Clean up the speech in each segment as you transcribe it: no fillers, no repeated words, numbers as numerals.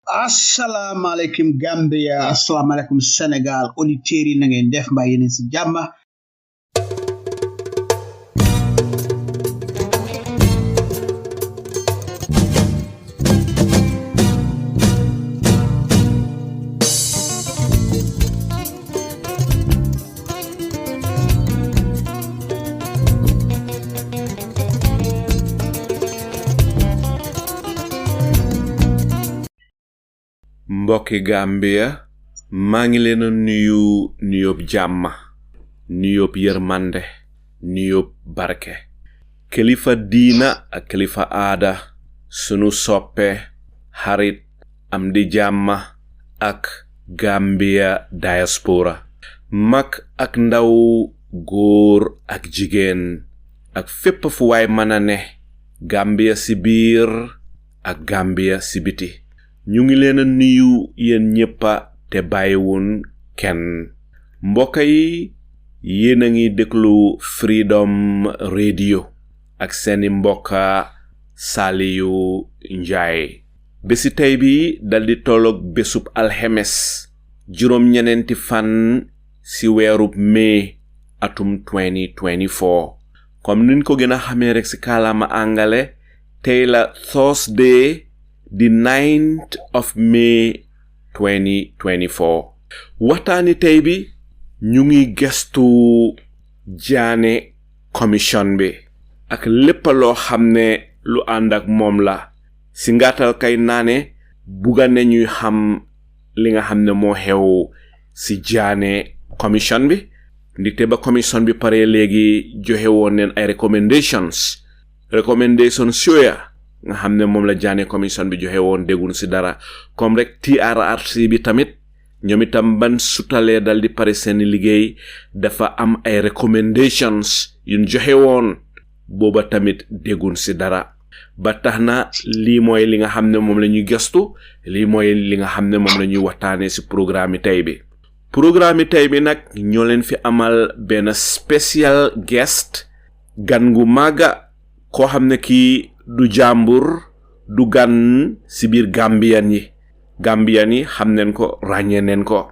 Assalamualaikum Gambia, assalamualaikum Sénégal, auditeurs yi na ngeen def mbaa yéen ci jàmm. mbokki Gambia maa ngi leen nuyu nuyoob jàmm nuyoob yërmande nuyoob barke kilifa diina ak kilifa aada sunu soppe xarit am di jàmm ak Gambia diaspora mag ak ndaw góor ak jigéen ak fépp fu waay mën a ne Gambia si biir ak Gambia si biti ñu ngi leen nuyu yéen ñëppa te bàyyiwun kenn mbokk yi yéen a ngi déglu Freedom Radio ak seeni mbokka Salieu Njie bési tey bi daldi tolloog bésub alxemes juróom-ñeneenti fan si weerub mai atum 2024 comme niñ ko gën a xamee rek si kàllaama angale tey la Thursday the 9th of May 2024 waxtaani tey bi ñu ngi gestu Janneh Commission bi ak lépp loo xam ne lu ànd ak moom la si ngaatal kay naane bugga ne ñuy xam li nga xam ne moo xew si Janneh Commission bi ndite ba commission bi pare léegi joxe woon neen ay recommendations yooya nga xam ne moom la Janneh Commission bi joxe woon déggun si dara comme rek TRRC bi tamit ñoom itam ban sutalee dal di pare seen liggéey dafa am ay recommendations yuñ joxe woon booba tamit déggun si dara ba tax na lii mooy li nga xam ne moom la ñuy gëstu lii mooy li nga xam ne moom la ñuy waxtaanee si programme tey bi nag ñoo leen fi amal benn special guest gan gu màgga koo xam ne kii du jàmbur du gan si biir Gambian yi xam neen ko ràññee neen ko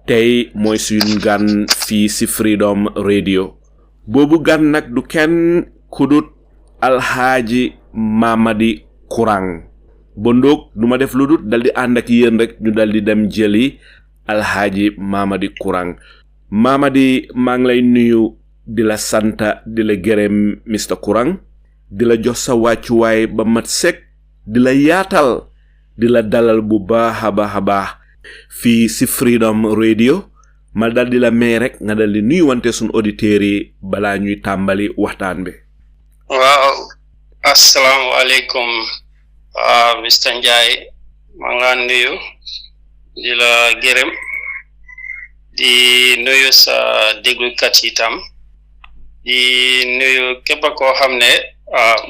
tey mooy suñu gan fii si Freedom Radio boobu gan nag du kenn kudut Alhaj Mamadi Kurang bondoog duma def lu dut daldi ànd ak yéen rek ñu daldi dem jëli Alhaj Mamadi Kurang Mamadi maa ngi lay nuyu di la santa di la gërëm Mr Kurang di la jox sa wàccuwaay ba mat sek di la yaatal di la dalal bu baax a baax fii si Freedom Radio ma dal di la may rek nga dal di nuyu wante sun auditeurs yi balaa ñuy tàmbali waxtaan bi. waaw assalaamu aleykum Mr Njie maa ngi lay nuyu di la gërëm di nuyu sa déglukat yi tam di nuyu képp koo xam ne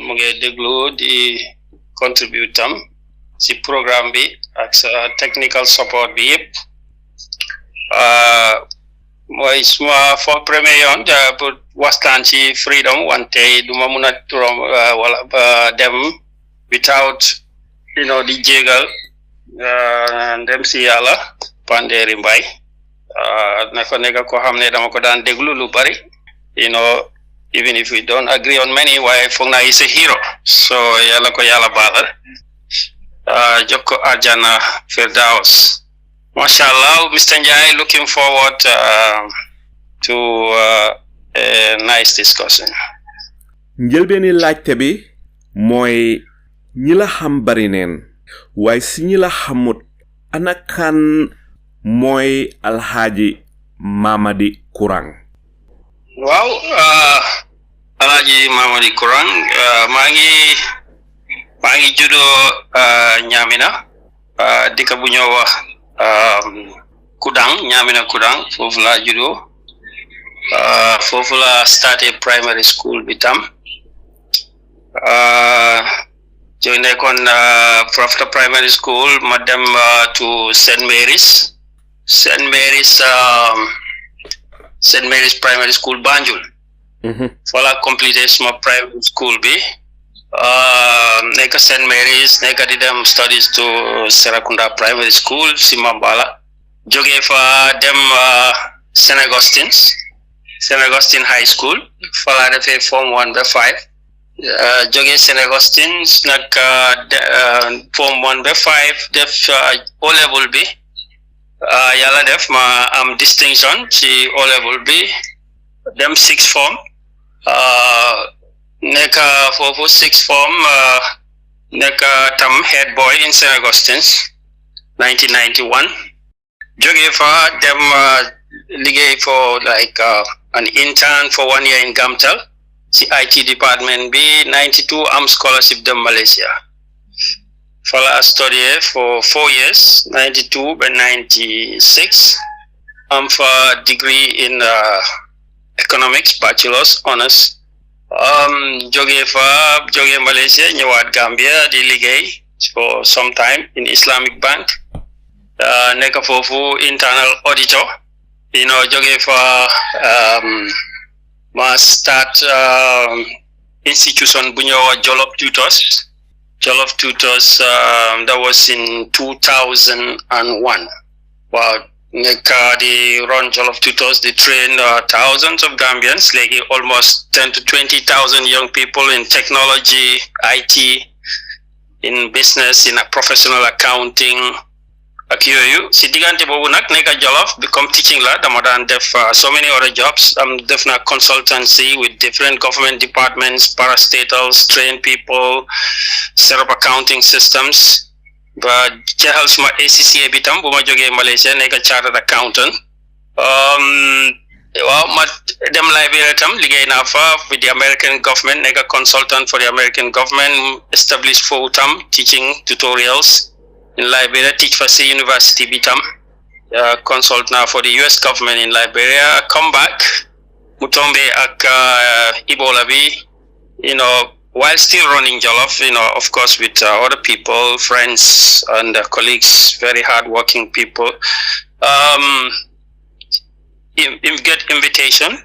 mu ngi déglu di contribute tam si programme bi ak sa technical support bi yëpp mooy suma for premier yoon pour waxtaan ci Freedom wante duma mun a turam wala ba dem without di jégal ndem si yàlla Panderi Mbay naka nekk ko xam ne dama ko daan déglu lu bari even if we don't agree on many waaye foog naa is a hero so yàlla ko yàlla baalal jox ko àjjana Firdaus masha Allah Mr Njie looking forward to a nice discussion. njëlbeeni laajte bi mooy ñi la xam bari neen waaye si ñi la xamut ana kan mooy Alhaj Mamadi Kurang. waaw Alhaj Mamadi Kurang maa ngi juddoo Ñamina dëkk bu ñoo wax Kudang Ñamina Kudang foofu laa juddoo foofu la started primary school bi tam joy nekkoon after primary school ma dem to St Mary's primary school Banjul. Fala completed my primary school bi Neka St. Mary's, neka di dem studies to Serakunda Primary School, Simambala. Joge fa dem St. Augustine High School. Fala defe Form 1 be 5. Joge St. Augustine's nak Form 1 be 5 def O level B. Yala def ma am distinction ci O level B. Dem 6th form. Neka for 6th form, neka tam head boy in St. Augustine's, 1991. Joge fa dem ligay for like an intern for 1 year in Gamtel. Si IT department B, 92 am scholarship dem Malaysia. Fala study for 4 years, 92 by 96. Am for degree in economics, bachelor's honors. Joge Malaysia, ñëwaat Gambia di liggéey for some time in Islamic Bank. Nekk foofu internal auditor. Joge fa ma start institution bu ñëw Jollof Tutors. Jolof Tutors, that was in 2001. Wow. They run Jollof Tutors, they train thousands of Gambians, like almost 10 to 20,000 young people in technology, IT, in business, in a professional accounting. Si digante bobu nak neka Jollof become teaching la dama dan def so many other jobs. I'm definitely consultancy with different government departments, parastatals, train people, set up accounting systems. But jeexal suma ACCA bi tam bu ma jógee Malaysia nekk chartered accountant. Waaw ma dem Liberia tam liggéey naa fa with the American government, nekk consultant for the American government, established full time teaching tutorials in Liberia, teach for si university bi tam. Consult now for the US government in Liberia. Come back mu tombe ak Ebola bi, while still running Jollof, of course, with other people, friends and colleagues, very hardworking people. Get invitation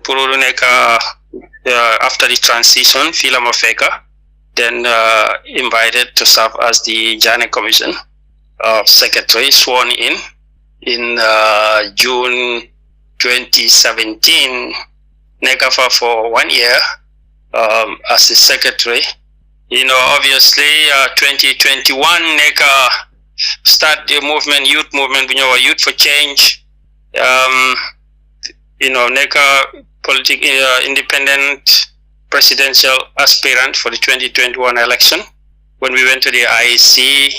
after the transition, Philama Feka, then invited to serve as the Janneh Commission secretary, sworn in June 2017, Nekafa for 1 year. As a secretary, obviously, 2021, NECA start the movement, youth movement, Youth for Change, NECA independent presidential aspirant for the 2021 election. When we went to the IEC,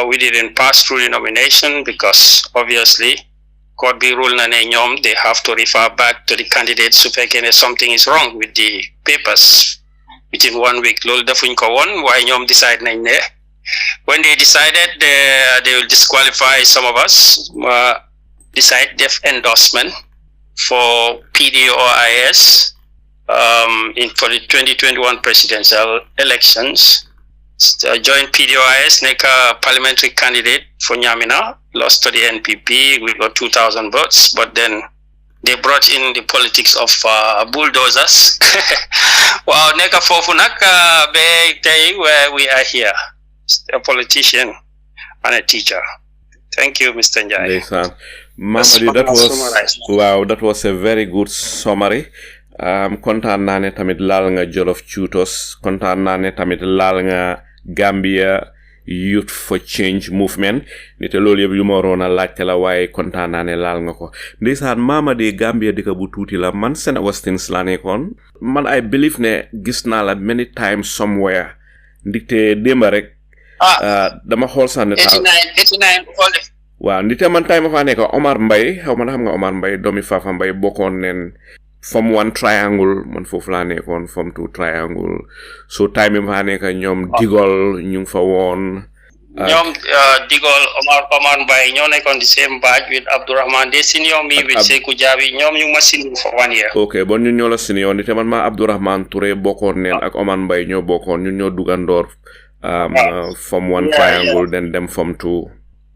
we didn't pass through the nomination because obviously court be rule na ne ñoom they have to refer back to the candidates su fekkee ne something is wrong with the papers within 1 week. Loolu defuñ ko woon waaye ñoom decide nañ ne when they decided they will disqualify some of us, decide def endorsement for PDOIS for the 2021 presidential elections. Joined PDOIS, NECA parliamentary candidate for Nyamina, lost to the NPP, we got 2,000 votes, but then they brought in the politics of bulldozers. Wow, NECA Fofunak, where we are here, a politician and a teacher. Thank you, Mr. Njie. Mamadi, that was a very good summary. Kontaan naa ne tamit laal nga Jollof Tutors, kontaan naa ne tamit laal nga Gambia Youth for Change movement. Nite loolu yëpp yu ma waroon a laajte la waaye kontaan naa ne laal nga ko. Ndeysaan Mamadi Gambia dëkk bu tuuti la man St. Augustine's la nekkoon. Man I believe ne gis naa la many times somewhere. Ndikte démba rek dama xool sa netaal 89 waaw ndite man time fa nekk Omar Mbaye xaw ma xam nga Omar Mbaye doomi Fafa Mbaye bokkoon nen Form 1 triangle man foofu laa nekkoon Form 2 triangle so time fa nekk ñoom Digol ñu ngi fa woon ñoom Digol Omar Mbaye ñoo nekkoon the same batch with Abdourahman de senior me with Sekou Jabi ñoom ñu ma senior for 1 year. Okay bon ñun ñoo la senior ndite man ma Abdourahman Touré bokkoon neen ak Omar Mbaye ñoo bokkoon ñun ñoo dugandoor Form 1 triangle then dem Form 2.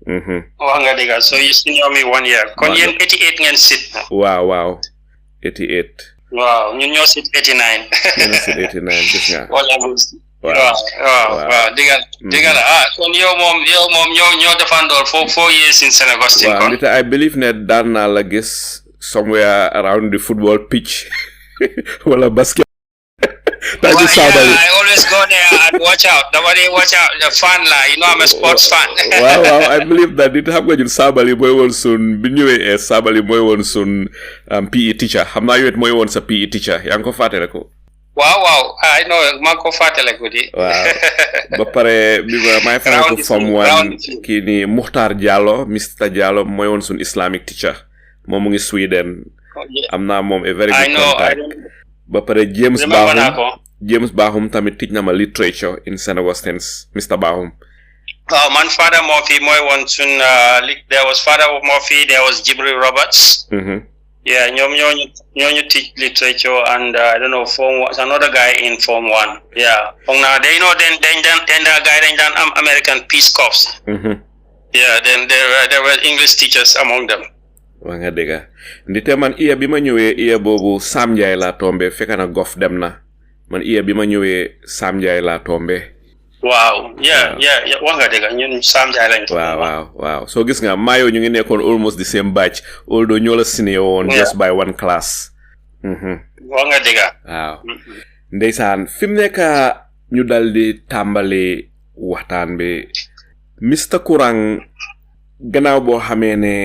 wax nga dëgg so you senior me 1 year kon yéen 88 ngeen sit. Wow 88 Wow, ñun ñoo sit 89. Ñoo sit 89 gis nga. Wow. Digal. Kon yow moom ñoo defandoor for 4 years in Senegal. Wow, I believe ne daan naa la gis somewhere around the football pitch. Wala basket. I always go there and watch out. Nobody watch out. The fan I'm a sports fan. Wow, I believe that it xam nga ñun Sabally mooy woon sun bi ñëwee Sabally mooy woon sun PE teacher. Xam naa yow mooy woon sa PE teacher. Yaa ngi ko fàttale ko. Wow. I know maa ngi ko fàttale ko di. Waaw. Ba pare bi may fàttale ko form 1 kii ni Muhtar Diallo, Mr. Diallo mooy woon sun Islamic teacher. Moom mu ngi Sweden. Am naa moom a very good contact. Ba pare James Bahum tamit teach na ma literature in St. Augustine's, Mr. Bahum. Man Father Murphy mooy woon sun there was Father Murphy, there was Jibril Roberts. Yeah, ñooñu teach literature, and I don't know, another guy in Form 1. Yeah. They dañ daan am American Peace Corps. Yeah, then there were English teachers among them. Wa nga dégga ndite man iya bi ma ñëwee boobu Sam Ndiaye laa tombe fekk na gof dem na man iya bi ma ñëwee Sam Ndiaye laa tombe. Wow, yeah, wa nga dégga ñun Sam Ndiaye lañ. Wow. So gis nga maayo ñu ngi nekkoon almost the same batch, although ñoo la senior woon just by one class. Wa nga dégga. Waaw. Ndeysaan fi mu nekk ñu dal di tàmbali waxtaan bi Mr. Kurang, gannaaw boo xamee ne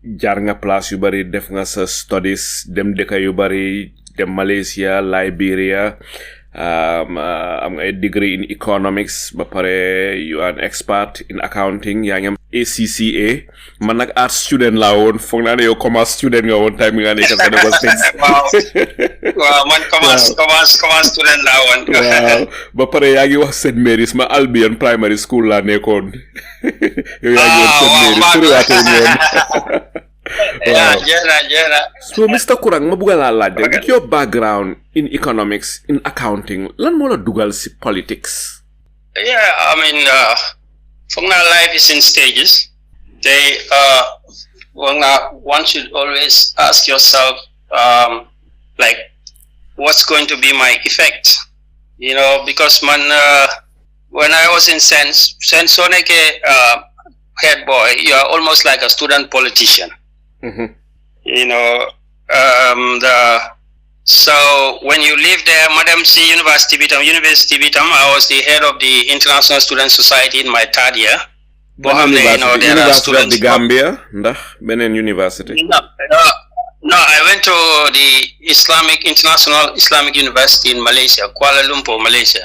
jaar nga place yu bari, def nga sa studies, dem dëkk yu bari, dem Malaysia, Liberia, am nga degree in economics, ba pare you are an expert in accounting, yaa ngi am ACCA. Man nag art student laa woon, foog naa ne yow commerce student nga woon time nga nekk sa Senegal States. Waaw man commerce student laa woon. Waaw ba pare yaa ngi wax St. Mary's, ma Albion primary school laa nekkoon. Yow yaa ngi woon St. Mary's suriwaatee ñoom. Yeah. So Mr. Kurang, ma bëgg laa laaj de, with your background in economics, in accounting, lan moo la dugal si politics? Yeah, I mean, foog naa life is in stages. One should always ask yourself, like, what's going to be my effect? Because when I was in Sense Soneke head boy, you are almost like a student politician. So when you live there, Madam C, University Bitam, I was the head of the International Student Society in my third year. University of the Gambia? Benin University? No, I went to the International Islamic University in Malaysia, Kuala Lumpur, Malaysia.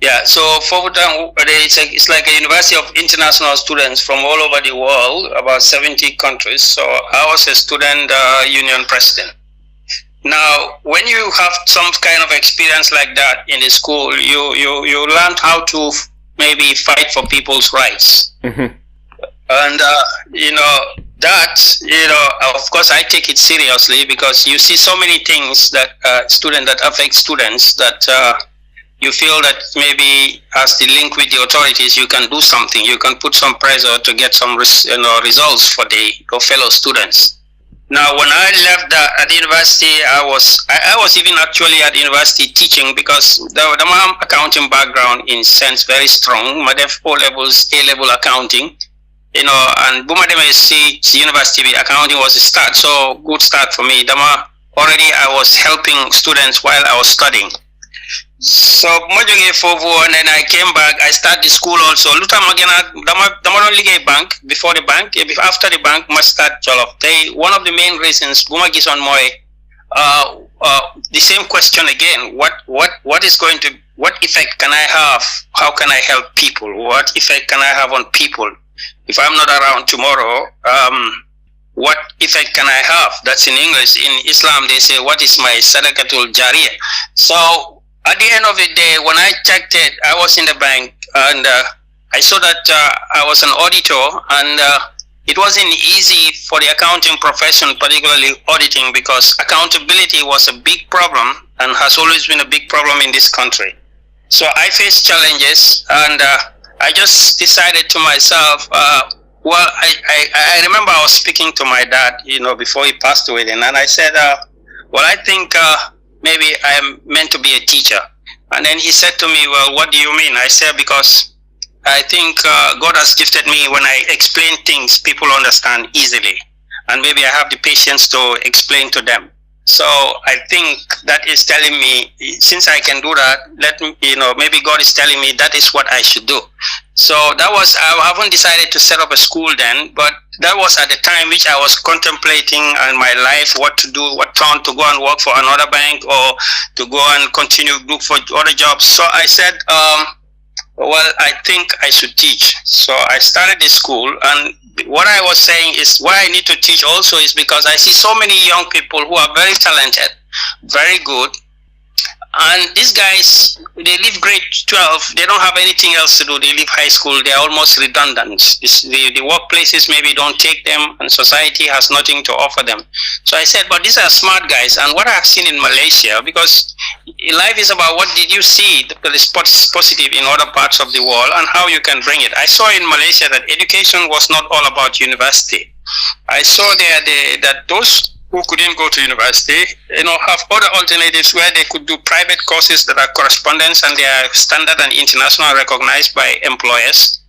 Yeah, so it's like a university of international students from all over the world, about 70 countries. So I was a student union president. Now, when you have some kind of experience like that in the school, you learn how to maybe fight for people's rights. And of course, I take it seriously because you see so many things that affect students that you feel that maybe as the link with the authorities, you can do something. You can put some pressure to get some results for your fellow students. Now, when I left at the university, I was even actually at the university teaching because the accounting background in sense very strong. My O-levels, A-level accounting, and Bumademe university accounting was a start. So good start for me. Already I was helping students while I was studying. So and then I came back. I started the school also. Bank before the bank, after the bank must start Jollof. One of the main reasons the same question again. What effect can I have? How can I help people? What effect can I have on people? If I'm not around tomorrow, what effect can I have? That's in English. In Islam they say, what is my sadaqatul jariyah? So at the end of the day, when I checked it, I was in the bank and I saw that I was an auditor, and it wasn't easy for the accounting profession, particularly auditing, because accountability was a big problem and has always been a big problem in this country. So I faced challenges, and I just decided to myself, I remember I was speaking to my dad, before he passed away then, and I said, well, I think maybe I am meant to be a teacher. And then he said to me, well, what do you mean? I said, because I think God has gifted me when I explain things, people understand easily. And maybe I have the patience to explain to them. So I think that is telling me, since I can do that, maybe God is telling me that is what I should do. So that was, I haven't decided to set up a school then, but that was at the time which I was contemplating in my life what to do, what turn to go and work for another bank or to go and continue to look for other jobs. So I said, well, I think I should teach. So I started the school, and what I was saying is why I need to teach also is because I see so many young people who are very talented, very good. And these guys, they leave grade 12, they don't have anything else to do. They leave high school, they're almost redundant. The workplaces maybe don't take them, and society has nothing to offer them. So I said, but these are smart guys. And what I've seen in Malaysia, because life is about what did you see that is positive in other parts of the world and how you can bring it. I saw in Malaysia that education was not all about university. I saw there that those who couldn't go to university, have other alternatives where they could do private courses that are correspondence and they are standard and international recognized by employers.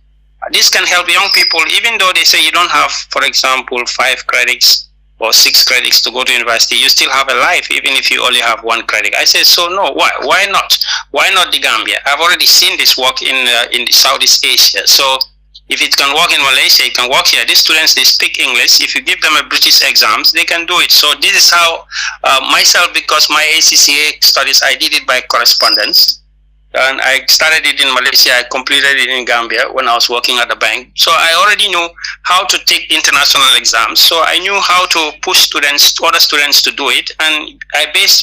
This can help young people, even though they say you don't have, for example, 5 credits or 6 credits to go to university, you still have a life, even if you only have 1 credit. I said, so no, why not? Why not the Gambia? I've already seen this work in Southeast Asia. So if it can work in Malaysia, it can work here. These students, they speak English. If you give them a British exams, they can do it. So this is how myself, because my ACCA studies, I did it by correspondence. And I started it in Malaysia. I completed it in Gambia when I was working at the bank. So I already knew how to take international exams. So I knew how to push other students to do it. And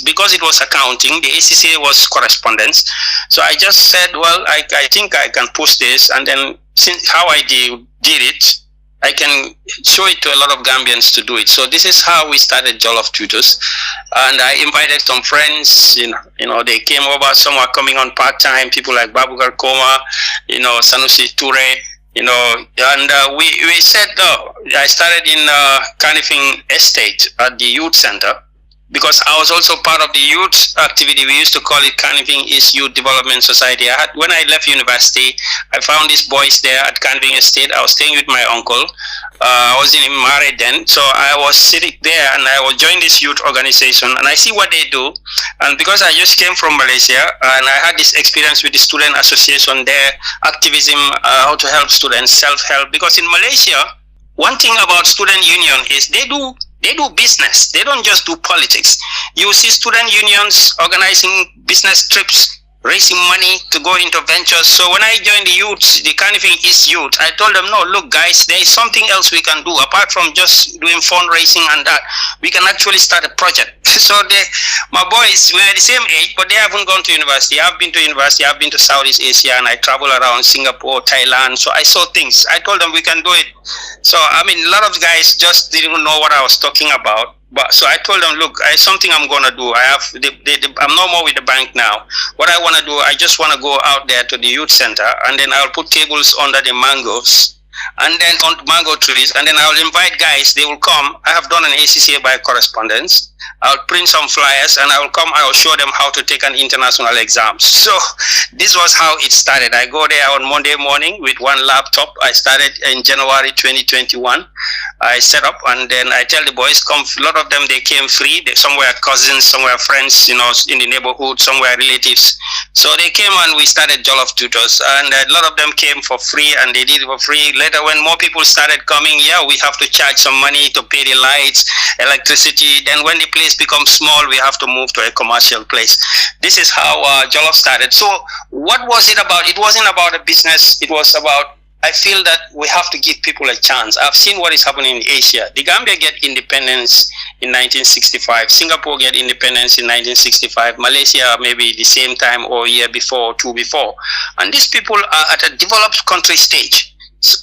because it was accounting, the ACCA was correspondence. So I just said, well, I think I can push this. And then since how I did it, I can show it to a lot of Gambians to do it. So this is how we started Jollof Tutors. And I invited some friends, they came over, some were coming on part-time, people like Babukar Koma, Sanusi Ture, and we said, I started in Kanifing Estate at the youth center, because I was also part of the youth activity. We used to call it Kanifing East Youth Development Society. When I left university, I found these boys there at Kanifing Estate. I was staying with my uncle. I was in married then. So I was sitting there and I was joining this youth organization and I see what they do. And because I just came from Malaysia and I had this experience with the student association there, activism, how to help students, self-help. Because in Malaysia, one thing about student union is they do business. They don't just do politics. You see student unions organizing business trips, raising money to go into ventures. So when I joined the youth, the Kanifing East Youth, I told them, no, look guys, there is something else we can do apart from just doing fundraising and that. We can actually start a project. So my boys, we're the same age, but they haven't gone to university. I've been to university, I've been to Southeast Asia, and I travel around Singapore, Thailand. So I saw things. I told them we can do it. So, a lot of guys just didn't know what I was talking about. But so I told them, look, something I'm going to do. I'm no more with the bank now. What I want to do, I just want to go out there to the youth center, and then I'll put tables under the mangoes, and then on mango trees, and then I'll invite guys. They will come. I have done an ACCA by correspondence. I'll print some flyers and I will show them how to take an international exam. So this was how it started. I go there on Monday morning with one laptop. I started in January 2021. I set up and then I tell the boys, come. A lot of them, they came free. Some were cousins, some were friends, in the neighborhood, some were relatives. So they came and we started Jollof Tutors, and a lot of them came for free and they did it for free. Later, when more people started coming, we have to charge some money to pay the lights, electricity. Then when the place becomes small, we have to move to a commercial place. This is how Jollof started. So what was it about? It wasn't about a business. It was about, I feel that we have to give people a chance. I've seen what is happening in Asia. The Gambia get independence in 1965. Singapore get independence in 1965. Malaysia maybe the same time or a year before, 2 before. And these people are at a developed country stage.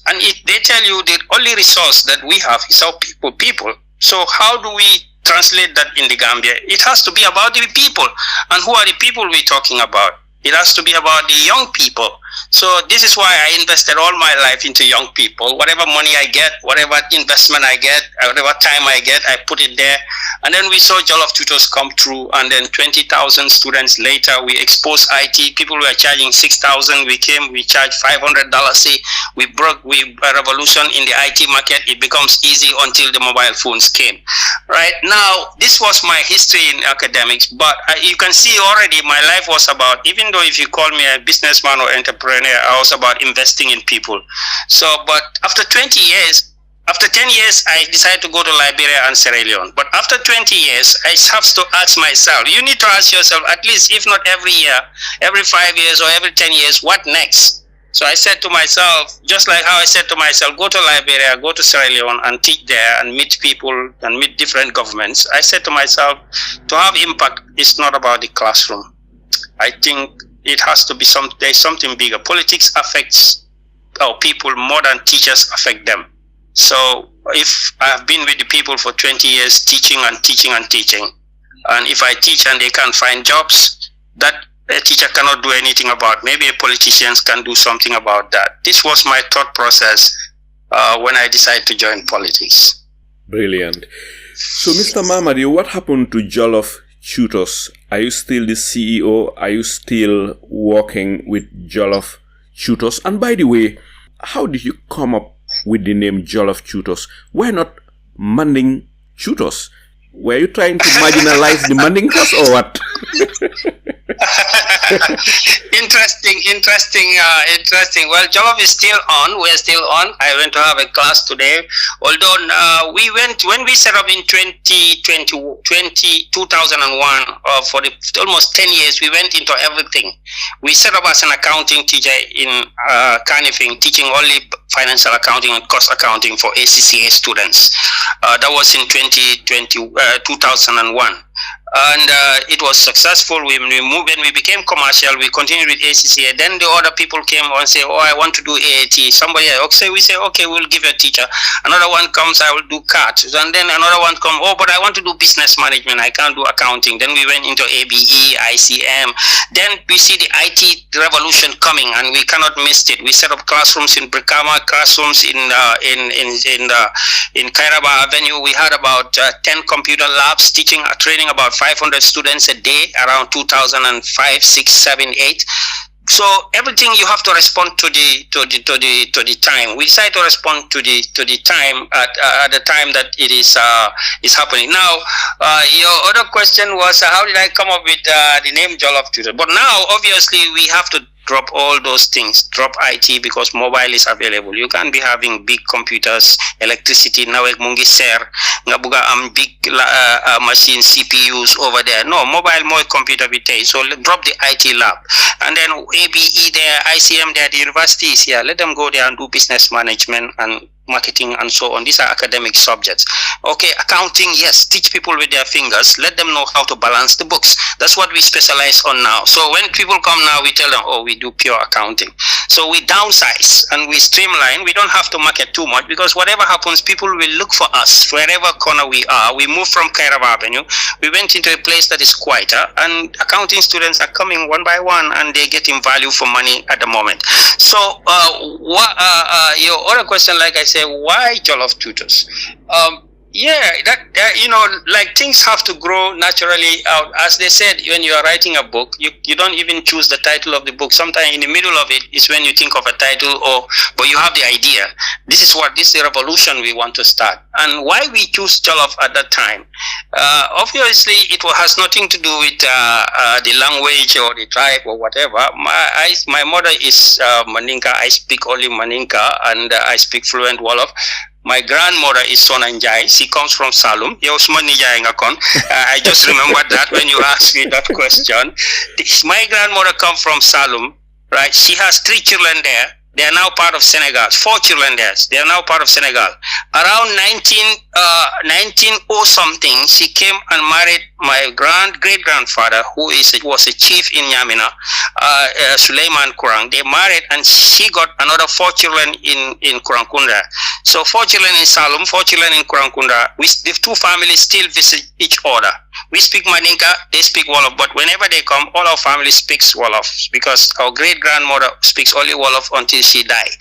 And they tell you the only resource that we have is our people. So how do we translate that in the Gambia? It has to be about the people. And who are the people we're talking about? It has to be about the young people. So this is why I invested all my life into young people. Whatever money I get, whatever investment I get, whatever time I get, I put it there. And then we saw Jollof Tutors come through, and then 20,000 students later, we exposed IT. People were charging $6,000. We charged $500. We broke a revolution in the IT market. It becomes easy until the mobile phones came. Right now, this was my history in academics, but you can see already my life was about, even though if you call me a businessman or entrepreneur, I was about investing in people. So, but after 20 years, after 10 years, I decided to go to Liberia and Sierra Leone. But after 20 years, I have to ask myself, you need to ask yourself, at least if not every year, every 5 years or every 10 years, what next? So I said to myself, just like how I said to myself, go to Liberia, go to Sierra Leone and teach there and meet people and meet different governments. I said to myself, to have impact is not about the classroom. I think it has to be there's something bigger. Politics affects our people more than teachers affect them. So if I've been with the people for 20 years, teaching and teaching and teaching, and if I teach and they can't find jobs, that a teacher cannot do anything about. Maybe a politician can do something about that. This was my thought process when I decided to join politics. Brilliant. So, Mr. Mamadi, what happened to Jollof Tutors? Are you still the CEO? Are you still working with Jollof Tutors? And by the way, how did you come up with the name Jollof Tutors? Why not Manding Tutors? Were you trying to marginalize the Mandinkas or what? Interesting. Well, Jollof is still on. We're still on. I went to have a class today. Although when we set up in 2001, for almost 10 years, we went into everything. We set up as an accounting teacher in Kanifing, teaching only financial accounting and cost accounting for ACCA students. That was in 2001. And it was successful. When we became commercial, we continued with ACCA. Then the other people came and say, oh, I want to do AAT. Somebody else, we say, okay, we'll give you a teacher. Another one comes, I will do CAT. And then another one comes, oh, but I want to do business management. I can't do accounting. Then we went into ABE, ICM. Then we see the IT revolution coming, and we cannot miss it. We set up classrooms in Brikama, classrooms in Kairaba Avenue. We had about 10 computer labs training about 500 students a day around 2005, 6, 7, 8. So everything you have to respond to the time. We decide to respond to the time at the time that it is happening. Now, your other question was how did I come up with the name Jollof Tutors? But now, obviously, we have to drop all those things, drop IT because mobile is available. You can't be having big computers, electricity, nawek mungi ser, ngabuga big machine CPUs over there. No, mobile more computer vitae. So drop the IT lab. And then ABE there, ICM there, the universities here, let them go there and do business management and marketing and so on. These are academic subjects. Okay, accounting, yes, teach people with their fingers. Let them know how to balance the books. That's what we specialize on now. So when people come now, we tell them, oh, we do pure accounting. So we downsize and we streamline. We don't have to market too much because whatever happens, people will look for us wherever corner we are. We moved from Kairaba Avenue. We went into a place that is quieter, and accounting students are coming one by one and they're getting value for money at the moment. So your other question, like I said, why Jollof Tutors? Like things have to grow naturally out. As they said, when you are writing a book, you don't even choose the title of the book. Sometimes in the middle of it is when you think of a title, but you have the idea. This is the revolution we want to start. And why we choose Jollof at that time? Obviously, it has nothing to do with the language or the tribe or whatever. My mother is Maninka. I speak only Maninka, and I speak fluent Wolof. My grandmother is Janneh Njie. She comes from Salum. I just remembered that when you asked me that question. My grandmother comes from Salum, right? She has 3 children there. They are now part of Senegal. 4 children there. They are now part of Senegal. Around 1900-something, she came and married my great-grandfather, who was a chief in Nyamina, Salieu Kurang. They married, and she got another 4 children in Kurangkunda. So 4 children in Salum, 4 children in Kurangkunda. The 2 families still visit each other. We speak Mandinka, they speak Wolof, but whenever they come, all our family speaks Wolof because our great-grandmother speaks only Wolof until she died.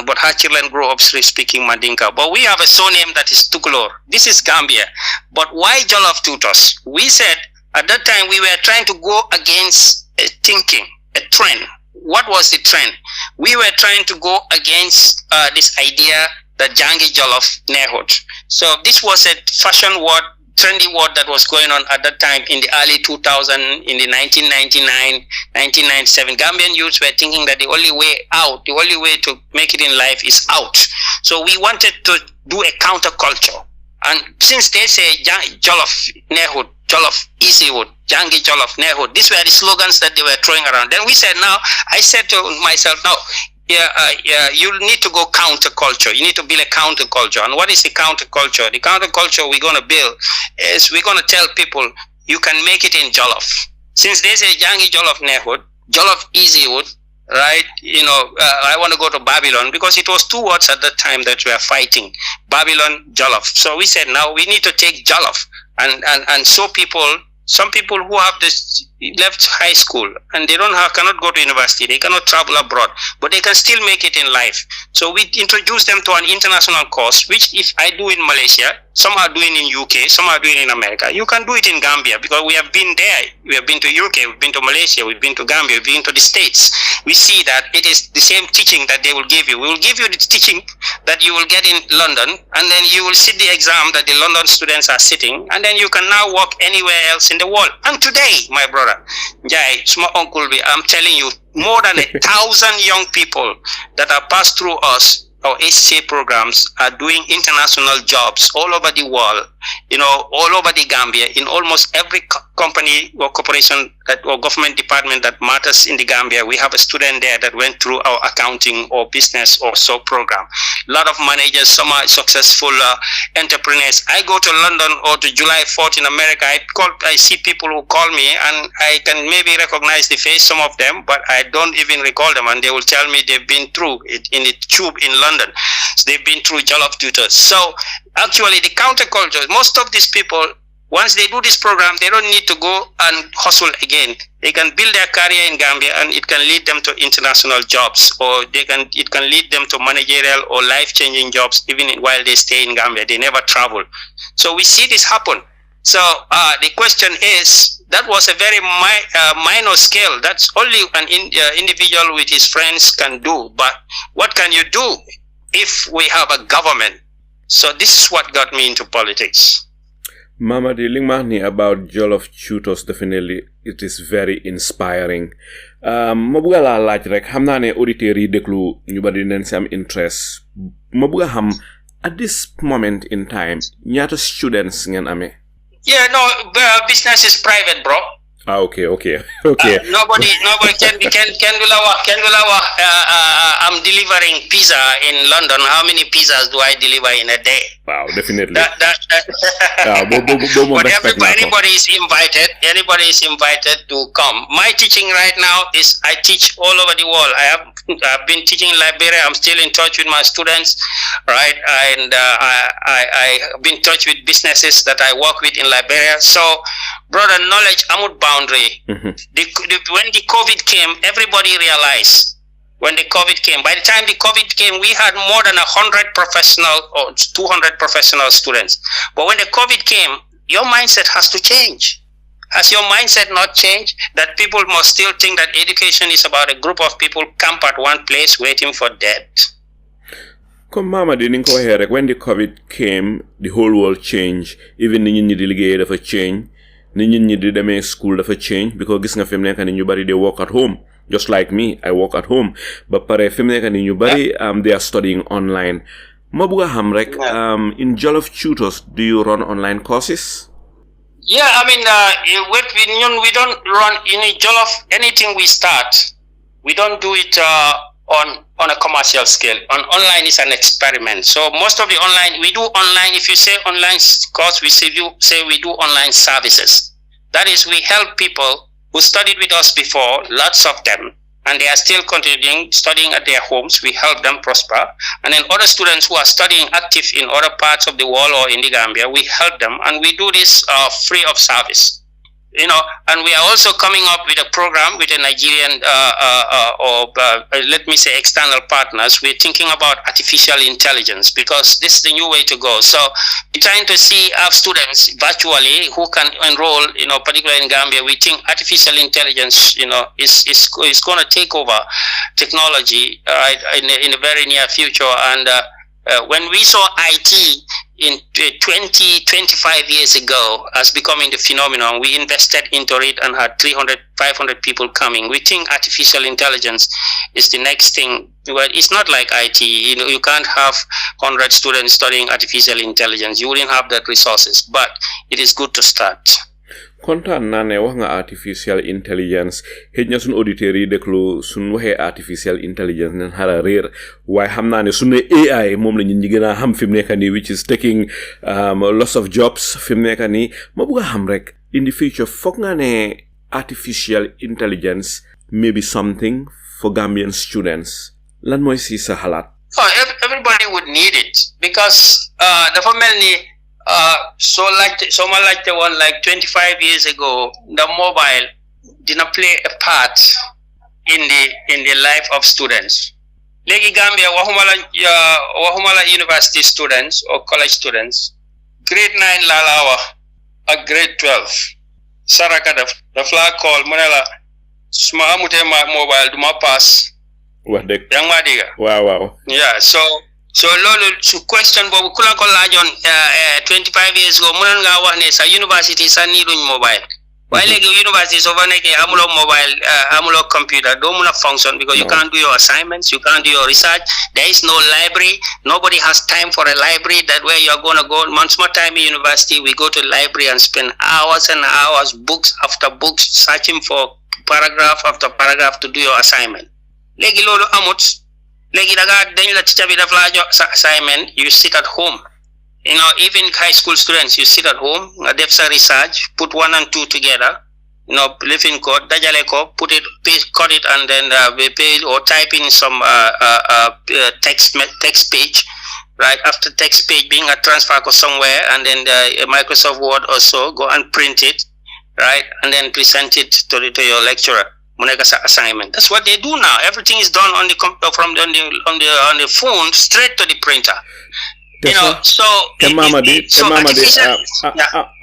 But her children grow up speaking Mandinka. But we have a surname that is Tukulor. This is Gambia. But why Jollof Tutors? We said at that time we were trying to go against a thinking, a trend. What was the trend? We were trying to go against this idea that Jangi Jollof Nehut. So this was a fashion word, trendy word that was going on at that time in the early 2000, in the 1999, 1997. Gambian youths were thinking that the only way out, the only way to make it in life is out. So we wanted to do a counterculture. And since they say Jollof Nehut, Jollof Easywood, Jangi Jollof Nehut, these were the slogans that they were throwing around. Then we said, now, I said to myself, now, you need to go counterculture. You need to build a counterculture. And what is the counterculture? The counterculture we're going to build is we're going to tell people you can make it in Jollof. Since they say Jangi Jollof Nehut, Jollof Easywood, right? I want to go to Babylon because it was two words at that time that we were fighting. Babylon, Jollof. So we said, now we need to take Jollof and show people, some people who have this left high school and they cannot go to university, they cannot travel abroad, but they can still make it in life. So we introduce them to an international course, which if I do in Malaysia, some are doing in UK, some are doing in America. You can do it in Gambia because we have been there. We have been to UK, we've been to Malaysia, we've been to Gambia, we've been to the States. We see that it is the same teaching that they will give you. We will give you the teaching that you will get in London, and then you will sit the exam that the London students are sitting, and then you can now work anywhere else in the world. And today, my brother, Njie, my uncle, I'm telling you, more than 1,000 young people that have passed through us, our HCA programs, are doing international jobs all over the world, all over the Gambia, in almost every company or corporation or government department that matters in the Gambia. We have a student there that went through our accounting or business or so program. A lot of managers, some are successful entrepreneurs. I go to London or to July 4th in America. I see people who call me and I can maybe recognize the face, some of them, but I don't even recall them. And they will tell me they've been through it in the tube in London. So they've been through Jollof Tutors. So actually the counterculture, most of these people, once they do this program, they don't need to go and hustle again. They can build their career in Gambia and it can lead them to international jobs, or it can lead them to managerial or life-changing jobs even while they stay in Gambia. They never travel. So we see this happen. So the question is, that was a very minor scale. That's only an individual with his friends can do. But what can you do if we have a government? So this is what got me into politics. Mamadi, li about Jollof Tutors, definitely it is very inspiring. Ma bëgg laa laaj rek, xam naa ne auditeurs yi déglu ñu bari nañ ci am interest. Ma bëgg xam, at this moment in time, ñaata students ngeen amee? Yeah, no, business is private, bro. Okay. Nobody can do lawa. I'm delivering pizza in London. How many pizzas do I deliver in a day? Wow, definitely. But anybody is invited. Anybody is invited to come. My teaching right now is I teach all over the world. I've been teaching in Liberia. I'm still in touch with my students, right? And I've been in touch with businesses that I work with in Liberia. So, brother, knowledge amut boundary. Mm-hmm. When the COVID came, everybody realized. When the COVID came, by the time the COVID came, we had more than 100 professional or 200 professional students. But when the COVID came, your mindset has to change. Has your mindset not changed? That people must still think that education is about a group of people camped at one place waiting for death. Come Mama, didn't go here. When the COVID came, the whole world changed. Even the new delegate of a change. The new did school of a change because gis nga fim nek ni ñu bari they work at home. Just like me, I work at home. But pare fim nek ni ñu bari they are studying online. Ma bëgg xam rek in Jollof Tutors, do you run online courses? Yeah, I mean we don't run any Jollof, anything we start, we don't do it on a commercial scale. Online is an experiment. So most of the online, we do online. If you say online course, we say we do online services. That is, we help people who studied with us before, lots of them, and they are still continuing studying at their homes. We help them prosper. And then other students who are studying active in other parts of the world or in the Gambia, we help them, and we do this free of service. And we are also coming up with a program with a Nigerian let me say external partners. We're thinking about artificial intelligence because this is the new way to go. So we're trying to see our students virtually who can enroll, particularly in Gambia. We think artificial intelligence, is going to take over technology in the very near future. And when we saw IT in 25 years ago as becoming the phenomenon, we invested into it and had 300, 500 people coming. We think artificial intelligence is the next thing. Well, it's not like IT. You can't have 100 students studying artificial intelligence. You wouldn't have that resources, but it is good to start. Kontaan naa ne wax nga artificial intelligence xëj na suñ auditeurs yi déglu suñ waxee artificial intelligence nen xara réer waaye xam naa ne su ne AI moom la ñi gën a xam fi mu nekk nii which is taking lots of jobs fi mu nekk nii ma bëgg a xam rek in the future foog nga ne artificial intelligence may be something for Gambian students lan mooy si sa xalaat? Everybody would need it because dafa mel ni so ma like the one like 25 years ago, the mobile didn't play a part in the life of students. Legi Gambia wahumala university students or college students, grade 9 lalawa a grade 12. Saraka the flag call monela sma amute ma mobile do ma pass. What the yang ma diga. Wow. Yeah, so lolo su question bobu kula ko lajon 25 years ago munan nga wax ne sa university sa ni duñ mobile why legi university so fa nek amulo mobile amulo computer do muna function because you can't do your assignments, you can't do your research, there is no library, nobody has time for a library that where you're going to go months more time in university. We go to the library and spend hours and hours, books after books, searching for paragraph after paragraph to do your assignment. Legi lolo amut legi daga dañ la teacher bi daf la jox assignment, you sit at home. Even high school students, you sit at home, def sa research, put 1 and 2 together, live in code, dajale ko, put it, cut it, and then or type in some text page, right? After text page being a transfer ko somewhere, and then Microsoft Word also, go and print it, right? And then present it to your lecturer. Assignment. That's what they do now. Everything is done on the phone, straight to the printer.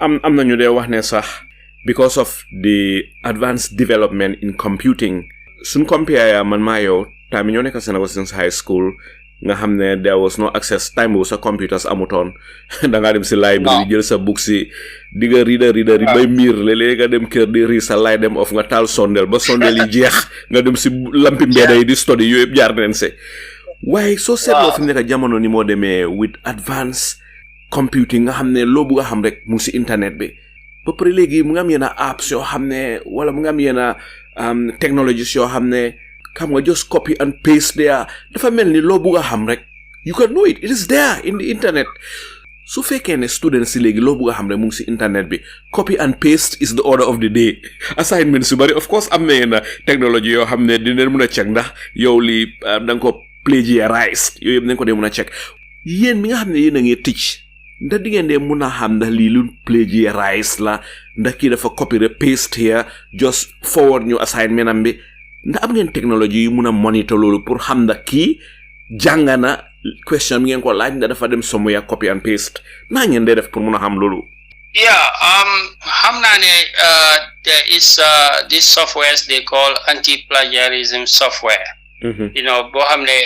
I'm not new wax ne sax because of the advanced development in computing. Sun compare ya man ma yow time ñoo nekk Sénégal since high school nga xam ne there was no access time bu sa computers amutoon da nga dem si library jël sa book si diga reader bay miir léeg-léeg nga dem kër di ri sa lay dem of nga taal sondel ba sondel yi jeex nga dem si lampi mbedda yi di study yooyu yëpp jaar neen se waaye soo seetloo fi mu nekk jamono ni moo demee with advanced computing nga xam ne loo bugg a xam rek mu ngi si internet bi ba pare léegi mu nga am yenn apps yoo xam ne wala mu nga am yenn technologies yoo xam ne xam nga just copy and paste there dafa mel ni loo bugg a xam rek you can know it is there in the internet su fekkee ne students si léegi loo bugg a xam rek mu ngi si internet bi copy and paste is the order of the day assignment su bari of course am na yenn technology yoo xam ne dinañ mën a check ndax yow li da nga ko plagiarized yooyu yëpp nañ ko dee mën a check yéen mi nga xam ne yéen a ngi teach ndax di ngeen dee mën a xam ndax lii lu plagiarized la ndax kii dafa copy paste here just forward ñu assignment am bi ndax am ngeen technology yu mun a monitor loolu pour xam ndax kii jàngana question bi ngeen ko laaj ndax dafa dem somewhere copy and paste naa ngeen dee def pour mun a xam loolu. Xam naa ne there is this softwares they call anti-plagiarism software. Boo xam ne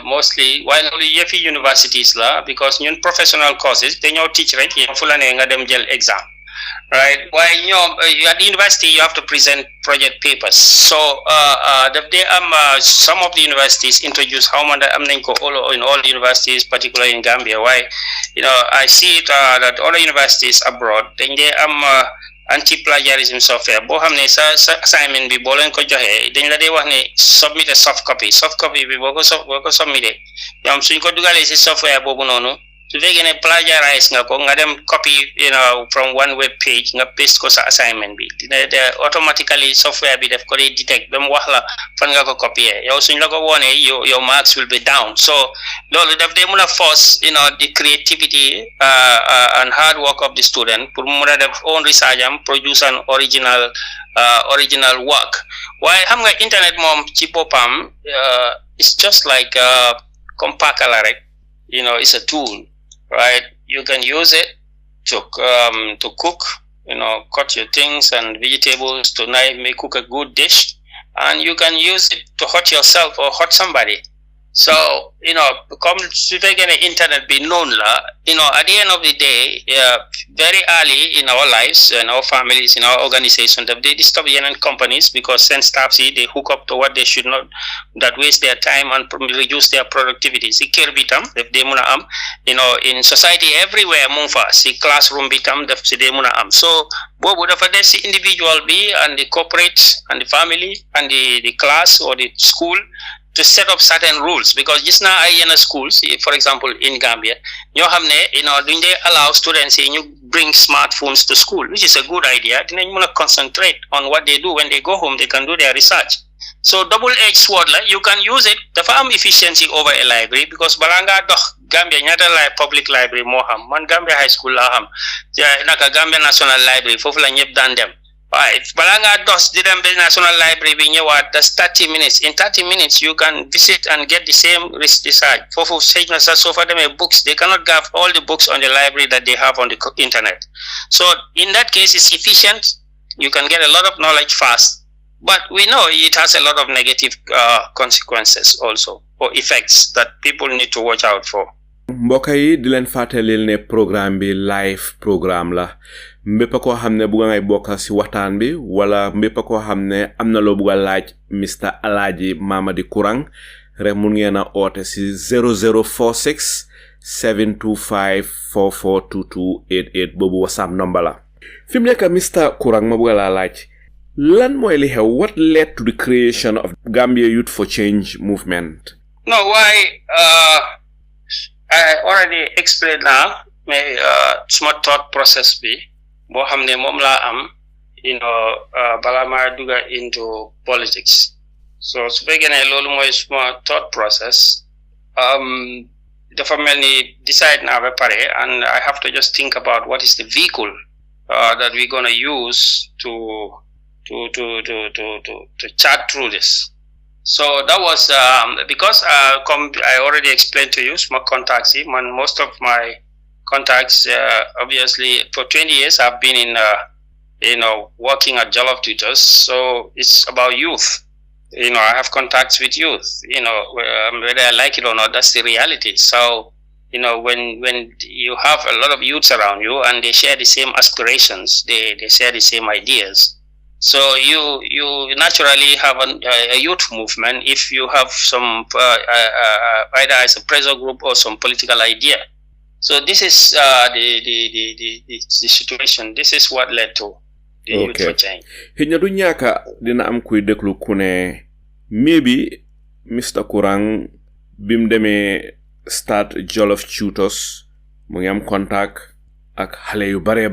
mostly waaye loolu yëfi universities la because ñun professional courses dañoo teach rek fu la ne nga dem jël exam. Right. While at the university you have to present project papers. So some of the universities introduce how much in all universities, particularly in Gambia. Why, I see it that other universities abroad then they anti-plagiarism software. Bo hamne sa assignment bi bolen ko joxe dañ la day wax ne submit a soft copy. Soft copy bi boko submit. Ñom suñ ko dugalé ci software bobu nonu su fekkee ne plagiarize nga ko nga dem copy from one web page nga paste ko sa assignment bi automatically software bi def ko dey detect ba mu wax la fan nga ko copier yow suñ la ko wonee your marks will be down. So loolu daf dee mun a force the creativity and hard work of the student pour mu mun a def own research am produce an original work. waaye xam nga internet moom ci boppam it's just like comme paaka la rek it's a tool, right? You can use it to cook, cut your things and vegetables to make cook a good dish, and you can use it to hurt yourself or hurt somebody. So come to take an internet be known la, at the end of the day, very early in our lives, in our families, in our organization, they disturb young companies because send staff they hook up to what they should not, that waste their time and reduce their productivity. See bitam if they muna am, in society everywhere mungfa see classroom bitam def si they muna am. So bobu dafa def si individual be and the corporate and the family and the class or the school to set up certain rules, because just now in schools, for example in Gambia, you they allow students to bring smartphones to school, which is a good idea. Then you want to concentrate on what they do when they go home. They can do their research. So double-edged sword, you can use it the farm efficiency over a library, because balanga doh Gambia nyata public library moham man Gambia high school laham naka Gambia National Library fofula nyep dan dem. Right. Balanga dos didn't build National Library that's 30 minutes. In 30 minutes you can visit and get the same research. For so for them books, they cannot have all the books on the library that they have on the internet. So in that case it's efficient. You can get a lot of knowledge fast. But we know it has a lot of negative consequences also, or effects that people need to watch out for. mbokk yi di leen fàttalil ne programme bi live programme la mbépp koo xam ne bëgg ngay bokk ci waxtaan bi wala mbépp koo xam ne am na loo bëgg a laaj Mr Alhaj Mamadi Kurang rek mun ngeen a oote ci 0046 725 442288 boobu WhatsApp number la fi mu nekk Mr Kurang ma bëgg laa laaj lan mooy li xew, what led to the creation of Gambia Youth for Change movement? No, why I already explained now smart thought process bi bo xamne mom la am bala ma duga into politics. So su fekkene lolu moy smart thought process dafa melni decide na ba pare, and I have to just think about what is the vehicle that we're going to use to chat through this. So that was because I already explained to you my contacts. Most of my contacts, obviously, for 20 years I've been in, working at Jollof Tutors. So it's about youth. I have contacts with youth. Whether I like it or not, that's the reality. So when you have a lot of youths around you and they share the same aspirations, they share the same ideas. So you naturally have a youth movement if you have some either as a pressure group or some political idea. So this is the situation. This is what led to the Youth for Change. Hina du ñaka dina am kuy deklu ku ne maybe Mr Kurang bim demee start Jolof Tutors mu ngi am contact ak xale yu bare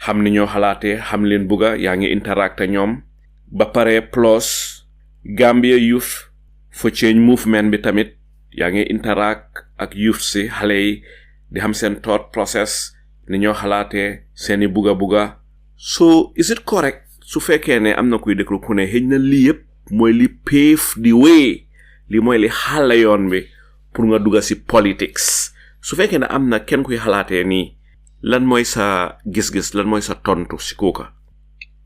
xam ni ñoo xalaate xam leen buga yaa ngi interact ñoom ba pare plus Gambia Youth for Change movement bi tamit yaa ngi interact ak youth si xale yi di xam seen thought process ni ñoo xalaate seeni buga so is it correct su fekkee ne am na kuy déglu ku ne xëj na lii yëpp mooy li pave the way li mooy li xàlla yoon bi pour nga dugga si politics su fekkee ne am na kenn kuy xalaatee nii lan mooy sa gis-gis lan mooy sa tontu si kooka?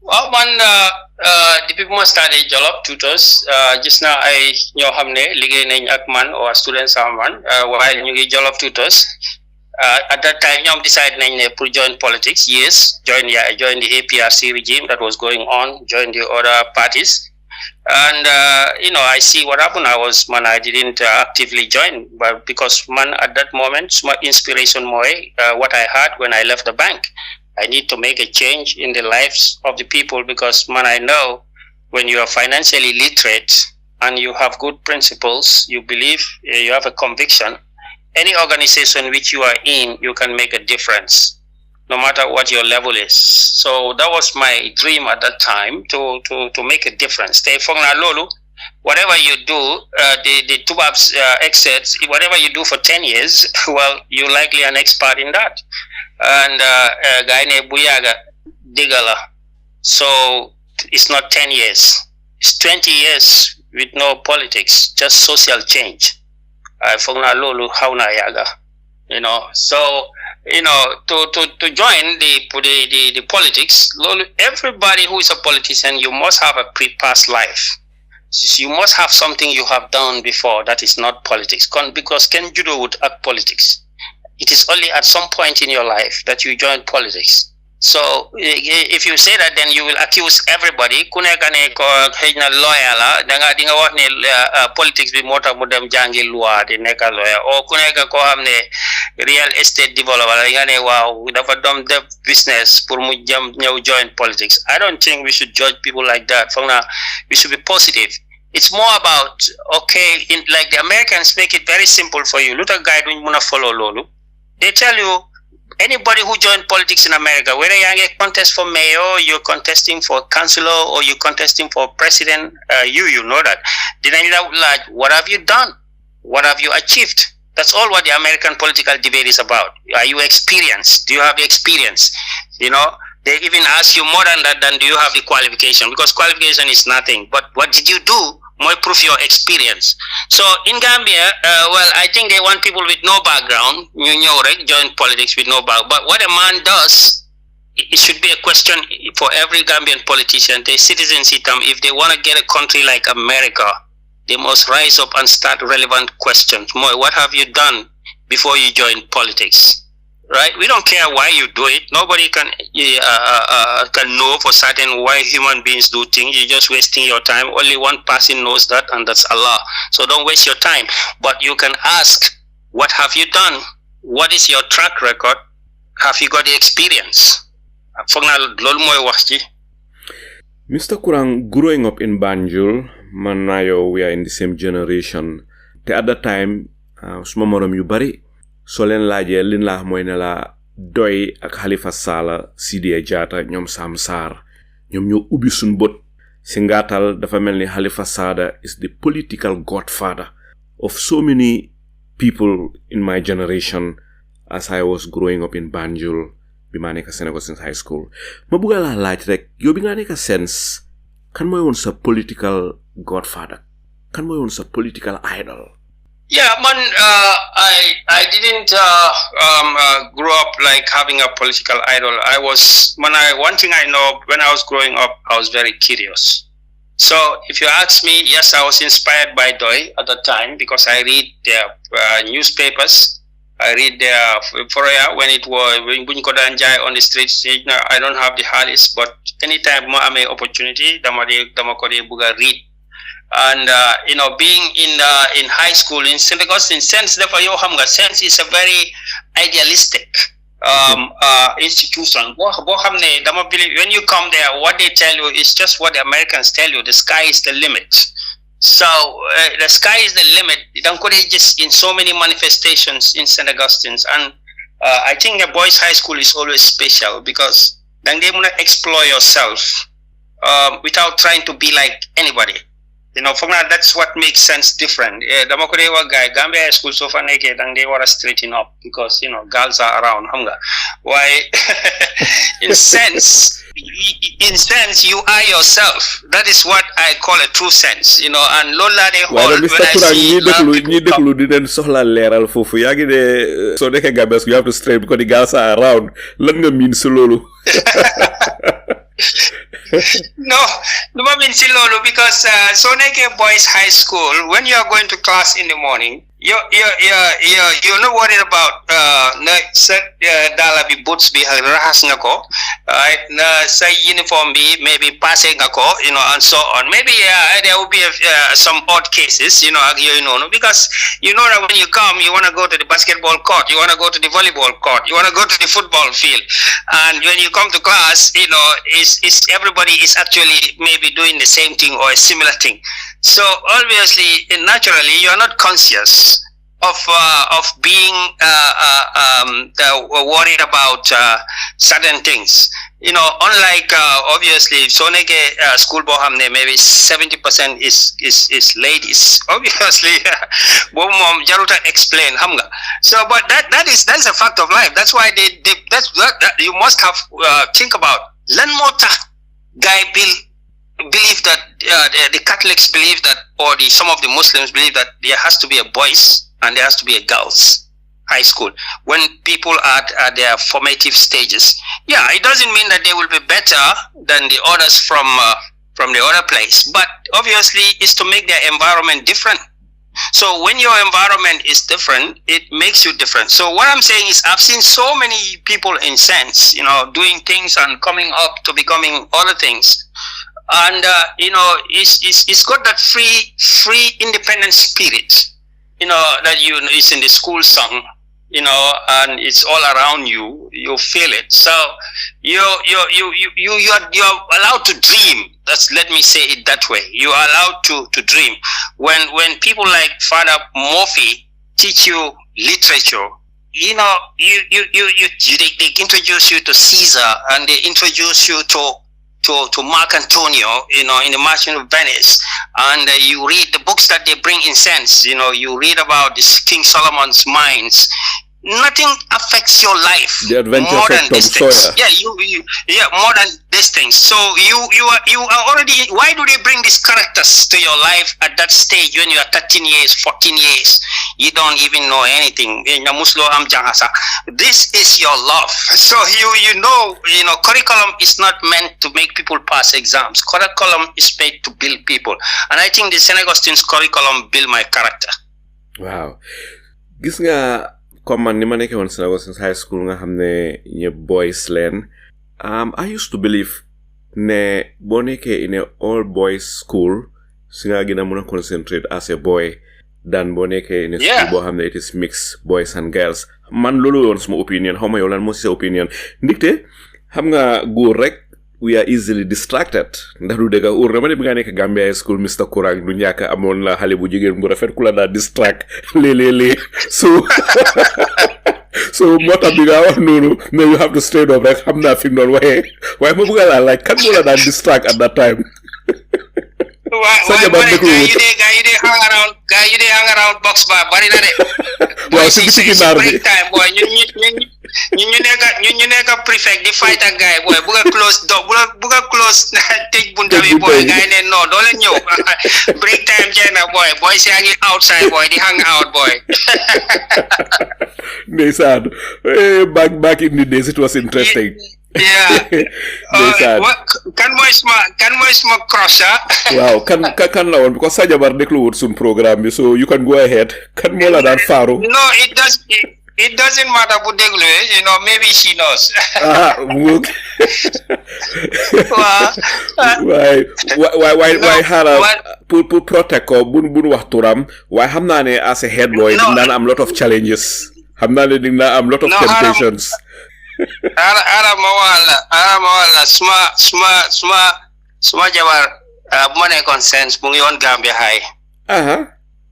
Well, the people started Jollof Tutors just now ay ñoo xam ne liggéey nañ ak man or students am man while ñu ngi Jollof Tutors at that time ñoom decide nañ ne pour join politics. Yes, join the APRC regime that was going on, join the other parties. And I see what happened. I didn't actively join, but because at that moment, my inspiration more what I had when I left the bank. I need to make a change in the lives of the people because I know when you are financially literate and you have good principles, you believe, you have a conviction, any organization which you are in, you can make a difference, no matter what your level is. So that was my dream at that time, to make a difference. Stay for Lolo. Whatever you do, the Tubab's excerpts, whatever you do for 10 years, well, you're likely an expert in that. And guy named Buyaga Digala. So it's not 10 years. It's 20 years with no politics, just social change. You know, so, you know, to join the politics, everybody who is a politician, you must have a pre-past life. You must have something you have done before that is not politics. Because Ken Judo would act politics. It is only at some point in your life that you join politics. So if you say that, then you will accuse everybody. Kunekane ko hejna lawyer la, danga dinga wax ne politics bi mota mu dem jangi loi di neka lawyer. O kuneka ko xamne real estate developer nga ne wow dafa dom def business pour mu jam ñew join politics. I don't think we should judge people like that. We should be positive. It's more about, okay, like the Americans make it very simple for you. Luta guy duñ mëna follow lolu. They tell you, anybody who joined politics in America, whether you're contest for mayor, you're contesting for councilor, or you're contesting for president, you know that. What have you done? What have you achieved? That's all what the American political debate is about. Are you experienced? Do you have the experience? You know, they even ask you more than that, than do you have the qualification? Because qualification is nothing. But what did you do? More proof your experience. So in Gambia, well, I think they want people with no background, join politics with no background. But what a man does, it should be a question for every Gambian politician. The citizenship, if they want to get a country like America, they must rise up and start relevant questions. More, what have you done before you join politics? Right? We don't care why you do it. Nobody can know for certain why human beings do things. You're just wasting your time. Only one person knows that, and that's Allah. So don't waste your time. But you can ask, what have you done? What is your track record? Have you got the experience? Mr. Kurang, growing up in Banjul, Manayo, we are in the same generation. At that time, sumamoram yu bari. So len laajee lin la mooy ne la doy ak Halifa Sallah Sidia Jatta ñoom Sam Sarr ñoom ñoo ubbi suñ bët si ngaatal dafa mel ni Halifa Sallah is the political godfather of so many people in my generation as I was growing up in Banjul bi ma nekk Senegal since high school. Ma bëgg la laaj rek yow bi nga nekk sense kan mooy woon sa political godfather, kan mooy woon sa political idol? Yeah, man, I didn't grow up like having a political idol. One thing I know, when I was growing up, I was very curious. So if you ask me, yes, I was inspired by Doi at the time because I read their newspapers. I read their Foria when Bunkodan Njie on the streets. I don't have the Halis, but anytime I have an opportunity, Damakode Buga read. And you know, being in high school in because in sense, therefore, sense is a very idealistic institution. When you come there, what they tell you is just what the Americans tell you. The sky is the limit. So the sky is the limit. It just in so many manifestations in St. Augustine's, and I think the boys' high school is always special because then they want to explore yourself without trying to be like anybody. You know, for me, that's what makes sense different. Damakodewa guy, Gambia High School so far naked, and they were straighten up because, you know, girls are around. Why? in sense, you are yourself. That is what I call a true sense, you know. And Lola de Hall, when I see so they can Gambians, you have to straight because the girls are around. Langa means Lolo. No, because Soneke Boys High School, when you are going to class in the morning, you're not worried about dala bi boots bi rahas ngako, say uniform bi maybe passing ngako, you know, and so on. Maybe there will be some odd cases, you know, because you know that when you come, you want to go to the basketball court, you want to go to the volleyball court, you want to go to the football field, and when you come to class, you know, everybody is actually maybe doing the same thing or a similar thing. So obviously, naturally, you are not conscious of being worried about certain things. Unlike obviously, so school bohamne maybe 70% is ladies. Obviously, mom jaruta explain hamga. So, but that's a fact of life. That's why that you must have think about. Lan mota guy believe that the Catholics believe that, or some of the Muslims believe that there has to be a boys and there has to be a girls high school when people are at their formative stages. Yeah, it doesn't mean that they will be better than the others from the other place, but obviously it's to make their environment different. So when your environment is different, it makes you different. So what I'm saying is, I've seen so many people in sense, doing things and coming up to becoming other things. And it's got that free independent spirit, that it's in the school song, and it's all around you. You feel it. So you're allowed to dream. Let me say it that way. You are allowed to dream. When people like Father Murphy teach you literature, they introduce you to Caesar, and they introduce you to Mark Antonio, in the Merchant of Venice, and you read the books that they bring in sense. You read about this King Solomon's mines. Nothing affects your life more than these things. Yeah, more than these things. So you are already. Why do they bring these characters to your life at that stage when you are 13 years, 14 years? You don't even know anything. This is your love. So curriculum is not meant to make people pass exams. Curriculum is made to build people, and I think the St. Augustine's curriculum build my character. Wow, gis nga. Comme man ni ma nekkee woon St. Augustine's High School nga xam ne ñëpp boys leen. I used to believe ne boo nekkee in a all boys school si nga gën a mën a concentrate as a boy than boo nekkee in a school boo xam ne it is mixed boys and girls. Man loolu yoon suma opinion, xaw ma yow lan moo si sa opinion. Ndikte xam nga góor rek we are easily distracted. Ndax du dëgg ur dama ne bi nga nekk Gambia School Mr. Kurang du ñàkk amoon la xale bu jigéen bu rafet ku la daa distract léeg-léeg so moo tax bi nga wax noonu ne you have to straight up rek xam naa fi mu doon waaye ma bëgg laa laaj kan moo la daan distract at that time. Guy you dey hang around box bar bari na de. Waaw si break time boy ñu nekk prefect di fight ak guy boy bu nga close tej bunta bi boy guy ne no doo leen ñëw break time jeena boy si ngi outside boy di hang out boy. Ndeysaan back in the days it was interesting. Yeah. Kan mooy suma crush. Wow, kan la woon because sa jabar déglu wut sun programme bi so you can go ahead. Kan moo la daan faaru? No, it doesn't matter bu déglu, maybe she knows. Why xaaral pour protect ko bun wax turam waaye xam naa ne as a head boy dina am lot of challenges. Xam naa ne dina am lot of temptations. Ara mawala suma jabar money consents mu ngi on Gambia High.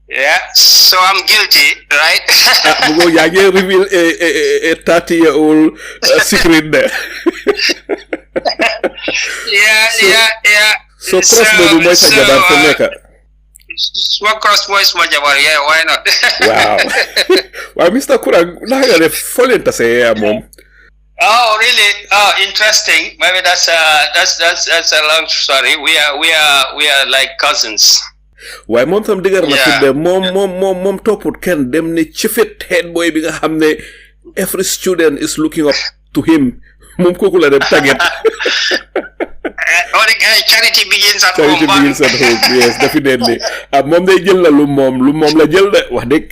Yeah, so I'm guilty, right? You reveal a 30-year-old secret there. Yeah. So crossbow mo sa jabar ko neka. Suma crossbow suma jabar, yeah, why not? Wow. Well, Mr. Kurang, na nga fallen ta say mom. Oh, really? Oh, interesting. Maybe that's a long story. We are like cousins. Why mom tam digar na tudde mom toput ken dem ni chifet head boy bi nga xamne every student is looking up to him. Mom koku la dem target. Charity begins at home. Yes, definitely. Mom day jël la lu mom la jël de wax dëgg.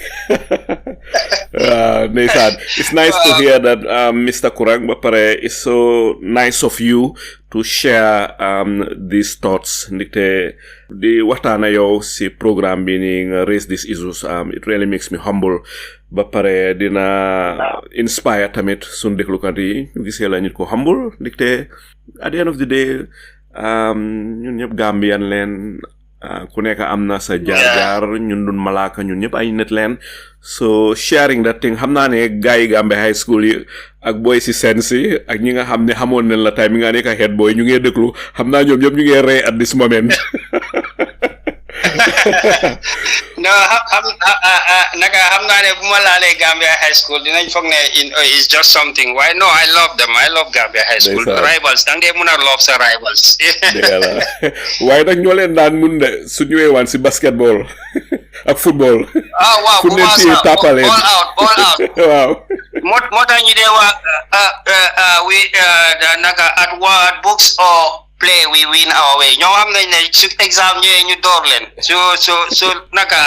Nathan, it's nice to hear that Mr. Kurang bapare is so nice of you to share these thoughts. Ndikte di waxtana yow si programme bi ni raise these issues. It really makes me humble. Bapare dina inspire tamit sun deklukat yi ñu gisee la nit ko humble. Ndikte at the end of the day ñun ñëpp Gambian leen ku nekk am na sa jaar-jaar ñun dun malaaka ñun ñëpp ay nit leen so sharing that thing xam naa ne gars yi Gambia high school yi ak boy si sensi ak ñi nga xam ne xamoon nañ la tay mi nga nekk head boy ñu ngi déglu xam naa ñoom ñëpp ñu ngi rey at this moment no naka xam naa ne bu ma laalee Gambia high school dinañ foog ne it's just something why no I love them I love Gambia high school rivals da ngay mun a love sa rivals waaye nag ñoo leen daan mun de su ñëwee waan si basketball ak football waaw fu ne si tapaleen all out waaw moo tax ñu dee waa we naka at books or play we win our way ñoo xam nañ ne su exam ñëwee ñu door leen su naka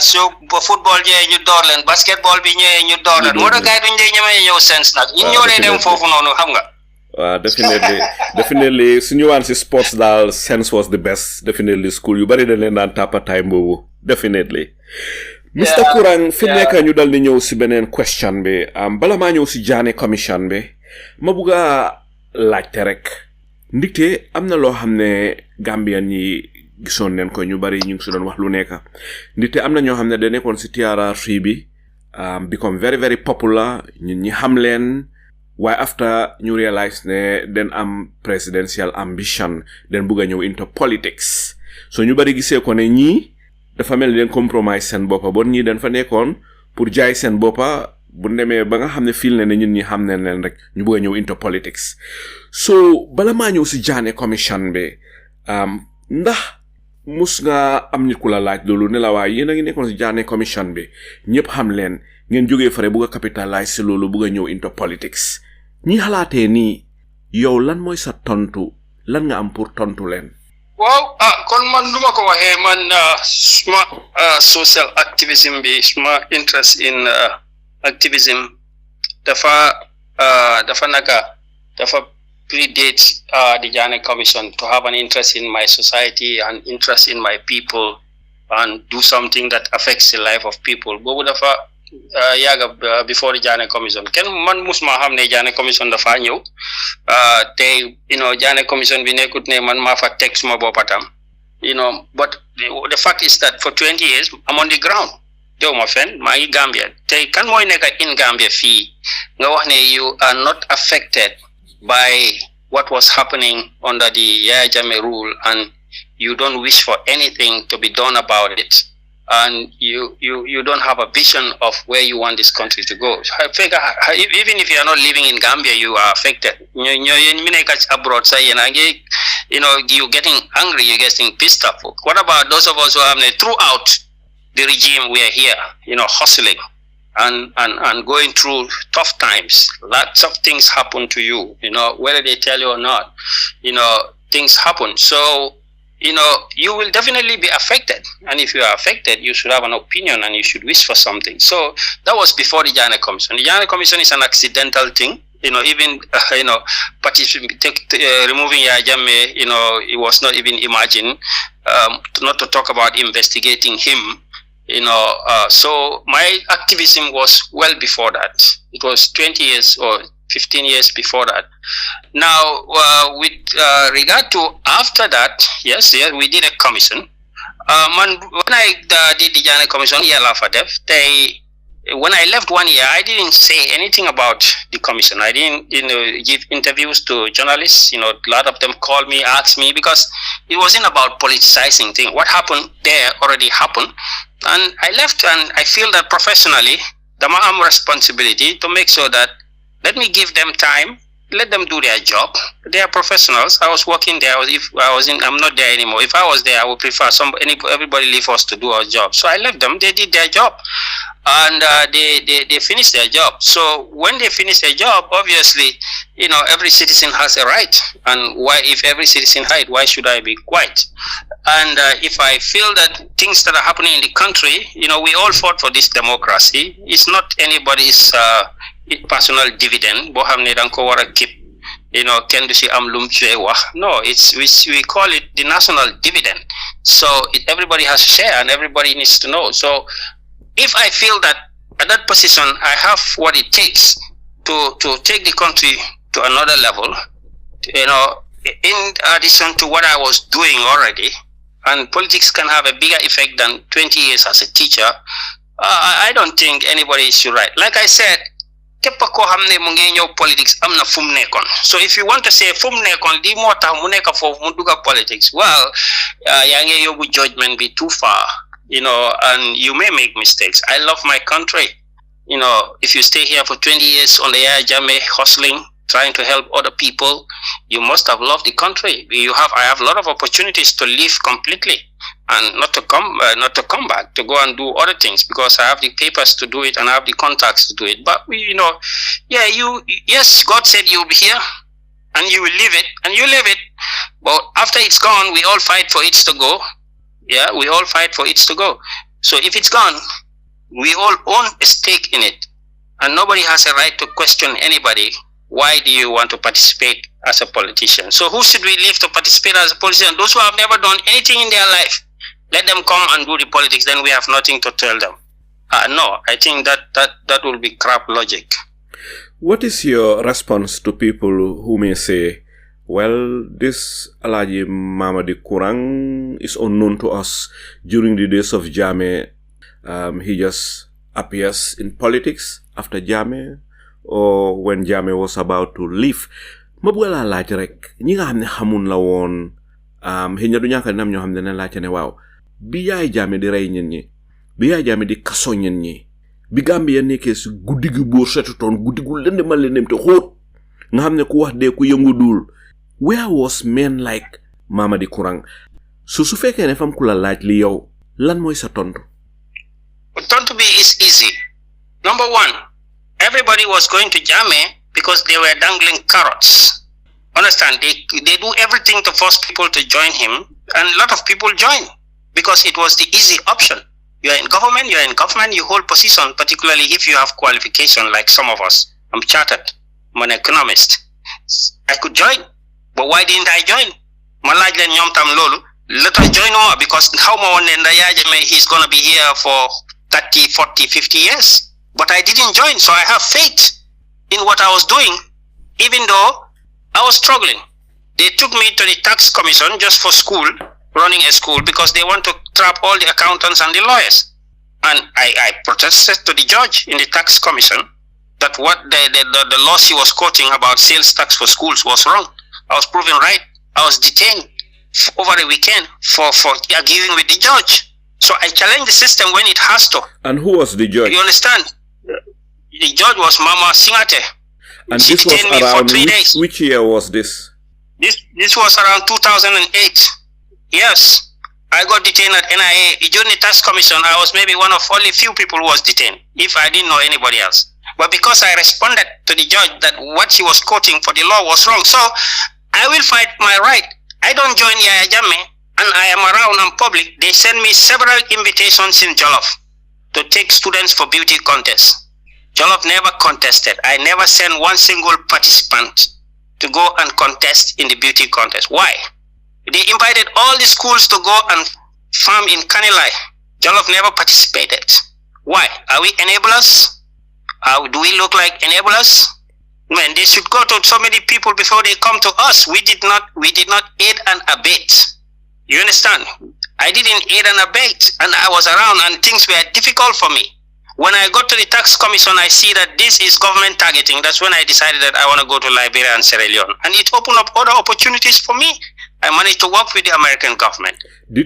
su football ñëwee ñu door leen basketball bi ñëwee ñu door leen moo tax gars yi duñ dee ñemee ñëw sense nag ñun ñoo dee dem foofu noonu xam nga waaw definitely su ñëwaan si sports daal sense was the best definitely school yu bari dañ leen daan tàppa time boobu definitely Mr Kurang fi nekk ñu dal di ñëw si beneen question bi bala maa ñëw si Janneh Commission bi ma bugg a laajte rek ndikte am na loo xam ne Gambian yi gisoon neen ko ñu bari ñu ngi si doon wax lu nekk ndikte am na ñoo xam ne da nekkoon si TRR3 bi become very very popular ñun ñi xam leen waaye after ñu realize ne den am presidential ambition den bugg a ñëw into politics so ñu bari gisee ko ne ñii dafa mel ni den compromise seen boppa bon ñii den fa nekkoon pour jaay seen boppa bu demee ba nga xam ne fil ne ñun ñi xam ne leen rek ñu bëgg a ñëw into politics so bala maa ñëw si Janneh Commission bi ndax mus nga am nit ku la laaj loolu ne la waaye yéen a ngi nekkoon si Janneh Commission bi ñëpp xam leen ngeen jógee fare bëgg a capitalize si loolu bëgg a ñëw into politics ñi xalaatee nii yow lan mooy sa tontu lan nga am pour tontu leen waaw kon man lu ma ko waxee man suma social activism bi suma interest in activism dafa predate the Janneh Commission to have an interest in my society and interest in my people and do something that affects the life of people boobu dafa yàgga before the Janneh Commission kenn man musuma xam ne Janneh Commission dafa ñëw te Janneh Commission bi nekkut ne man maa fa teg suma boppatam but the fact is that for 20 years I'm on the ground dew ma fen maa ngi Gambia tey kan mooy nekk in Gambia fii nga wax ne you are not affected by what was happening under the Yaya Jammeh rule and you don't wish for anything to be done about it and you don't have a vision of where you want this country to go. I think even if you are not living in Gambia, you are affected. Abroad, you're getting angry, you're getting pissed off. What about those of us who have throughout the regime we are here, hustling and going through tough times? Lots of things happen to you, whether they tell you or not, things happen. So, you will definitely be affected. And if you are affected, you should have an opinion and you should wish for something. So that was before the Janneh Commission. The Janneh Commission is an accidental thing. Even, removing Yaya Jammeh, it was not even imagined, not to talk about investigating him, so my activism was well before that. It was 20 years or 15 years before that. Now, with regard to after that, yes, we did a commission. When I did the Janneh Commission, when I left 1 year, I didn't say anything about the commission. I didn't, give interviews to journalists. A lot of them called me, asked me, because it wasn't about politicizing thing. What happened there already happened. And I left, and I feel that professionally, I have responsibility to make sure that let me give them time, let them do their job. They are professionals. I was working there. I'm not there anymore. If I was there, I would prefer everybody leave us to do our job. So I left them. They did their job, and they finished their job. So when they finish their job, obviously, every citizen has a right. And why, if every citizen has it, why should I be quiet? And if I feel that things that are happening in the country, we all fought for this democracy. It's not anybody's personal dividend. Bo xamne dang ko wara keep, ken du ci am lum ci wax. No, we call it the national dividend. So everybody has a share and everybody needs to know. So if I feel that at that position I have what it takes to take the country to another level, in addition to what I was doing already, and politics can have a bigger effect than 20 years as a teacher, I don't think anybody should write. Like I said, politics am na fum nekon. So if you want to say fum nekon di mota mu neka fofu mu duga politics, well, yange yobu judgment be too far, and you may make mistakes. I love my country. If you stay here for 20 years on the Yaya Jammeh hustling, trying to help other people, you must have loved the country. I have a lot of opportunities to leave completely and not to come back, to go and do other things, because I have the papers to do it and I have the contacts to do it. But yes, God said you'll be here and you will leave it, and you leave it. But after it's gone, we all fight for it to go. Yeah, we all fight for it to go. So if it's gone, we all own a stake in it, and nobody has a right to question anybody. Why do you want to participate as a politician? So who should we leave to participate as a politician? Those who have never done anything in their life. Let them come and do the politics, then we have nothing to tell them. No, I think that will be crap logic. What is your response to people who may say, well, this Alhaj Mamadi Kurang is unknown to us. During the days of Jammeh, he just appears in politics after Jammeh, or when Jammeh was about to leave. Mabwala laaj rek ñi nga xamne xamun la won hinya du ñaka nam ñoo xamne na laaj ne waaw bi yaay Jammeh di ray ñen ñi bi yaay Jammeh di kasso ñen ñi bi Gambia nekké ci guddigi bo setu ton guddigu lëndëmal lëndëm te xoot nga xamne ku wax de ku yëngu dul. Where was men like Mamadi Kurang? Su fekkee ne fam ku la laaj li yow lan mooy sa tontu? Tontu bi is easy. Number one, everybody was going to Jammeh because they were dangling carrots. Understand? They do everything to force people to join him, and a lot of people join because it was the easy option. You are in government, you hold position, particularly if you have qualification like some of us. I'm chartered, I'm an economist. I could join, but why didn't I join? Malaj len ñom tam lolu, let us join more, because how he's going to be here for 30, 40, 50 years. But I didn't join, so I have faith in what I was doing, even though I was struggling. They took me to the tax commission just for school, running a school, because they want to trap all the accountants and the lawyers. And I protested to the judge in the tax commission that what the law she was quoting about sales tax for schools was wrong. I was proven right. I was detained over a weekend for arguing with the judge. So I challenged the system when it has to. And who was the judge? You understand? The judge was Mama Singate. And she this was detained me around for 3 days. Which year was this? This was around 2008. Yes. I got detained at NIA. During the tax commission, I was maybe one of only few people who was detained, if I didn't know anybody else. But because I responded to the judge that what she was quoting for the law was wrong, so I will fight my right. I don't join Yaya Jammeh, and I am around and public. They send me several invitations in Jollof to take students for beauty contests. Jollof never contested. I never sent one single participant to go and contest in the beauty contest. Why? They invited all the schools to go and farm in Kanilai. Jollof never participated. Why? Are we enablers? Do we look like enablers? Man, they should go to so many people before they come to us. We did not aid and abet. You understand? I didn't aid and abet, and I was around, and things were difficult for me. When I got to the tax commission, I see that this is government targeting. That's when I decided that I want to go to Liberia and Sierra Leone. And it opened up other opportunities for me. I managed to work with the American government.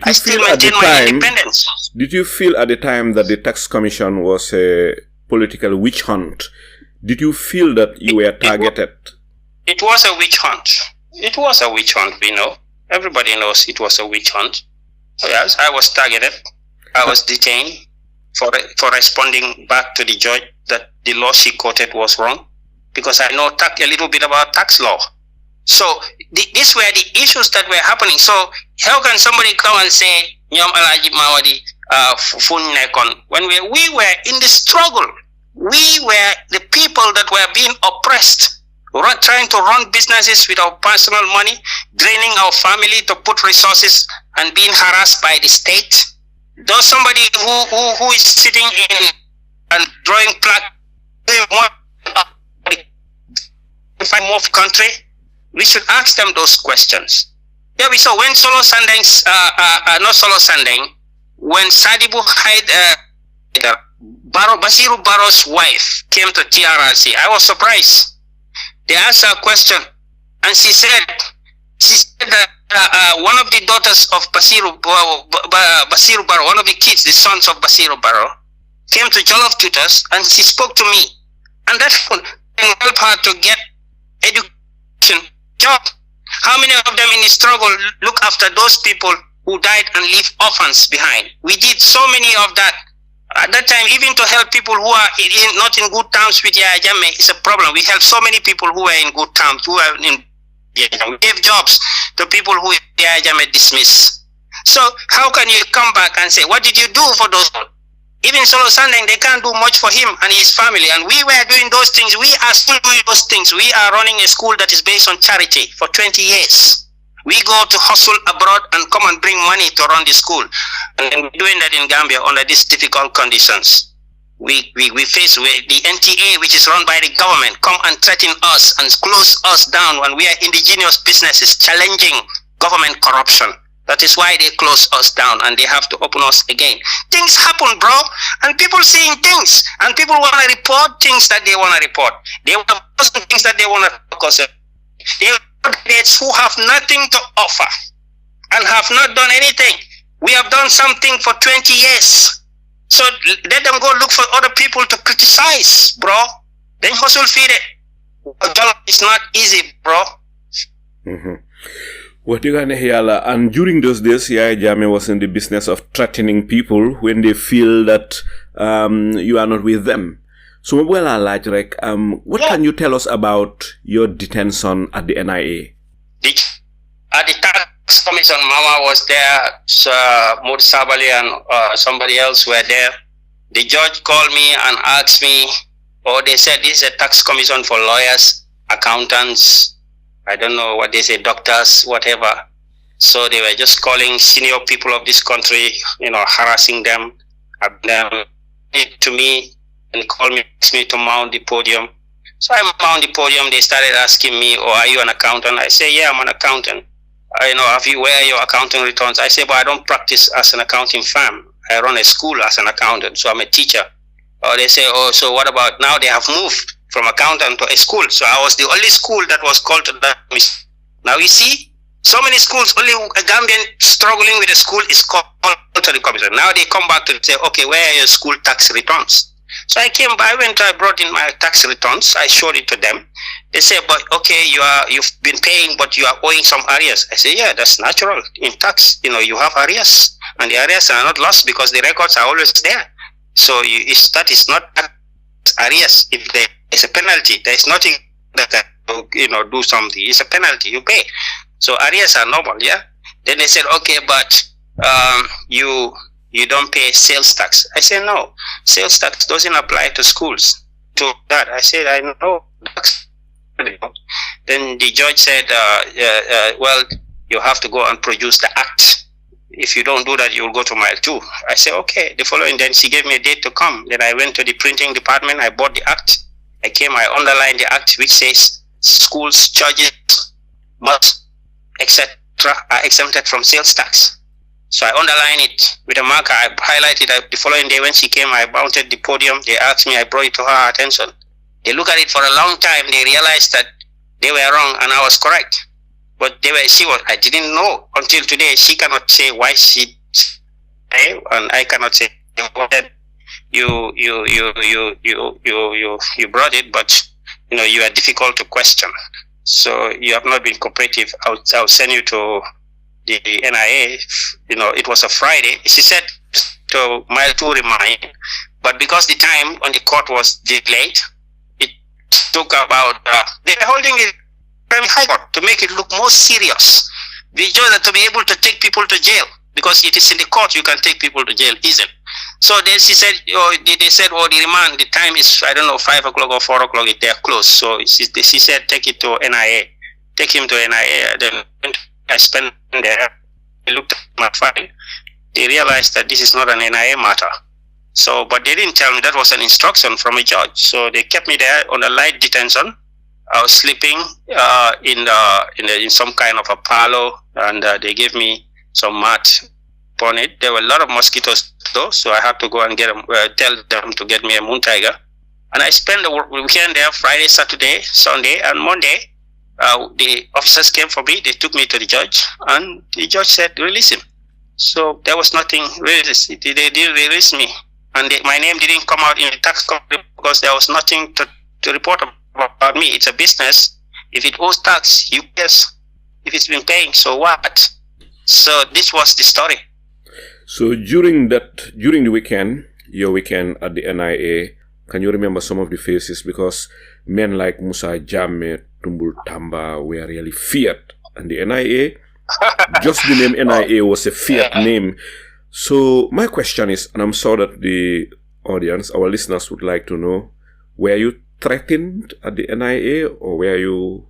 I still maintain my independence. Did you feel at the time that the tax commission was a political witch hunt? Did you feel that you were targeted? It was a witch hunt. It was a witch hunt, we know. Everybody knows it was a witch hunt. Yes, I was targeted. I was detained for responding back to the judge that the law she quoted was wrong, because I know a little bit about tax law. So these were the issues that were happening. So how can somebody come and say, Nyom Alhaj Mamadi Kurang, when we were in the struggle? We were the people that were being oppressed, trying to run businesses with our personal money, draining our family to put resources, and being harassed by the state. There's somebody who is sitting in and drawing plaque, find more country. We should ask them those questions. Yeah, we saw when Solo Sandeng's, not Solo Sandeng, when Sadibu Basiru Barrow's wife came to TRRC, I was surprised. They asked her a question, and she said that one of the daughters of Basiru Barrow, one of the kids, the sons of Basiru Barrow, came to Jollof Tutors, and she spoke to me, and that would help her to get education job. How many of them in the struggle look after those people who died and leave orphans behind? We did so many of that. At that time, even to help people who are not in good terms with Yaya Jammeh is a problem. We help so many people who are in good terms, who are in, we gave jobs to people who Yaya Jammeh dismissed. So how can you come back and say, what did you do for those people? Even Solo Sandeng, they can't do much for him and his family. And we were doing those things. We are still doing those things. We are running a school that is based on charity for 20 years. We go to hustle abroad and come and bring money to run the school. And we're doing that in Gambia under these difficult conditions. We face the NTA, which is run by the government, come and threaten us and close us down when we are indigenous businesses challenging government corruption. That is why they close us down and they have to open us again. Things happen, bro, and people seeing things, and people want to report things that they want to report. They want to focus on things that they want to focus on. They are candidates who have nothing to offer and have not done anything. We have done something for 20 years. So let them go look for other people to criticize, bro. Then hustle feed it. It's not easy, bro. Mm-hmm. What you gonna hear? And during those days, Yaya Jammeh was in the business of threatening people when they feel that you are not with them. So, well, Alhaj, what can you tell us about your detention at the NIA? At the tax commission, Mama was there, Mood Sabali and somebody else were there. The judge called me and asked me, they said this is a tax commission for lawyers, accountants, I don't know what they say, doctors, whatever. So they were just calling senior people of this country, harassing them, to me, and called me, asked me to mount the podium. So I mount the podium. They started asking me, are you an accountant? I say, yeah, I'm an accountant. Where are your accounting returns? I say, but I don't practice as an accounting firm. I run a school as an accountant, so I'm a teacher. They say, so what about now? They have moved from accountant to a school. So I was the only school that was called to that mission. Now you see, so many schools, only a Gambian struggling with a school is called to the commission. Now they come back to say, okay, where are your school tax returns? So I brought in my tax returns. I showed it to them. They say, but okay, you've been paying, but you are owing some arrears. I say, yeah, that's natural. In tax, you have arrears, and the arrears are not lost because the records are always there. So that is not arrears. If there is a penalty, there is nothing that do something. It's a penalty, you pay. So arrears are normal, yeah. Then they said, okay, but you don't pay sales tax. I said, no, sales tax doesn't apply to schools. To that, I said, I know. Then the judge said, well, you have to go and produce the act. If you don't do that, you will go to mile 2. I said, okay. The following, then she gave me a date to come. Then I went to the printing department. I bought the act. I came, I underlined the act, which says schools, churches, mosques, etc. are exempted from sales tax. So I underlined it with a marker. I highlighted it. The following day when she came, I mounted the podium. They asked me, I brought it to her attention. They looked at it for a long time. They realized that they were wrong and I was correct. But I didn't know until today. She cannot say why she, and I cannot say you brought it, but you are difficult to question. So you have not been cooperative. I'll send you to the NIA. It was a Friday. She said to mile 2 remind, but because the time on the court was delayed, it took about they were holding it very high court to make it look more serious. We just to be able to take people to jail, because it is in the court you can take people to jail easily. So then she said, they said, the remand, the time is, I don't know, 5 o'clock or 4 o'clock, they're closed. So she said, take it to NIA. Take him to NIA. Then I spent there. They looked at my file. They realized that this is not an NIA matter. So, but they didn't tell me that was an instruction from a judge. So they kept me there on a light detention. I was sleeping in some kind of a parlor, and they gave me some mat upon it. There were a lot of mosquitoes though, so I had to go and tell them to get me a moon tiger. And I spent the weekend there, Friday, Saturday, Sunday, and Monday. The officers came for me. They took me to the judge, and the judge said, release him. So there was nothing released. They didn't release me. And my name didn't come out in the tax company because there was nothing to report about me. It's a business. If it owes tax, you guess. If it's been paying, so what? So this was the story. So during the weekend, your weekend at the NIA, can you remember some of the faces? Because men like Musa Jammeh, Tumbul Tamba were really feared. And the NIA, just the name NIA was a feared name. So my question is, and I'm sure that the audience, our listeners would like to know, were you threatened at the NIA or were you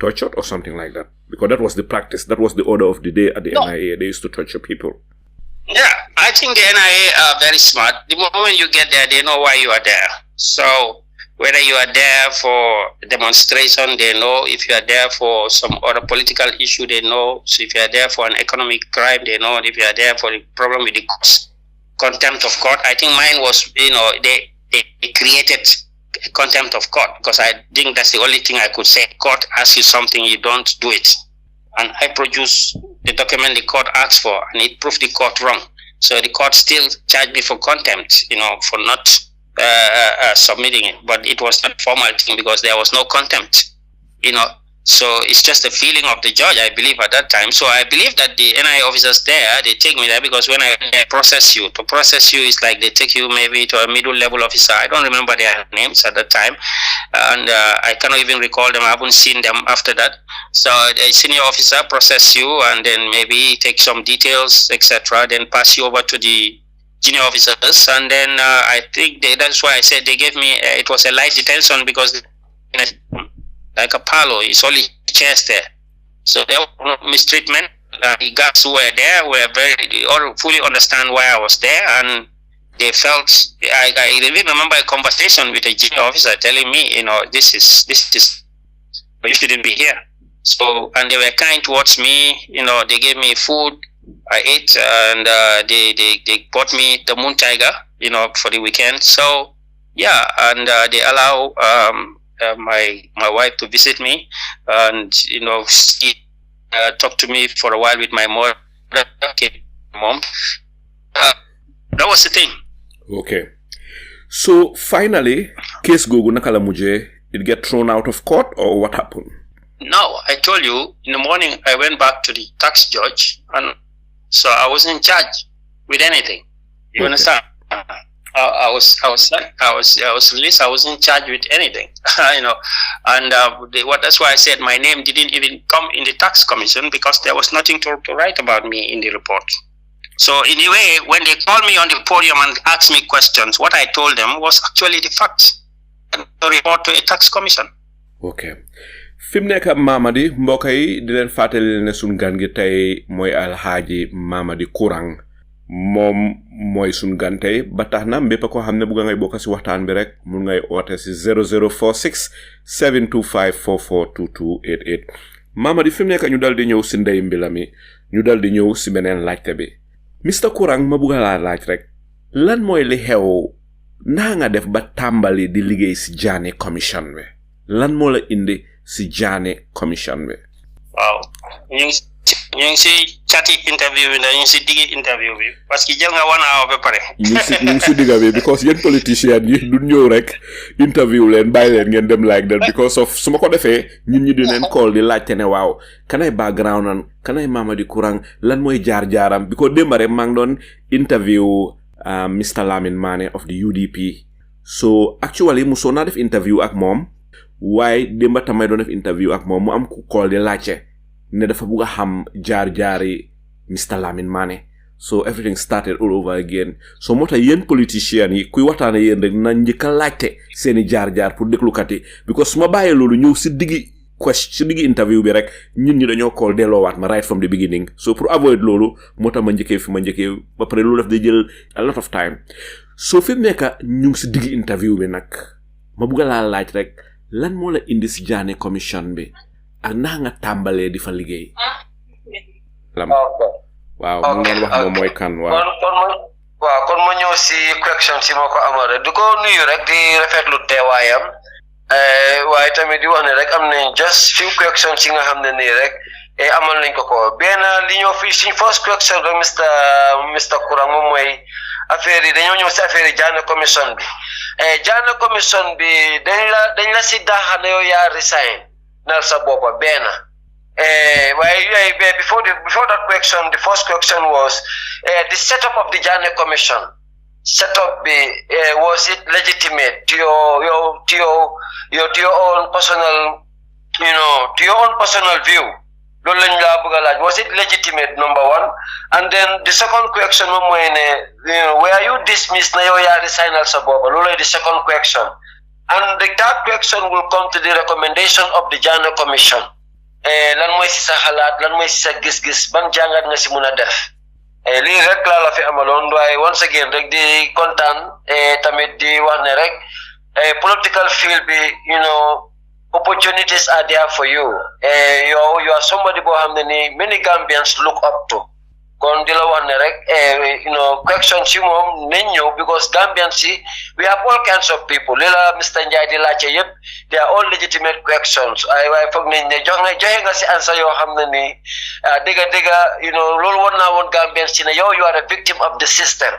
tortured or something like that? Because that was the practice, that was the order of the day at the NIA. They used to torture people. Yeah, I think the NIA are very smart. The moment you get there, they know why you are there. So whether you are there for demonstration, they know. If you are there for some other political issue, they know. So if you are there for an economic crime, they know. If you are there for the problem with the contempt of court, I think mine was, they created contempt of court, because I think that's the only thing I could say. Court asks you something, you don't do it. And I produced the document the court asked for, and it proved the court wrong. So the court still charged me for contempt, for not submitting it. But it was not a formal thing because there was no contempt, So it's just a feeling of the judge, I believe, at that time. So I believe that the NIA officers there, they take me there because when I process you, to process you is like they take you maybe to a middle level officer. I don't remember their names at that time. And I cannot even recall them. I haven't seen them after that. So a senior officer process you and then maybe take some details, etc. Then pass you over to the junior officers. And then I think that's why I said they gave me, it was a light detention because like a parlor, it's only chairs there. So there was no mistreatment. The guards who were there were fully understand why I was there, and they felt. I even remember a conversation with a junior officer telling me, this is, you shouldn't be here. So, and they were kind towards me. They gave me food. I ate, and they bought me the moon tiger, for the weekend. So, yeah, and they allow my wife to visit me, and she talked to me for a while with my mom. That was the thing. Okay, so finally, case Gogo Nakala Muje, it get thrown out of court, or what happened? No, I told you in the morning I went back to the tax judge, and so I was in charge with anything. You understand? I was released. I was in charge with anything, and that's why I said my name didn't even come in the tax commission because there was nothing to write about me in the report. So in a way, when they called me on the podium and asked me questions, what I told them was actually the facts and to report to a tax commission. Okay. Fim nekk Mamadi mbokk yi di leen fàttali ne sun gan gi tey mooy Alhaji Mamadi Kurang. Moom mooy sun gan tey ba tax na mbépp ko xam ne bëgg ngay bokk si waxtaan bi rek mun ngay oote si 0046 725 442288. Mamadi fi mu nekk ñu dal di ñëw si ndey mbila mi ñu dal di ñëw si beneen laajte bi. Mr Kurang ma bëgg laa laaj rek lan mooy li xew naa nga def ba tàmbali di liggéey si Janneh Commission bi lan moo la indi si Janneh Commission bi. Waaw ñu ngi si chati interview bi ñu ngi si diggi interview bi parce que jël nga 1 hour ba pare. ñu ngi si digga bi because yéen politiciens yi du ñëw rek interview leen bàyyi leen ngeen dem like that because of su ma ko defee ñun ñi di leen call di laajte ne waaw kanay background nan kanay Mamadi Kurang lan mooy jaar-jaaram because démb rek maa ngi doon interview Mr Lamin Mane of the UDP so actually mu soo naa def interview ak moom waaye démb tamay doon def interview ak moom mu am ku call di laajte ne dafa bëgg a xam jaar-jaari Mr Lamin Mane so everything started all over again so moo tax yéen politiciens yi kuy waxtaane yéen rek na njëkk a laajte seeni jaar-jaar pour déglukat yi because su ma bàyyee loolu ñëw si diggi interview bi rek ñun ñi dañoo call delloowaat ma right from the beginning so pour avoid loolu moo tax ma njëkkee fi ma njëkkee ba pare loolu daf day jël a lot of time so fi mu nekk ñu ngi si diggi interview bi nag ma bëgg laa laaj rek lan moo la indi si Janneh Commission bi ak ndax nga tàmbalee di fa liggéey. Lam waaw mu ngi wax moom mooy kan waaw. kon ma ñëw si question si ma ko amare du ko nuyu rek di rafetlu teewaayam waaye tamit di wax ne rek am nañ just few questions si nga xam ne nii rek amal nañ ko benn li ñëw fii suñ first question rek Mr Kurang moom mooy affaire yi dañoo ñëw si affaire yi Janneh Commission bi Janneh Commission bi dañ la si daaxa ne yow yaa resign nal sa boppa benn before that question, the first question was the setup of the Janneh Commission. Setup was it legitimate to your own personal, to your own personal view? Was it legitimate? Number one, and then the second question, were you dismissed? Resign the second question, and the third question will come to the recommendation of the Janneh Commission. Lan mooy si sa xalaat lan mooy si sa gis-gis ban jàngat nga si mun a def lii rek laa la fi amaloon waaye once again rek di kontaan tamit di wax ne rek political field bi opportunities are there for you you are somebody boo xam ne ni many Gambians look up to kon di la wax ne rek questions yi moom nañ ñëw because Gambians si we have all kinds of people li la Mr Njie di laajte yëpp they are all legitimate questions waaye foog nañ ne joxe nga si answer yoo xam ne ni dëgga loolu war naa woon Gambians si ne yow you are a victim of the system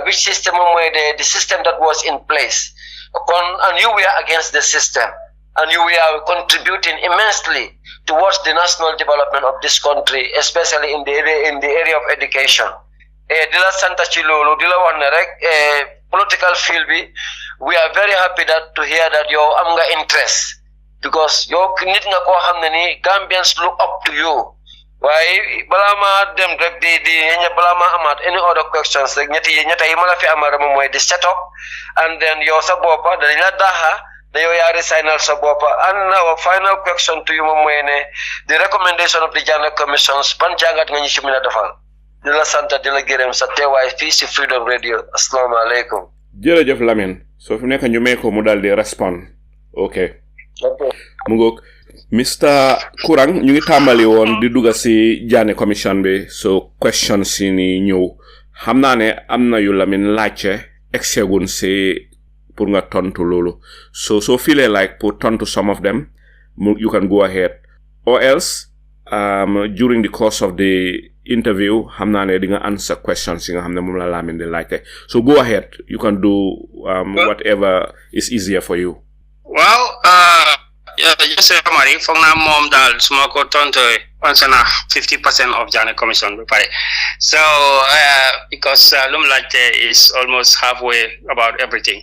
which system moom mooy the system that was in place and you were against the system and you were contributing immensely towards the national development of this country, especially in the area of education. Dila santa ci lolu dila wax ne rek political field bi we are very happy to hear that you am nga interest because yow nit nga ko xamne ni Gambians look up to you. Why bala ma dem rek bala ma amat any other questions rek ñetta yi ma la fi amara mom moy the setup and then yow sa bopa dañ la daha yow yaa resignal sa bopp and our final question to you moom mooy ne the recommendation of the Janneh Commissions ban jàngat nga ñu ci mën a defal di la sant di la gërëm sa teewaay fii si Freedom Radio asalaamaaleykum. jërëjëf Lamine soo fi nekk ñu may ko mu daal di respond ok mu ngoog Mr Kurang ñu ngi tàmbali woon di dugga si Janneh Commission bi so question si ni ñëw xam naa ne am na yu Lamine laajte exegun si pour nga tontu lolu so feel like pour tontu some of them you can go ahead or else during the course of the interview xamna ne di nga answer questions yi nga xamne mom la Lamine di like so go ahead you can do whatever is easier for you. Well yes Mari fogna mom dal suma ko tonto ansana 50% of Janneh Commission bi pare so because lum laajte is almost halfway about everything.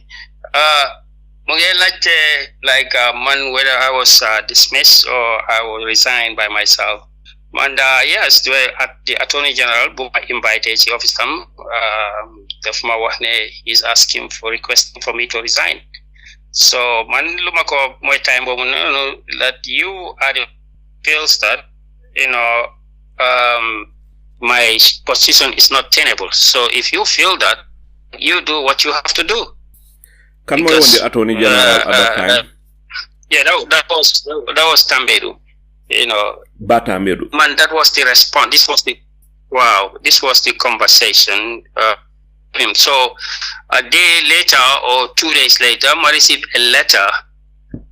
Like man, whether I was dismissed or I was resigned by myself. And yes, the Attorney General invited the officer. The former Wahne is asking for requesting for me to resign. So man, lumako my time that you are the feels that my position is not tenable. So if you feel that, you do what you have to do. Can we the Attorney General at that time? Yeah, that was Tambedu. Batambedu. Man, that was the response. This was the conversation. So a day later or 2 days later, I received a letter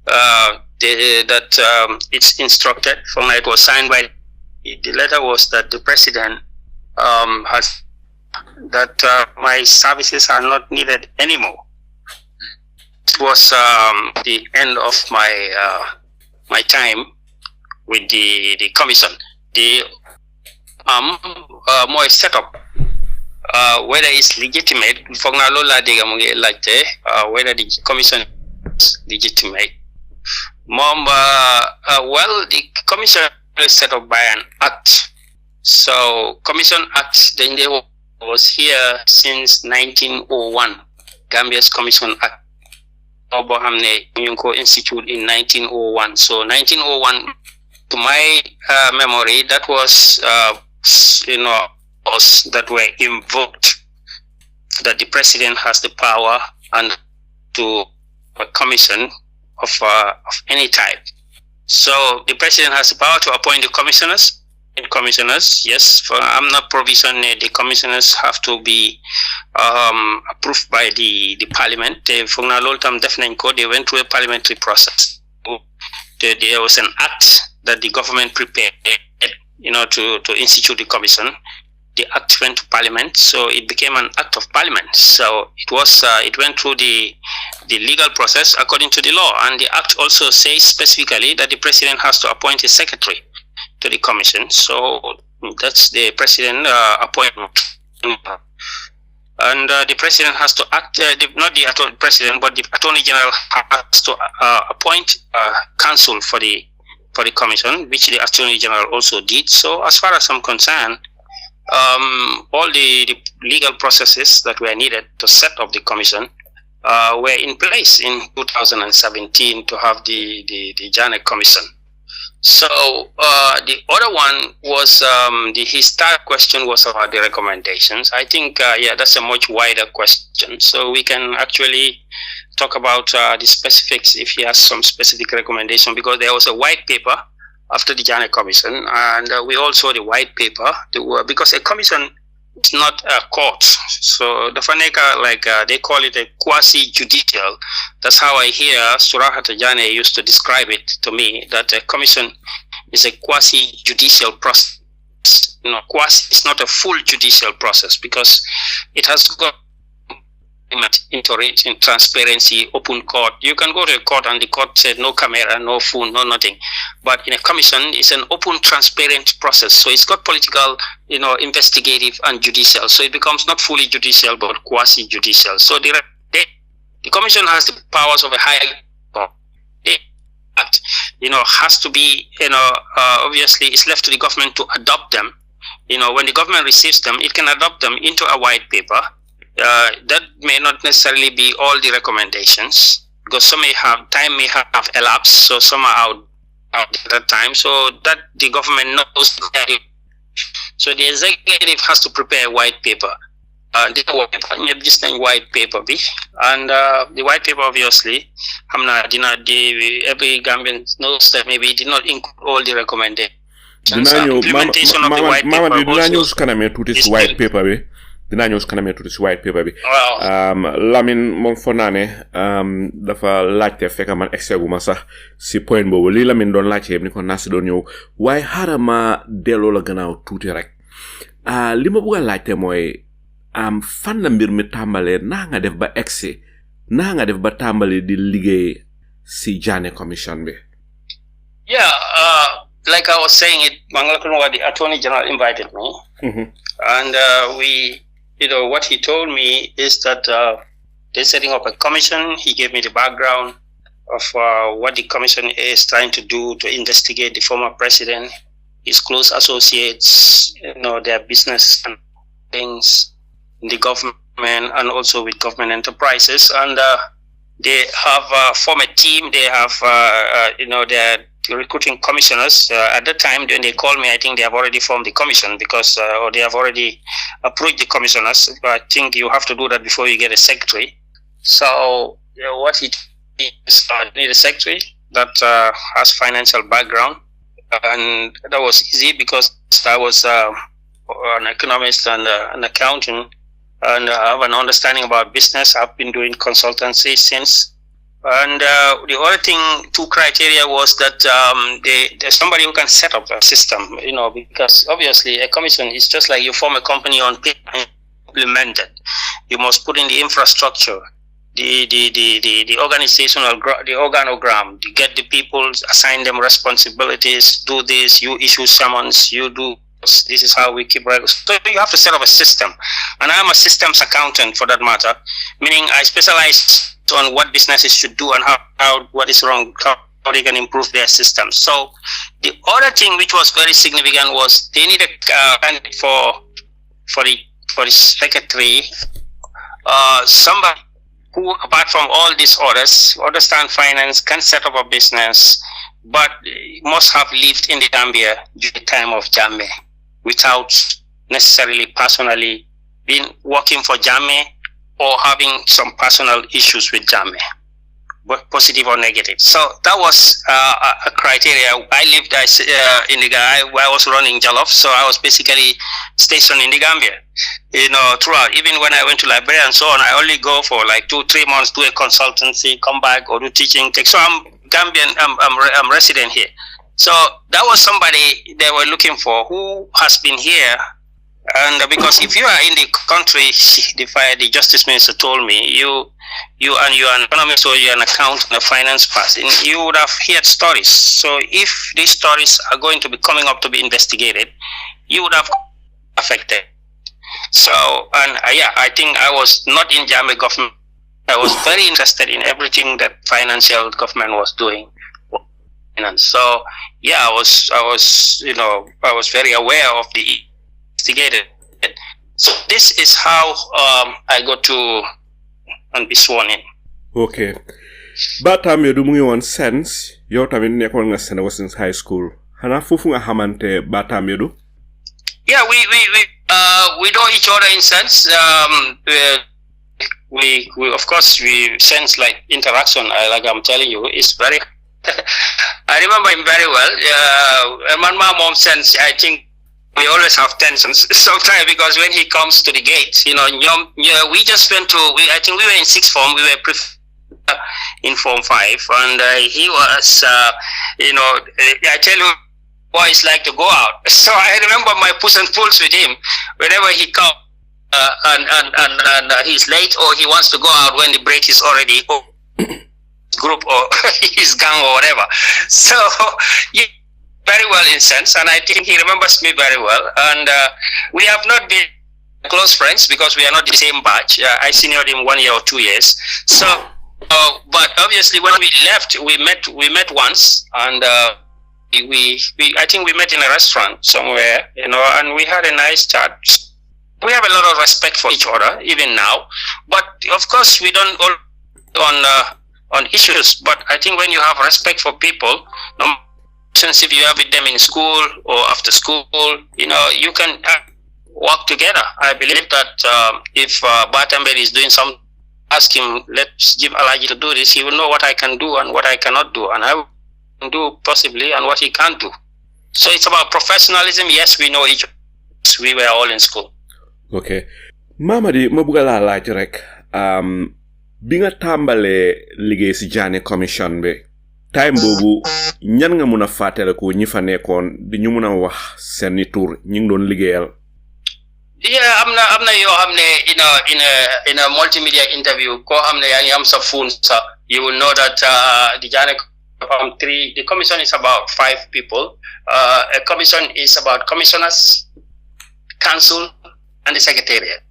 that it's instructed from it was signed by. The letter was that the president has that my services are not needed anymore. It was the end of my time with the commission. The more setup whether it's legitimate whether the commission is legitimate. Well, the commission is set up by an act. So Commission Act then they was here since 1901. Gambia's Commission Act. Institute in 1901. So 1901, to my memory, that was that were invoked, that the president has the power and to a commission of any type. So the president has the power to appoint the commissioners. And commissioners, yes, I'm not provision. The commissioners have to be approved by the parliament. They went through a parliamentary process. There was an act that the government prepared, to institute the commission. The act went to parliament, so it became an act of parliament. So it went through the legal process according to the law, and the act also says specifically that the president has to appoint a secretary to the commission. So that's the president appointment, and the president has to act. Not the president, but the attorney general has to appoint counsel for the commission, which the attorney general also did. So as far as I'm concerned, all the legal processes that were needed to set up the commission were in place in 2017 to have the Janneh Commission. So the other one was his third question was about the recommendations. I think that's a much wider question. So we can actually talk about the specifics if he has some specific recommendation, because there was a white paper after the Janneh Commission, and we all saw the white paper, because a commission is not a court. So the Faneka, they call it a quasi-judicial. That's how I hear Surahata Janneh used to describe it to me, that a commission is a quasi-judicial process. It's not a full judicial process, because it has got into it in transparency, open court. You can go to a court and the court said no camera, no phone, no nothing. But in a commission, it's an open, transparent process. So it's got political, investigative and judicial. So it becomes not fully judicial, but quasi-judicial. So the commission has the powers of a higher court. But, has to be, obviously it's left to the government to adopt them. When the government receives them, it can adopt them into a white paper. That may not necessarily be all the recommendations, because time may have elapsed, so some are out at that time, so that the government knows. So the executive has to prepare a white paper. Just a white paper, and the white paper obviously, every Gambian knows that maybe it did not include all the recommendations. Implementation of the white paper. White paper. Dinaa ñëw kanamee tuuti si white paper bi. Lamine moom foog naa ne dafa laajte fekk man exeguma sax si point boobu lii Lamine doon laajte ni ko naa si doon ñëw waaye xaaral ma delloo la gannaaw tuuti rek li ma bëgg a laajte mooy fan la mbir mi tàmbalee naa nga def ba egsi naa nga def ba tàmbali di liggéey si Janneh Commission bi. Like I was saying, the Attorney General invited me, and what he told me is that they're setting up a commission. He gave me the background of what the commission is trying to do to investigate the former president, his close associates, their business and things in the government and also with government enterprises. And they have formed a team. They have, they're recruiting commissioners. At that time, when they called me, I think they have already formed the commission because, or they have already approved the commissioners. But I think you have to do that before you get a secretary. So what he did is need a secretary that has financial background. And that was easy because I was an economist and an accountant, and I have an understanding about business. I've been doing consultancy since. And the other thing, two criteria was that there's somebody who can set up a system, because obviously a commission is just like you form a company on paper and implement it. You must put in the infrastructure, the organizational, the organogram, you get the people, assign them responsibilities, do this, you issue summons, you do this is how we keep records. So you have to set up a system. And I'm a systems accountant for that matter, meaning I specialize on what businesses should do and how what is wrong, how they can improve their systems. So the other thing which was very significant was they needed candidate for the secretary, somebody who, apart from all these orders, understand finance, can set up a business, but must have lived in the Gambia during the time of Janneh without necessarily personally being working for Janneh or having some personal issues with Janneh. both positive or negative. So that was a criteria. I lived in the I was running Jollof, so I was basically stationed in the Gambia, throughout. Even when I went to Liberia and so on, I only go for like 2-3 months, do a consultancy, come back or do teaching. So I'm Gambian. I'm resident here. So that was somebody they were looking for who has been here. And because if you are in the country, the justice minister told me, you and you're an economist or you're an accountant, a finance person, you would have heard stories. So if these stories are going to be coming up to be investigated, you would have affected. So, and I think I was not in Janneh government. I was very interested in everything that financial government was doing. And so, I was very aware of the investigated. So this is how I got to and be sworn in. Okay. Batam yodu mungi one sense yo tamit nekon nga Senegal since high school. Hana fufu nga hamante batam yodu? Yeah, we know each other in sense. We of course we sense like interaction. Like I'm telling you, it's very. I remember him very well. And my mom sense. I think we always have tensions sometimes because when he comes to the gate, we just went to. I think we were in sixth form. We were in form 5, and he was. I tell you, boys like to go out. So I remember my push and pulls with him whenever he comes. And he's late or he wants to go out when the break is already group or his gang or whatever. So very well in sense, and I think he remembers me very well. And we have not been close friends because we are not the same batch. I seniored him 1 year or 2 years. So, but obviously when we left, we met once, and I think we met in a restaurant somewhere, and we had a nice chat. We have a lot of respect for each other, even now. But of course, we don't all on issues. But I think when you have respect for people, since if you have with them in school or after school, you can work together. I believe that if Batambe is doing something, ask him, let's give Alhaj to do this. He will know what I can do and what I cannot do, and I can do possibly, and what he can't do. So it's about professionalism. Yes, we know each other. We were all in school. Okay. Mamadi, ma buga la laaj rek bi nga tàmbalee liggéey si Janneh Commission bi time boobu ñan nga mun a fàttale ko ñi fa nekkoon di ñu mun a wax seeni tur ñi ngi doon liggéeyal. Yeah, am na yoo xam ne in a multimedia interview koo xam ne yaa ngi am sa phone sa you will know that the Janneh the commission is about 5 people. A commission is about commissioners, council, and the secretariat.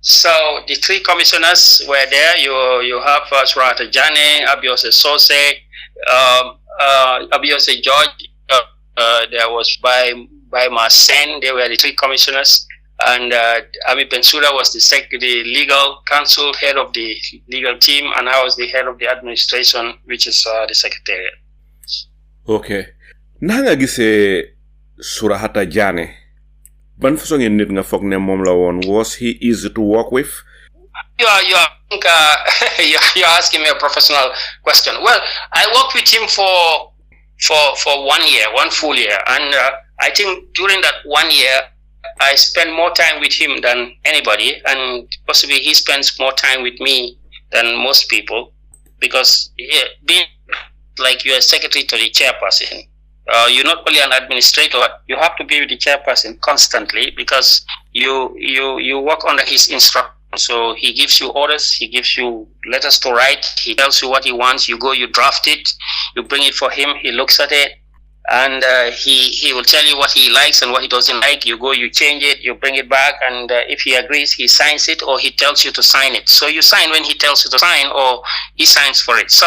So the 3 commissioners were there. You have Surata Janneh, Abiose Sose, Abiose George. There was by Marsen. They were the 3 commissioners, and Abi Bensouda was the legal counsel, head of the legal team, and I was the head of the administration, which is the secretariat. Okay. Nanga gise Surata Janneh. Ban façon ngeen nit nga foog ne moom la woon, was he easy to work with? You're asking me a professional question. Well, I worked with him for 1 year, 1 full year, and I think during that 1 year, I spent more time with him than anybody, and possibly he spends more time with me than most people, because being like you're a secretary to the chairperson. You're not only an administrator, you have to be with the chairperson constantly because you work under his instruction. So he gives you orders, he gives you letters to write, he tells you what he wants, you go, you draft it, you bring it for him, he looks at it, and he will tell you what he likes and what he doesn't like. You go, you change it, you bring it back, and if he agrees, he signs it, or he tells you to sign it. So you sign when he tells you to sign, or he signs for it. So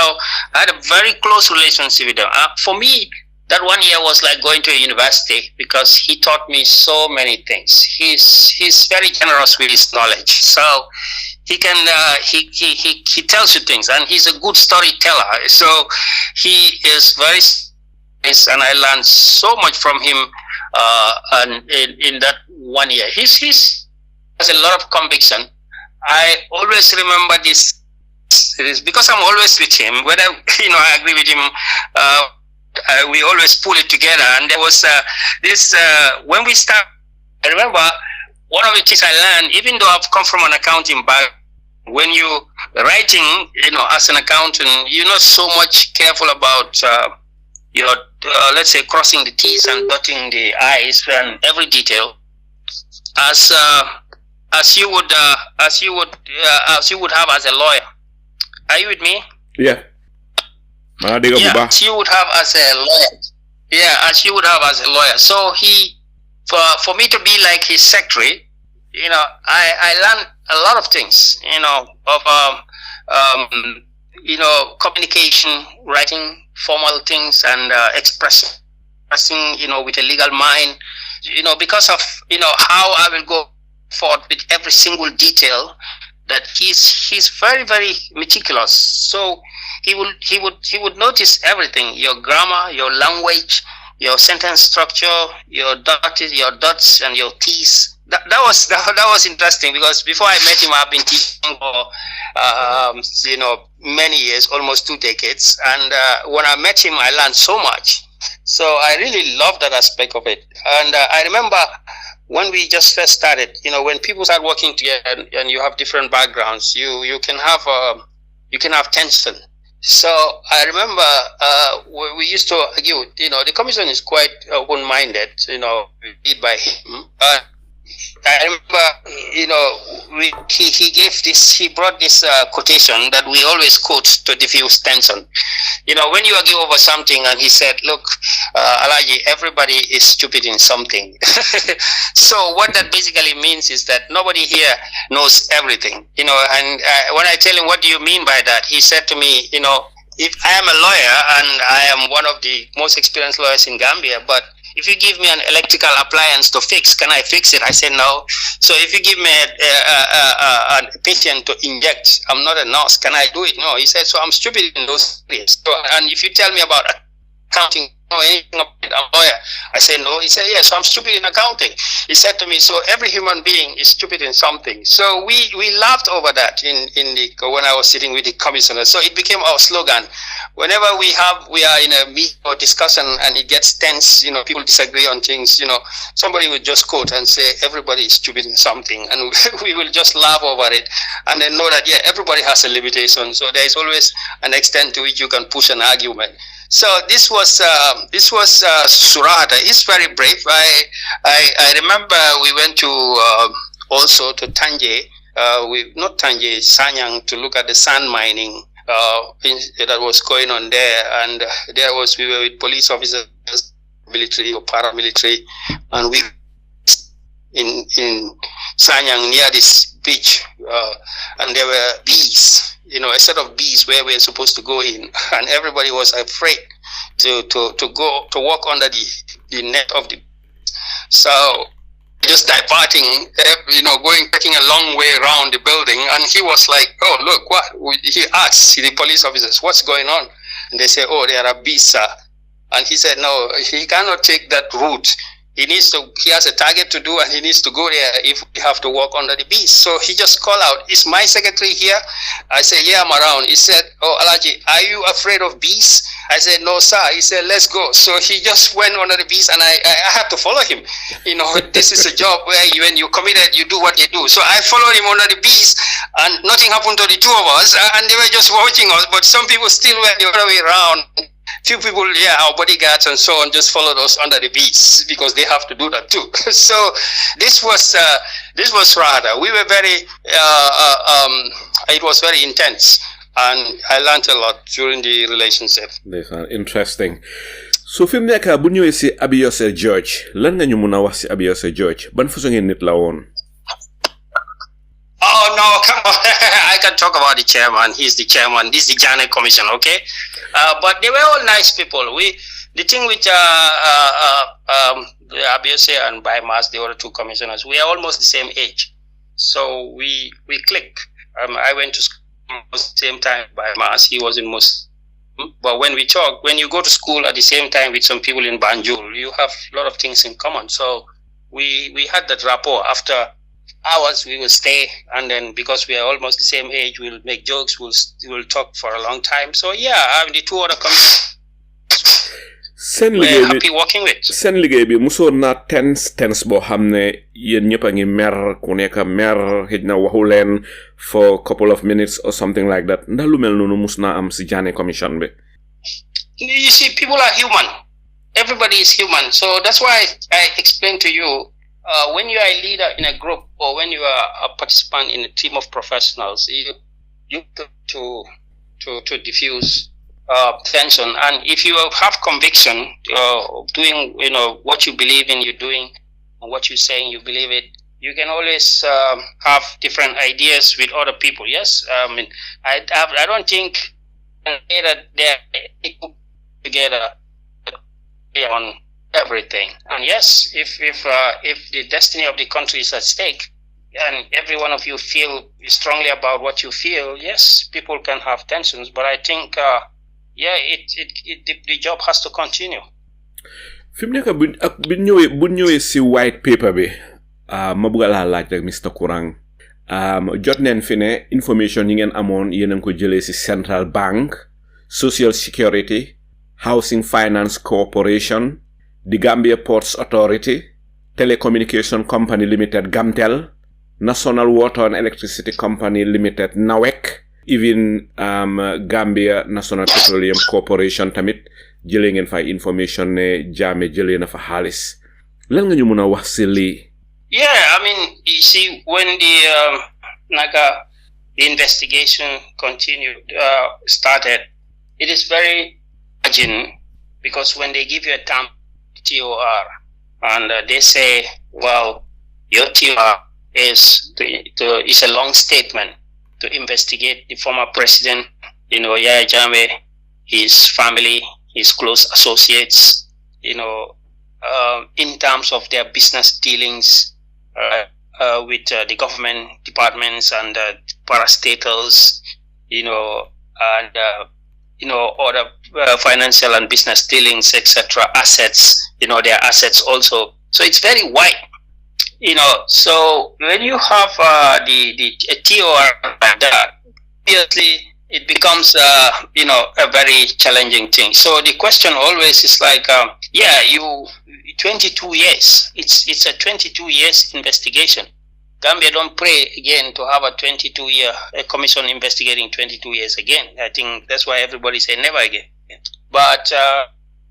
I had a very close relationship with him. For me, that 1 year was like going to a university because he taught me so many things. He's very generous with his knowledge. So he can he tells you things, and he's a good storyteller. So he is very nice, and I learned so much from him and in that 1 year. He has a lot of conviction. I always remember this It is because I'm always with him. Whether I agree with him, we always pull it together. And there was this when we start. I remember one of the things I learned, even though I've come from an accounting background. When you writing, as an accountant, you're not so much careful about your, let's say, crossing the T's and dotting the I's and every detail, as you would have as a lawyer. Are you with me? Yeah. As you would have as a lawyer. Yeah, as you would have as a lawyer. So for me to be like his secretary, I learned a lot of things, of communication, writing formal things, and expressing, with a legal mind, because of how I will go forward with every single detail. That he's very, very meticulous. So he would notice everything: your grammar, your language, your sentence structure, your dots, and your T's. That was interesting, because before I met him, I've been teaching for many years, almost 2 decades, and when I met him, I learned so much. So I really love that aspect of it. And I remember when we just first started, when people start working together and you have different backgrounds, you can have tension. So I remember we used to argue. The commission is quite open-minded. Led by him. I remember, he brought this quotation that we always quote to diffuse tension. When you argue over something, and he said, look, Alhaji, everybody is stupid in something. So what that basically means is that nobody here knows everything, and when I tell him, what do you mean by that? He said to me, if I am a lawyer, and I am one of the most experienced lawyers in Gambia, but if you give me an electrical appliance to fix, can I fix it? I said no. So if you give me a patient to inject, I'm not a nurse. Can I do it? No. He said, so I'm stupid in those areas. So, and if you tell me about accounting, anything about it, I'm a lawyer. I said no. He said, yes, so I'm stupid in accounting. He said to me, so every human being is stupid in something. So we laughed over that when I was sitting with the commissioner. So it became our slogan. Whenever we are in a meeting or discussion and it gets tense, people disagree on things, somebody will just quote and say, everybody is stupid in something. And we will just laugh over it and then know that, yeah, everybody has a limitation. So there is always an extent to which you can push an argument. So this was Surata. He's very brave. I remember we went to also to Tanje, Sanyang, to look at the sand mining that was going on there, and we were with police officers, military or paramilitary, and we in Sanyang near this beach, and there were bees. A set of bees where we were supposed to go in, and everybody was afraid to walk under the net of the. So just diverting, taking a long way around the building, and he was like, "Oh, look, what?" He asked the police officers, "What's going on?" And they say, "Oh, there are bees, sir." And he said, "No, he cannot take that route. He has a target to do, and he needs to go there if we have to walk under the bees." So he just called out, "Is my secretary here?" I said, "Yeah, I'm around." He said, "Oh, Alhaji, are you afraid of bees?" I said, "No, sir." He said, "Let's go." So he just went under the bees, and I had to follow him. This is a job where when you're committed, you do what you do. So I followed him under the bees, and nothing happened to the two of us, and they were just watching us, but some people still went the other way around. Few people, our bodyguards and so on, just followed us under the beats because they have to do that too. So this was rather, we were very, it was very intense, and I learned a lot during the relationship. That's interesting. So fi mu nekk bu ñëwee si Abiyose George, lan nga ñu mun a wax si Abiyose George? Ban façon ngeen nit la woon? Oh no, come on. I can talk about the chairman. He's the chairman. This is the Janneh Commission, okay? But they were all nice people. The thing with Abiyose and Baimas, the other two commissioners, we are almost the same age. So we click. I went to school at the same time Baimas. He was in Muslim. But when we talk, when you go to school at the same time with some people in Banjul, you have a lot of things in common. So we had that rapport after hours we will stay, and then because we are almost the same age, we'll make jokes, we'll talk for a long time. So yeah, the two other companies we're happy working with. Sen liggéey bi musoon na tense boo xam ne yéen ñëpp a ngi mer ku nekk mer xëj na waxu leen for a couple of minutes or something like that. Ndax lu mel noonu mus naa am si Janneh Commission bi. You see, people are human. Everybody is human. So that's why I explained to you, when you are a leader in a group or when you are a participant in a team of professionals, you to diffuse tension. And if you have conviction, doing what you believe in, you're doing, and what you're saying, you believe it, you can always have different ideas with other people. Yes, I mean, I don't think that they're together on everything. And yes, if the destiny of the country is at stake, and every one of you feel strongly about what you feel, yes, people can have tensions. But I think, the job has to continue. Fi mu nekk bu ñëwee si white paper bi ma bëgg laa laaj rek Mr Kurang jot neen fi ne information yi ngeen amoon yéen a ngi ko jëlee si Central Bank, Social Security, Housing Finance Corporation, the Gambia Ports Authority, Telecommunication Company Limited Gamtel, National Water and Electricity Company Limited NAWEC, even Gambia National Petroleum Corporation tamit jëlee ngeen fay information ne Jammeh jëlee na fa xaalis. Lan nga ñu mën a wax si lii? Yeah, I mean, you see, when the investigation started, it is very urgent, because when they give you a term TOR and they say, well, your TOR is a long statement to investigate the former president, Yahya Jammeh, his family, his close associates, in terms of their business dealings with the government departments and parastatals, and other financial and business dealings, etc., assets, their assets also. So it's very wide, So when you have the TOR like that, obviously it becomes a very challenging thing. So the question always is like, 22 years. It's a 22 years investigation. Gambia don't pray again to have a 22-year commission investigating 22 years again. I think that's why everybody say never again. But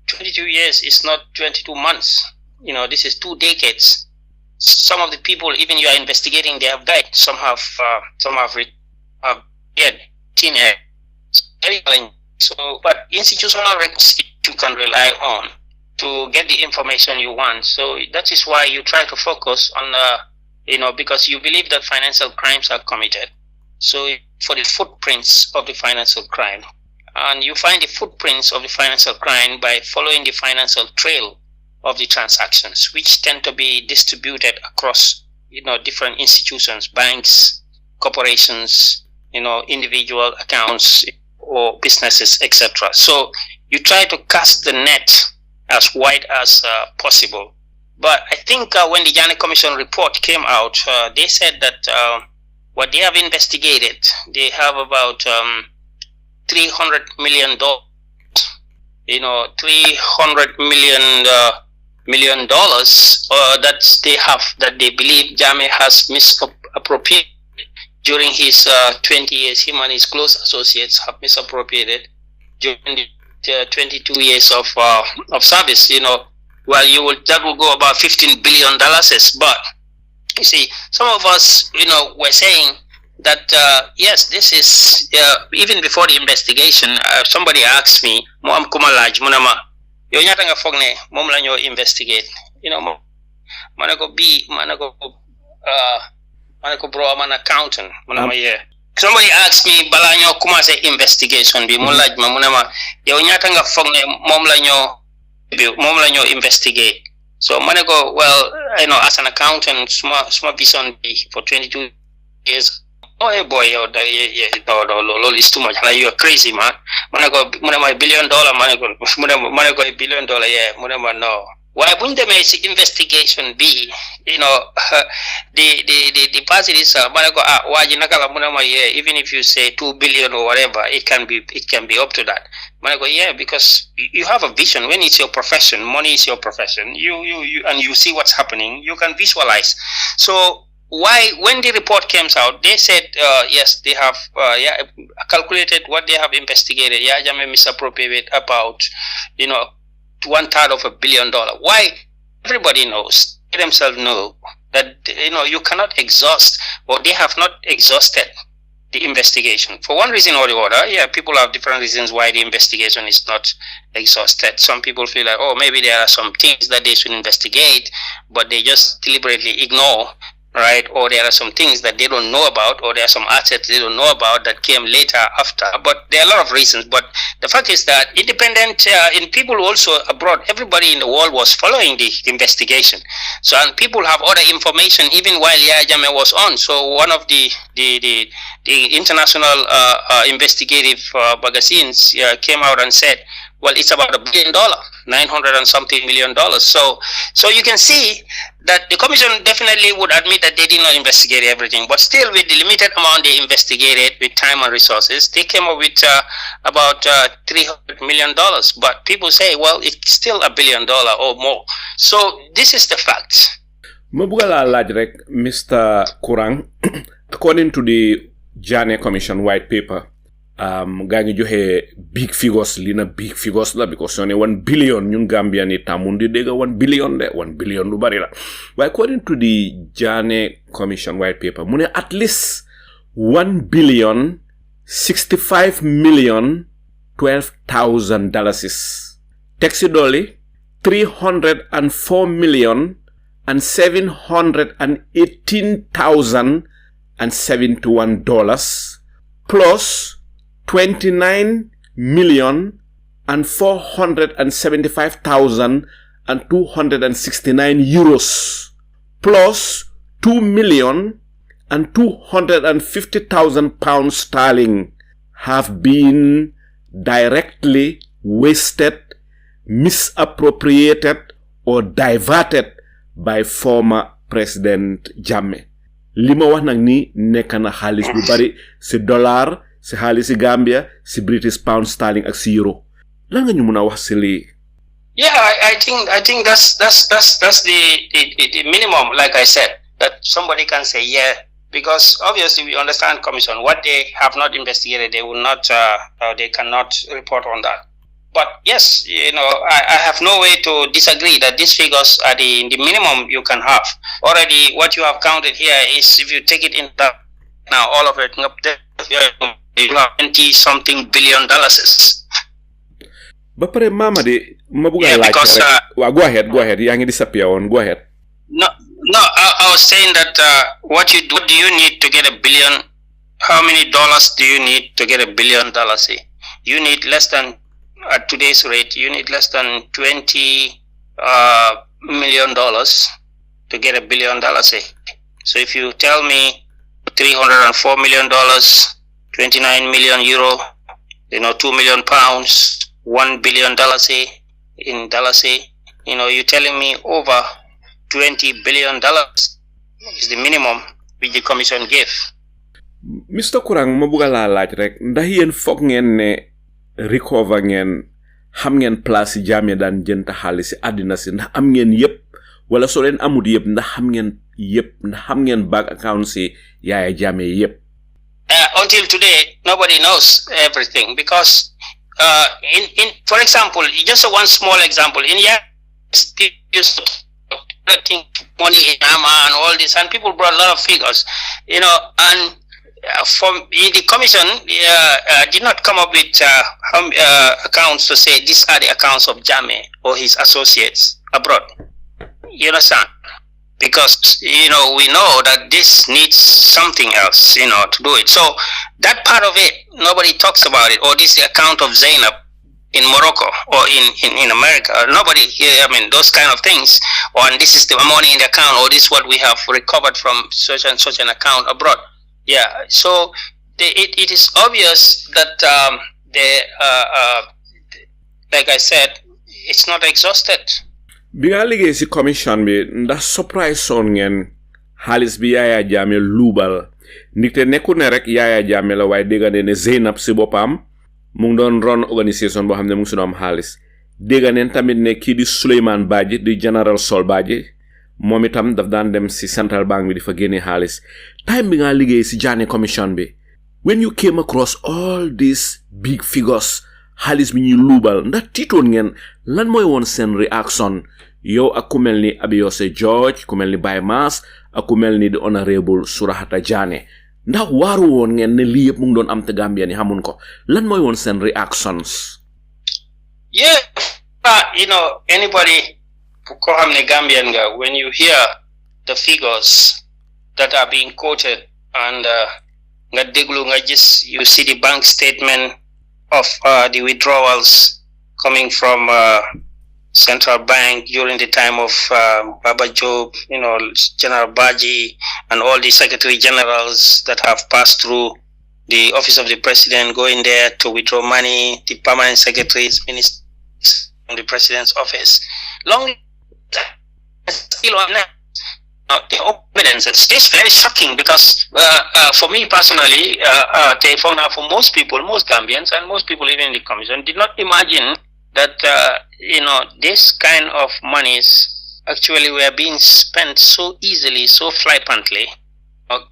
22 years is not 22 months. This is 2 decades. Some of the people, even you are investigating, they have died. Some have dead. Teenage. Very challenging. So, but institutional records you can rely on to get the information you want. So that is why you try to focus on because you believe that financial crimes are committed. So for the footprints of the financial crime, and you find the footprints of the financial crime by following the financial trail of the transactions, which tend to be distributed across different institutions, banks, corporations, individual accounts or businesses, etc. So you try to cast the net as wide as possible. But I think when the Janneh Commission report came out, they said that what they have investigated, they have about $300 million, $300 million that they believe Jammeh has misappropriated during his 20 years. Him and his close associates have misappropriated during the 22 years of service. Well, that will go about $15 billion. But you see, some of us, were saying that yes, this is even before the investigation. Somebody asked me, "Moam kumalaj munama, yo nyata nga fogne mom la ñoo investigate." Manako bro, I'm an accountant. Munama yeah. Somebody asked me, "Bala ñoo commencé investigation bi mu laaj ma munama, yo nyata nga fogne mom la ñoo investigate." So manako, well, as an accountant, small vision for 22 years. Oh, hey boy, no, it's too much. Like, you're crazy, man. Manako, $1 billion, manako, $1 billion, yeah, no. Why wouldn't they make investigation be? The person is even if you say 2 billion or whatever, it can be up to that. Yeah, because you have a vision. When it's your profession, money is your profession. You and you see what's happening, you can visualize. So why, when the report came out, they said yes, they have calculated what they have investigated. Yeah, Jammeh misappropriated about 1/3 of $1 billion. Why? Everybody knows, they themselves know that you cannot exhaust, or they have not exhausted the investigation for one reason or the other. Yeah, people have different reasons why the investigation is not exhausted. Some people feel like, oh, maybe there are some things that they should investigate, but they just deliberately ignore, right? Or there are some things that they don't know about, or there are some assets they don't know about that came later after. But there are a lot of reasons. But the fact is that independent in people also abroad, everybody in the world was following the investigation. So, and people have other information even while Yahya Jammeh was on. So one of the international investigative magazines came out and said, well, it's about $1 billion, 900 and something million dollars. So you can see that the commission definitely would admit that they did not investigate everything, but still, with the limited amount they investigated, with time and resources, they came up with about $300 million. But people say, well, it's still $1 billion or more. So this is the fact. Mabugala Lajrek, Mr. Kurang, according to the Janneh Commission white paper, gangi joxe big figures, lina big figures la, because on 1 billion ñun Gambia ni tamundi dega 1 billion de 1 billion lu bari la. But according to the Janneh Commission white paper, mune at least 1 billion 65 million $12,000 is taxi dolly 304 million and $718,071 plus 29 million and 475,269 euros plus 2 million and 250,000 pounds sterling have been directly wasted, misappropriated, or diverted by former President Jammeh. Lima wax nak ni nek na xaliss bu bari ci dollar, si xaalis si Gambia, si British pound sterling ak si euro. Lan nga ñu mëna wax ci li? Yeah, I think that's the minimum, like I said, that somebody can say, yeah, because obviously we understand commission, what they have not investigated, they will not, they cannot report on that. But yes, I have no way to disagree that these figures are the minimum you can have. Already, what you have counted here is, if you take it in that now, all of it up there, you have 20-something billion dollars. But Mamadi, mabuga like go ahead. Yangi disappear on. Go ahead. No. I was saying that what do you need to get $1 billion? How many dollars do you need to get $1 billion? You need less than, at today's rate, you need less than $20 million to get $1 billion. So if you tell me $304 million, 29 million euro, 2 million pounds, $1 billion in dollars, you're telling me over $20 billion is the minimum which the commission gave. Mr. Kurang, mabuga la laaj rek ndax yeen fokk ngeen ne recover ngeen xam ngeen place Jammeh daan jënta xaalis ci àddina si ndax am ngeen yépp wala soo leen amut yépp ndax xam ngeen yépp ndax xam ngeen bank account si Yahya Jammeh yépp? Until today, nobody knows everything because, for example, just one small example, in Yahya money in Nama and all this, and people brought a lot of figures, and from the commission did not come up with accounts to say these are the accounts of Jammeh or his associates abroad. You understand? Because we know that this needs something else, to do it. So that part of it, nobody talks about it. Or this account of Zainab in Morocco or in America. Nobody, those kind of things. And this is the money in the account, or this is what we have recovered from such and such an account abroad. Yeah. So it is obvious that like I said, it's not exhausted. bi nga liggéey si commission bi ndax surprise son ngeen xaalis bi Yaya Jammeh luubal ndikte nekku ne rek Yaya Jammeh la waaye dégg ne Zeynab si boppam mu ngi doon ron organisation boo xam ne mu ngi si doon am xaalis dégg neen tamit ne kii di Souleymane Badji di General Sol Badji moom itam daf daan dem si Central Bank bi di fa génne xaalis time bi nga liggéey si Janneh Commission bi when you came across all these big figures xaalis bi ñuy luubal ndax tiitoon ngeen lan mooy woon seen reaction yow ak ku mel ni Abiyose George ku mel ni Baye Mass ak ku mel ni di honorable Surahata Janneh ndax waaru woon ngeen ne lii yëpp mu ngi doon am te Gambia ni xamun ko lan mooy woon seen reactions? Yeah, anybody ko xam ne Gambian nga, when you hear the figures that are being quoted and nga déglu nga gis, you see the bank statement of the withdrawals coming from Central Bank during the time of Baba Job, General Badji, and all the Secretary Generals that have passed through the Office of the President, going there to withdraw money, the permanent secretaries, ministers from the President's office. Long still on that. The evidence, it's very shocking because for me personally, they found out for most people, most Gambians, and most people even in the commission did not imagine that this kind of monies actually were being spent so easily, so flippantly.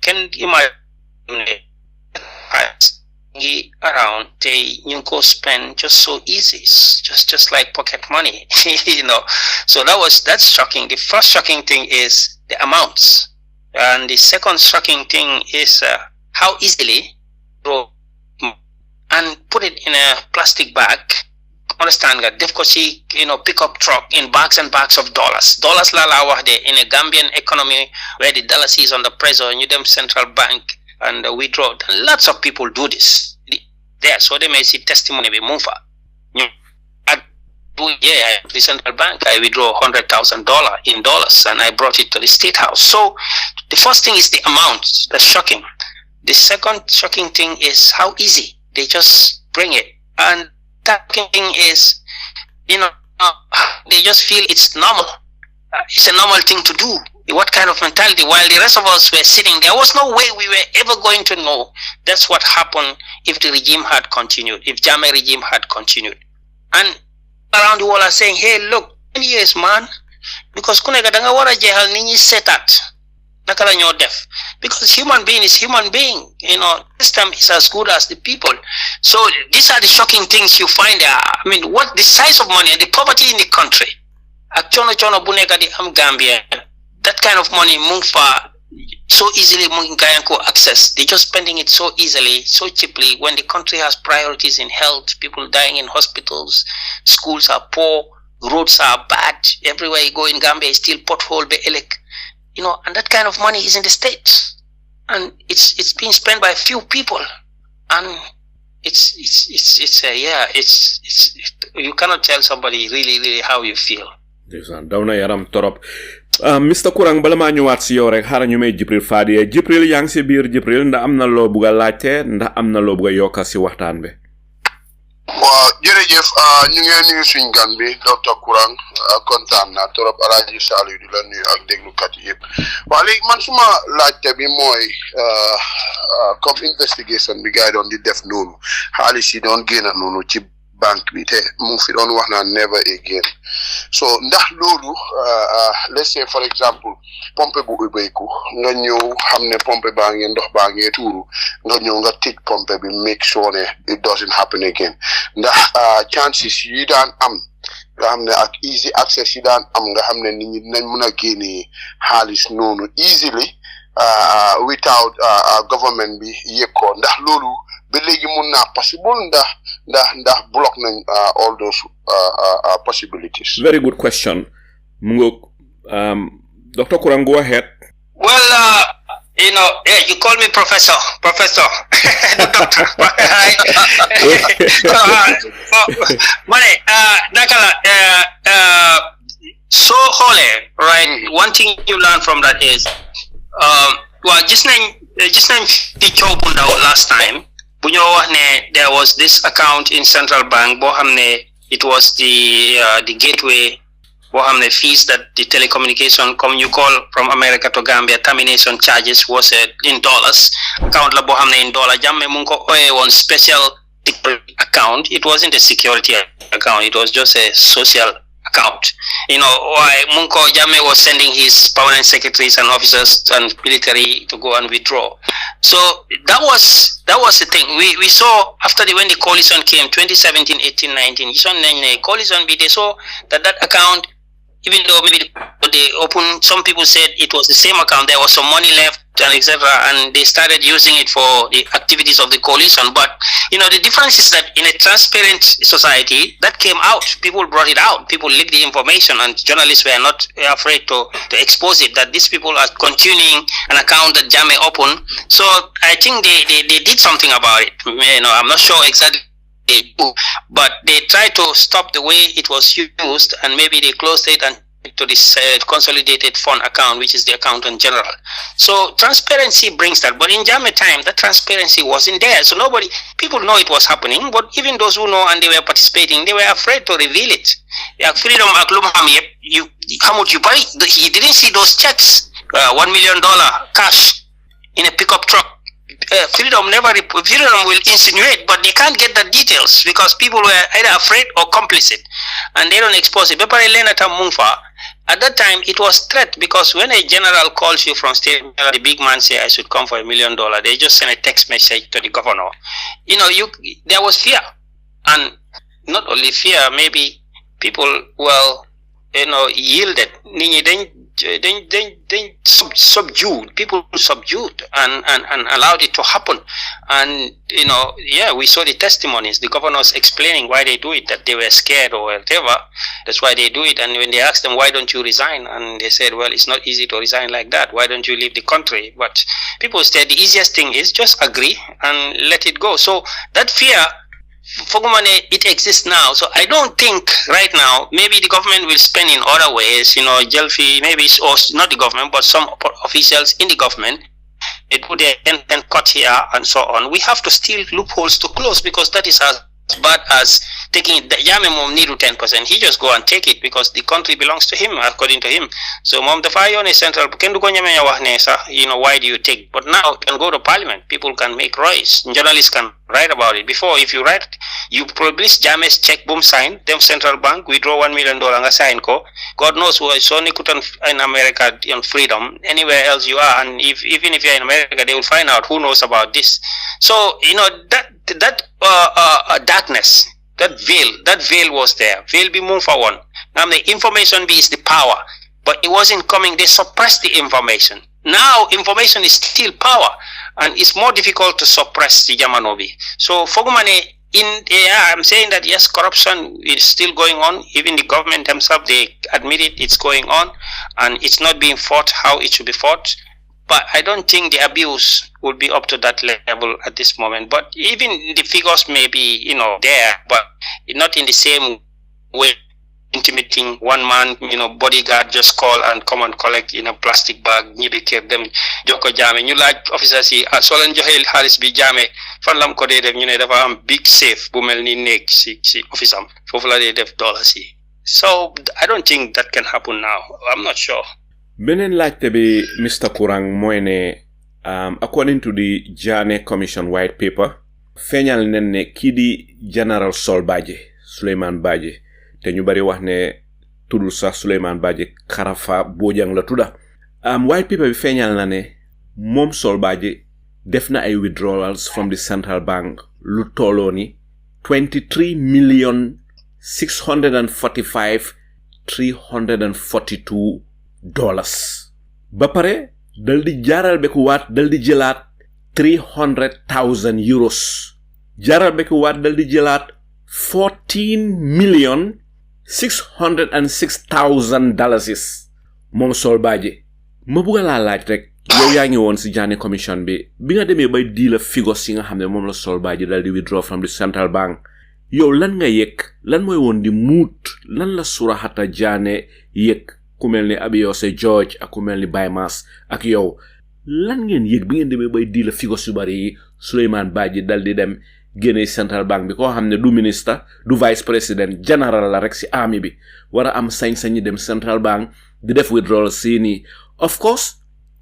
Can you imagine around you go spend just so easy, just like pocket money, So that's shocking. The first shocking thing is the amounts, and the second shocking thing is how easily and put it in a plastic bag. Understand that they've got pickup truck in bags and bags of dollars la in a Gambian economy where the dollar is under pressure, and you them central bank and withdraw. Lots of people do this there, so they may see testimony be move. The central bank, I withdraw $100,000 in dollars and I brought it to the State House. So the first thing is the amount. That's shocking. The second shocking thing is how easy they just bring it. And shocking thing is, they just feel it's normal. It's a normal thing to do. What kind of mentality? While the rest of us were sitting, there was no way we were ever going to know that's what happened if the regime had continued, if Jammeh regime had continued. And around the world are saying, hey, look, 10 years, man, because kunega danga wara jehal nini setat nakala nyo def, because human being is human being, system is as good as the people. So these are the shocking things you find there. I mean, what the size of money and the poverty in the country. Akchono chono bunega di am Gambia, that kind of money move far so easily mungayanko access. They're just spending it so easily, so cheaply, when the country has priorities in health, people dying in hospitals, schools are poor, roads are bad, everywhere you go in Gambia is still pothole be elek. And that kind of money is in the state. And it's being spent by a few people. And it's you cannot tell somebody really how you feel. Dawna yaram torop. Mr. Kurang, bala ma ñëwaat si yow rek xara ñu may Jibril Fadiye. Jibril yaa ngi si biir Jibril, ndax am na loo bugg a laajte, ndax am na loo bugg a yokka si waxtaan bi. Waaw jërëjëf ñu ngi nuyu suñu gan bi Dr. Kurang, kontaan naa torop Alhaj Salieu di la nuyu ak déglukat yi yëpp. Waaw léegi man suma laajte bi mooy comme investigation bi gars yi doon di def noonu xaalis yi doon génn noonu ci banque bi te mu fi doon wax naa never again. So ndax loolu let's say for example pompe bu ubbeeku nga ñëw xam ne pompe baa ngee ndox baa ngee tuuru nga ñëw nga tëj pompe bi make sure ne it doesn't happen again. Ndax chances yi daan am nga xam ne ak easy access yi daan am nga xam ne nit ñi dinañ mën a génnee xaalis noonu easily without government bi yëg ko, ndax loolu ba léegi mun naa possible ndax block nañ all those possibilities. Very good question. Mungo, Dr. Kurang, go ahead. Well, you call me professor, doctor. Nakala, so holy, right? One thing you learn from that is, well, just name the job last time. There was this account in Central Bank. It was the gateway fees that the telecommunication you call from America to Gambia termination charges was in dollars. Account la bo xamne in dollar Jammeh mu ko oye on special account. It wasn't a security account, it was just a social account. Why Munko Jammeh was sending his permanent secretaries and officers and military to go and withdraw. So that was the thing. We saw after when the coalition came 2017, 18, 19, coalition they saw that account, even though maybe they opened, some people said it was the same account, there was some money left and etc. And they started using it for the activities of the coalition. But the difference is that in a transparent society, that came out. People brought it out. People leaked the information, and journalists were not afraid to expose it, that these people are continuing an account that Jammeh opened. So I think they did something about it. I'm not sure exactly, but they tried to stop the way it was used, and maybe they closed it and to this consolidated fund account, which is the accountant general. So transparency brings that, but in Jammeh time, the transparency wasn't there. So people know it was happening, but even those who know and they were participating, they were afraid to reveal it. Freedom how much you buy? He didn't see those checks, $1 million cash in a pickup truck. Freedom will insinuate, but they can't get the details because people were either afraid or complicit, and they don't expose it. At that time, it was threat, because when a general calls you from state, the big man say, I should come for $1 million, they just send a text message to the governor. There was fear, and not only fear, maybe people yielded. They subdued. People subdued and allowed it to happen. And we saw the testimonies, the governors explaining why they do it, that they were scared or whatever. That's why they do it. And when they asked them, why don't you resign? And they said, well, it's not easy to resign like that. Why don't you leave the country? But people said the easiest thing is just agree and let it go. So that fear, it exists now. So I don't think right now, maybe the government will spend in other ways, Jelfi, maybe, or not the government, but some officials in the government, they put their and cut here and so on. We have to steal loopholes to close, because that is as bad as taking it. Jammeh mom need 10%. He just go and take it because the country belongs to him, according to him. So mom the fire on a central, why do you take? But now you can go to parliament. People can make noise. Journalists can write about it. Before, if you write, you publish Jammeh's check, boom, sign, them central bank, withdraw $1 million, sign ko. God knows who is only in America on freedom, anywhere else you are. And even if you're in America, they will find out who knows about this. So, that darkness, that veil was there. Veil be moved for one. Now the information is the power, but it wasn't coming. They suppressed the information. Now information is still power, and it's more difficult to suppress the Jamanobi. So Fogumane, I'm saying that yes, corruption is still going on. Even the government themselves, they admit it's going on, and it's not being fought how it should be fought. But I don't think the abuse will be up to that level at this moment. But even the figures may be, there, but not in the same way. Intimidating one man, bodyguard just call and come and collect in a plastic bag. Ñibi kër dem joko Jammeh ñu laaj officers yi so leen joxe xaalis bi Jammeh fan lam ko dee def ñu ne dafa am big safe bu mel ni néeg si office am foofu la dee def dollars yi. So I don't think that can happen now. I'm not sure. Beneen laajte bi Mr. Kurang mooy ne according to the Janneh Commission white paper, feeñal nen ne kii di General Sol Badji Suleiman Badji te ñu bari wax ne tudul sax Suleiman Badji Karafa Bojang la tudda. White paper bi feeñal na ne moom Sol Badji def na ay withdrawals from the central bank lu tolloo ni $23,645,342 ba pare dal di jaaral beku waat dal di jëlaat €300,000 jaaral beku waat dal di jëlaat $14,606,000 moom Sol Badji. Ma bëgg laa laaj rek, yow yaa ngi woon si Janneh Commission bi nga demee bay di la figures yi nga xam ne moom la Sol Badji dal di withdraw from the central bank, yow lan nga yëg, lan mooy woon di muut, lan la Surahata Janneh yëg, ku mel ni Abiyose George ak ku mel ni Baye Mass ak yow, lan ngeen yëg bi ngeen demee bay di la figures yu bari yi Suleiman Badji dal di dem génnee central bank bi koo xam ne du ministre du vice président général la rek si army bi war a am sañ-sañi dem central bank di def withdrawal seeni of course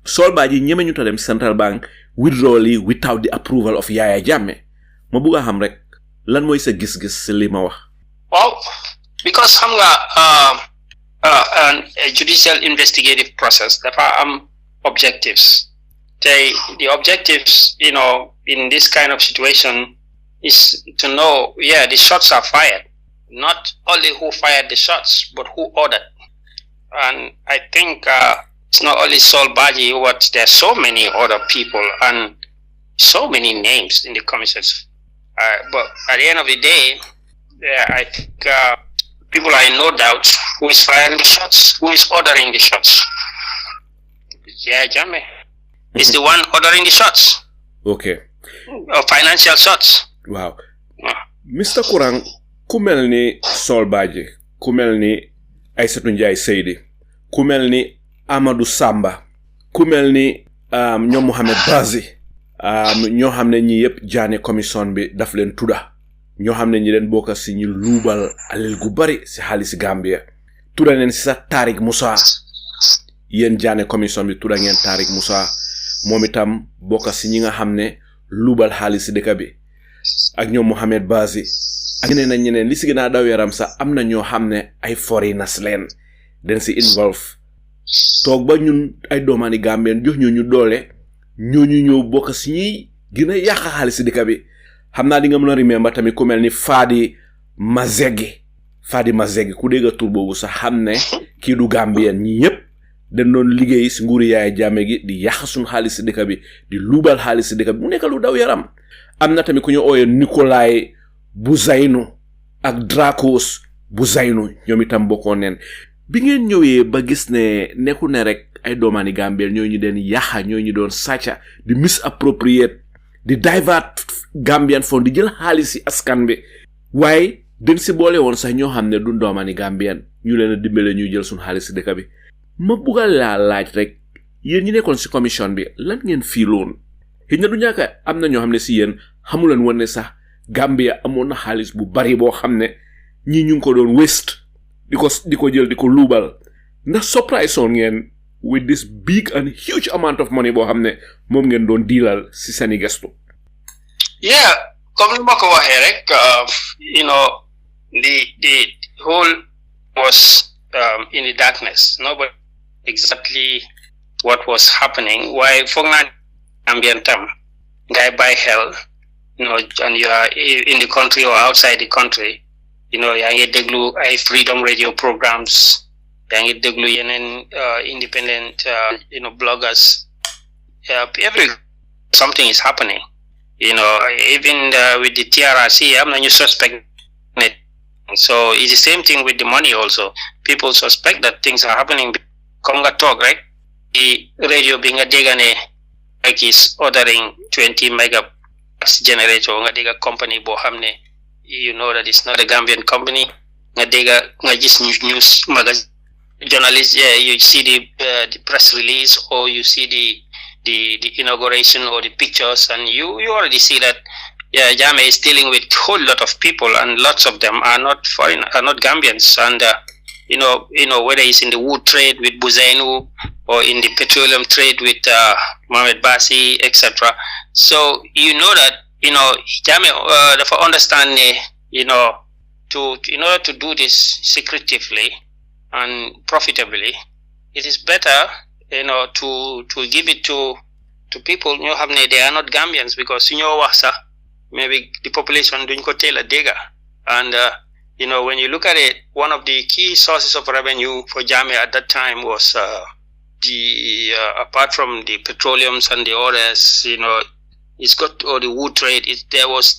soldat yi ñeme ñu ta dem central bank withdrawal yi without the approval of Yaya Jammeh ma bëgg a xam rek lan mooy sa gis-gis si li ma wax. Well, because xam nga a judicial investigative process dafa am objectives. The objectives, in this kind of situation is to know, the shots are fired. Not only who fired the shots, but who ordered. And I think it's not only Sol Baji, but there are so many other people and so many names in the commissions. But at the end of the day, I think people are in no doubt who is firing the shots, who is ordering the shots. Yeah, Jammeh is the one ordering the shots. Okay. Or financial shots. Wow. Mr. Kurang, ku mel ni Sol Baji, ku mel ni Aïssatou Njie Seydi, ku mel ni Amadou Samba, ku mel ni ñoom Mohamed Bazi, ñoo xam ne ñi yëpp Janneh Commission bi daf leen tudda ñoo xam ne ñi leen bokka si ñu luubal alal gu bari si xaalis Gambia tudda leen si sa Tariq Musa yéen Janneh Commission bi tudda ngeen Tariq Musa moom itam bokka si ñi nga xam ne luubal xaalis dëkk bi ak ñoom Mohamed Bazi ak ñeneen li si gën a daw yaram sax am na ñoo xam ne ay foreigners leen den si involve toog ba ñun ay doomaani Gambien jox ñu doole ñooñu ñëw bokk si ñi gën a yàq xaalis dëkk bi xam naa di nga mën a remember tamit ku mel ni Fadi Mazegi ku dégg tur boobu sax xam ne kii du Gambien ñi ñëpp dañ doon liggéey si nguuri Yaya Jammeh gi di yàq suñu xaalis dëkk bi di luubal xaalis dëkk bi mu nekk lu daw yaram am na tamit ku ñu ooyee Nikolai Buzaynu ak Dracos Buzaynu ñoom itam bokkoon neen bi ngeen ñëwee ba gis ne nekku ne rek ay doomaani Gambien ñoo ñu den yaxa ñoo ñu doon sàcca di misappropriate di divert Gambian fond di jël xaalis si askan bi waaye den si boole woon sax ñoo xam ne du doomaani Gambien ñu leen a dimbale ñuy jël suñu xaalis si dëkk bi ma buggal laa laaj rek yéen ñi nekkoon si commission bi lan ngeen fiiloon xëy na du ñàkk am na ñoo xam ne si yéen xamuleen woon ne sax Gambia amoon na xaalis bu bari boo xam ne ñii ñu ngi ko doon waste di ko jël di ko luubal ndax surprise on ngeen with this big and huge amount of money boo xam ne moom ngeen doon diilal si seeni gestu. Yeah, comme ni ma ko waxee rek, the whole was in the darkness. Nobody exactly what was happening. Why foog naa Gambian tam ngay bàyyi xel, and you are in the country or outside the country, yaa ngi déglu ay freedom radio programs, yaa ngi déglu yeneen independent bloggers. Every something is happening. Even with the TRRC, I'm not you suspect it. So it's the same thing with the money also. People suspect that things are happening. Konga talk, right? The radio being a digane like is ordering 20 megabytes generator, nga company bohamne. You know that it's not a Gambian company. Nga just news magazine journalists. Yeah, you see the press release or you see the inauguration or the pictures, and you already see that Jammeh is dealing with a whole lot of people, and lots of them are not foreign, are not Gambians, and whether it's in the wood trade with Buzainu or in the petroleum trade with Mohamed Basi, etc. So you know that Jammeh, for understand in order to do this secretively and profitably, it is better to give it to people they are not Gambians, because maybe the population duñ ko teel a dégga. And when you look at it, one of the key sources of revenue for Jammeh at that time was apart from the petroleums and the others, it's got all the wood trade. There was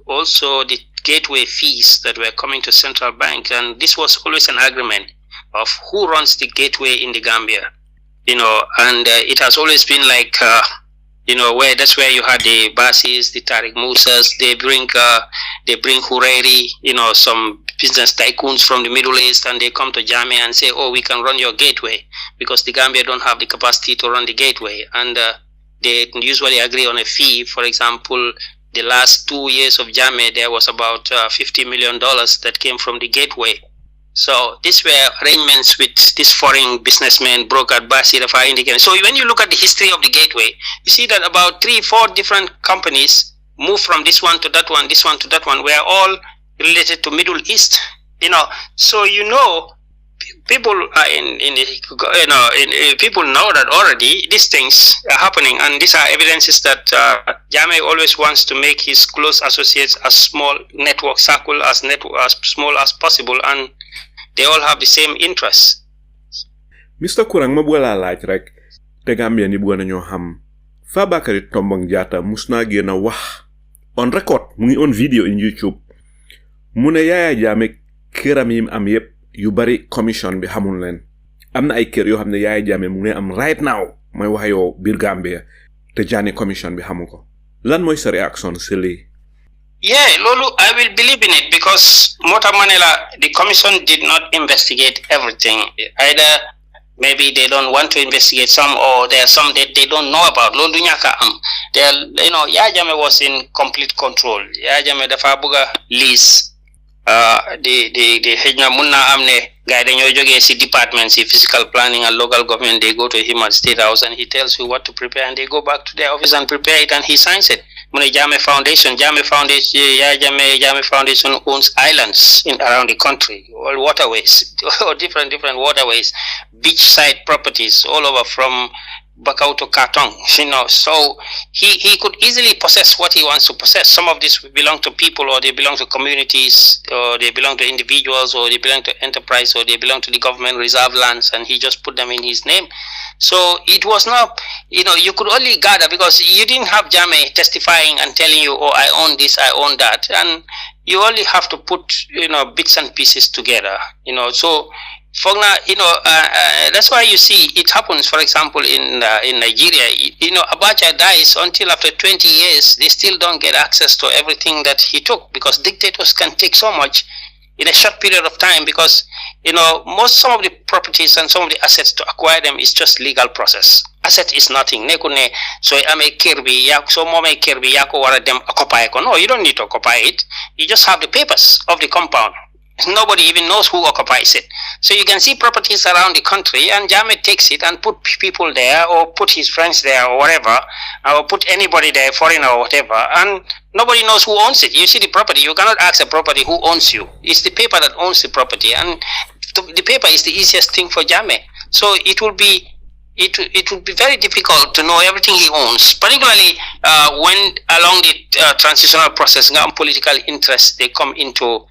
also the gateway fees that were coming to central bank, and this was always an agreement of who runs the gateway in the Gambia. And it has always been like, that's where you had the Basis, the Tariq Musas, they bring Hureri, some business tycoons from the Middle East, and they come to Jammeh and say, oh, we can run your gateway, because the Gambia don't have the capacity to run the gateway. And they usually agree on a fee. For example, the last 2 years of Janneh, there was about $50 million that came from the gateway. So these were arrangements with this foreign businessmen, broker, Basir, indicated. So when you look at the history of the gateway, you see that about 3-4 different companies moved from this one to that one, this one to that one. We are all related to Middle East, So people are people know that already these things are happening, and these are evidences that Janneh always wants to make his close associates a small network circle, as small as possible, and they all have the same interests. Mr. Kurang, ma bugala laaj rek te Gambia ni bugana ñoo xam Fabakary Tombong Jatta musna gena wax on record mu ngi on video in YouTube mu ne Yaya Jammeh këram yi am yépp yu bari commission bi xamul leen am na ay kër yoo xam ne Yaya Jammeh mu ngi am right now mooy wax yow biir Gambia te Janneh Commission bi xamu ko lan mooy sa réaction si lii? Yeah, Lulu, I will believe in it because Mota Manela, the commission did not investigate everything. Either maybe they don't want to investigate some, or there are some that they don't know about. Lulu Nyaka Yaya Jammeh was in complete control. Yaya Jammeh dafa buga lease the hejna munna amne guy dañoo joge ci departments ci physical planning and local government. They go to him at State House and he tells you what to prepare, and they go back to their office and prepare it, and he signs it. Janneh Foundation, Yaya Jammeh Foundation owns islands around the country, all waterways, or different waterways, beachside properties all over from Bakau to Katong, so he could easily possess what he wants to possess. Some of this belong to people, or they belong to communities, or they belong to individuals, or they belong to enterprise, or they belong to the government reserve lands, and he just put them in his name. So it was not, you could only gather because you didn't have Jammeh testifying and telling you, oh, I own this, I own that, and you only have to put, bits and pieces together, so Fogna, that's why you see it happens, for example, in Nigeria. Abacha dies until after 20 years, they still don't get access to everything that he took, because dictators can take so much in a short period of time, because, some of the properties and some of the assets to acquire them is just legal process. Asset is nothing. So ame kirby, so mome kirby, yako wara dem occupy ko. No, you don't need to occupy it. You just have the papers of the compound. Nobody even knows who occupies it. So you can see properties around the country, and Jammeh takes it and put people there, or put his friends there, or whatever, or put anybody there, foreigner or whatever, and nobody knows who owns it. You see the property, you cannot ask a property who owns you. It's the paper that owns the property, and the paper is the easiest thing for Jammeh. So it will be very difficult to know everything he owns, particularly when along the transitional process, political interests, they come into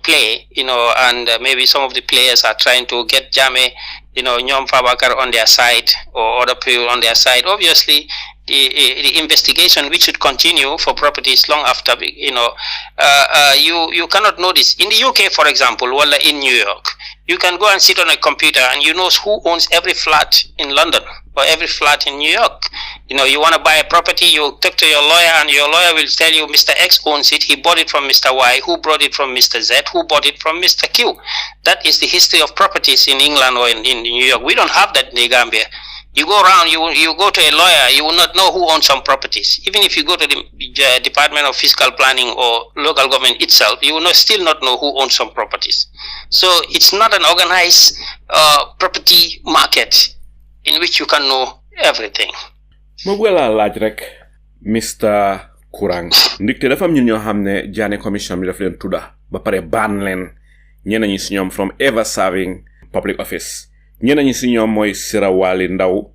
play, and maybe some of the players are trying to get Jammeh, Nyom Fabakary on their side, or other people on their side. Obviously, the investigation, which should continue for properties long after, you cannot know this. In the UK, for example, or in New York, you can go and sit on a computer and you know who owns every flat in London or every flat in New York. You want to buy a property, you talk to your lawyer, and your lawyer will tell you Mr. X owns it, he bought it from Mr. Y, who bought it from Mr. Z, who bought it from Mr. Q. That is the history of properties in England or in New York. We don't have that in the Gambia. You go around, you go to a lawyer, you will not know who owns some properties. Even if you go to the Department of Fiscal Planning or local government itself, you will still not know who owns some properties. So it's not an organized property market in which you can know everything. Ma wala laaj rek Mr. Kurang ndikte dafa am ñun ñoo xam ne Janneh Commission bi daf leen tudda ba pare ban leen ñenn ñi si ñoom from ever serving public office. Ñenn ñi si ñoom mooy Sira Wali Ndaw,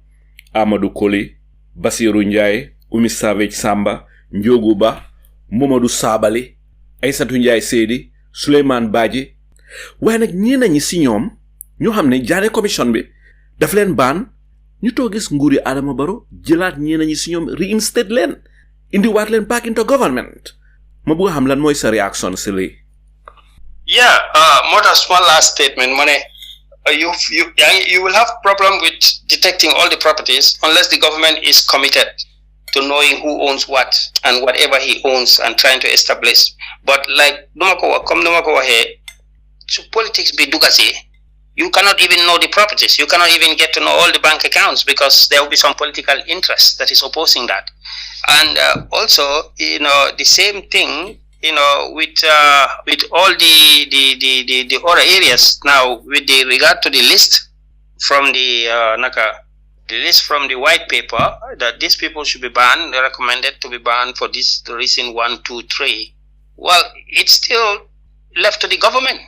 Amadou Koli, Basiru Njie, Umi Savage Samba, Njogu Ba, Momadou Sabali, Aïssatou Njie Seydi, Suleiman Badji. Waaye nag ñenn ñi si ñoom ñoo xam ne Janneh Commission bi daf leen ban ñu to gis nguuri Adama Barrow jëlaat ñenn ñi si ñoom reinstate leen indi waat leen back into government. Ma bëgg xam lan mooy sa réaction si lii. Yeah, more than small last statement, money. You will have problem with detecting all the properties unless the government is committed to knowing who owns what and whatever he owns and trying to establish. But like Numako here, so politics be dugasi. You cannot even know the properties. You cannot even get to know all the bank accounts because there will be some political interest that is opposing that. And also, the same thing, with all the other areas now, with the regard to the list from the list from the white paper, that these people should be banned, they're recommended to be banned for this reason 1, 2, 3. Well, it's still left to the government.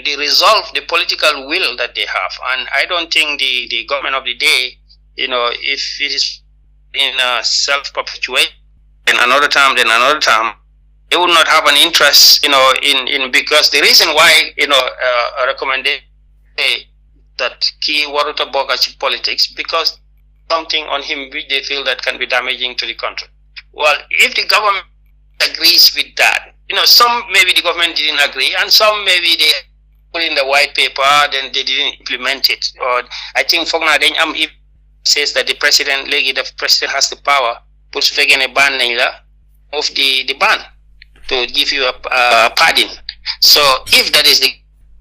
They resolve the political will that they have. And I don't think the government of the day, if it is in self-perpetuation, then another time, they would not have an interest, in because the reason why, a recommendation that key waruta bogachi politics, because something on him which they feel that can be damaging to the country. Well, if the government agrees with that, some maybe the government didn't agree, and some maybe they put in the white paper, then they didn't implement it. Or I think Fogna then says that the president has the power to again a ban of the ban to give you a pardon. So if that is the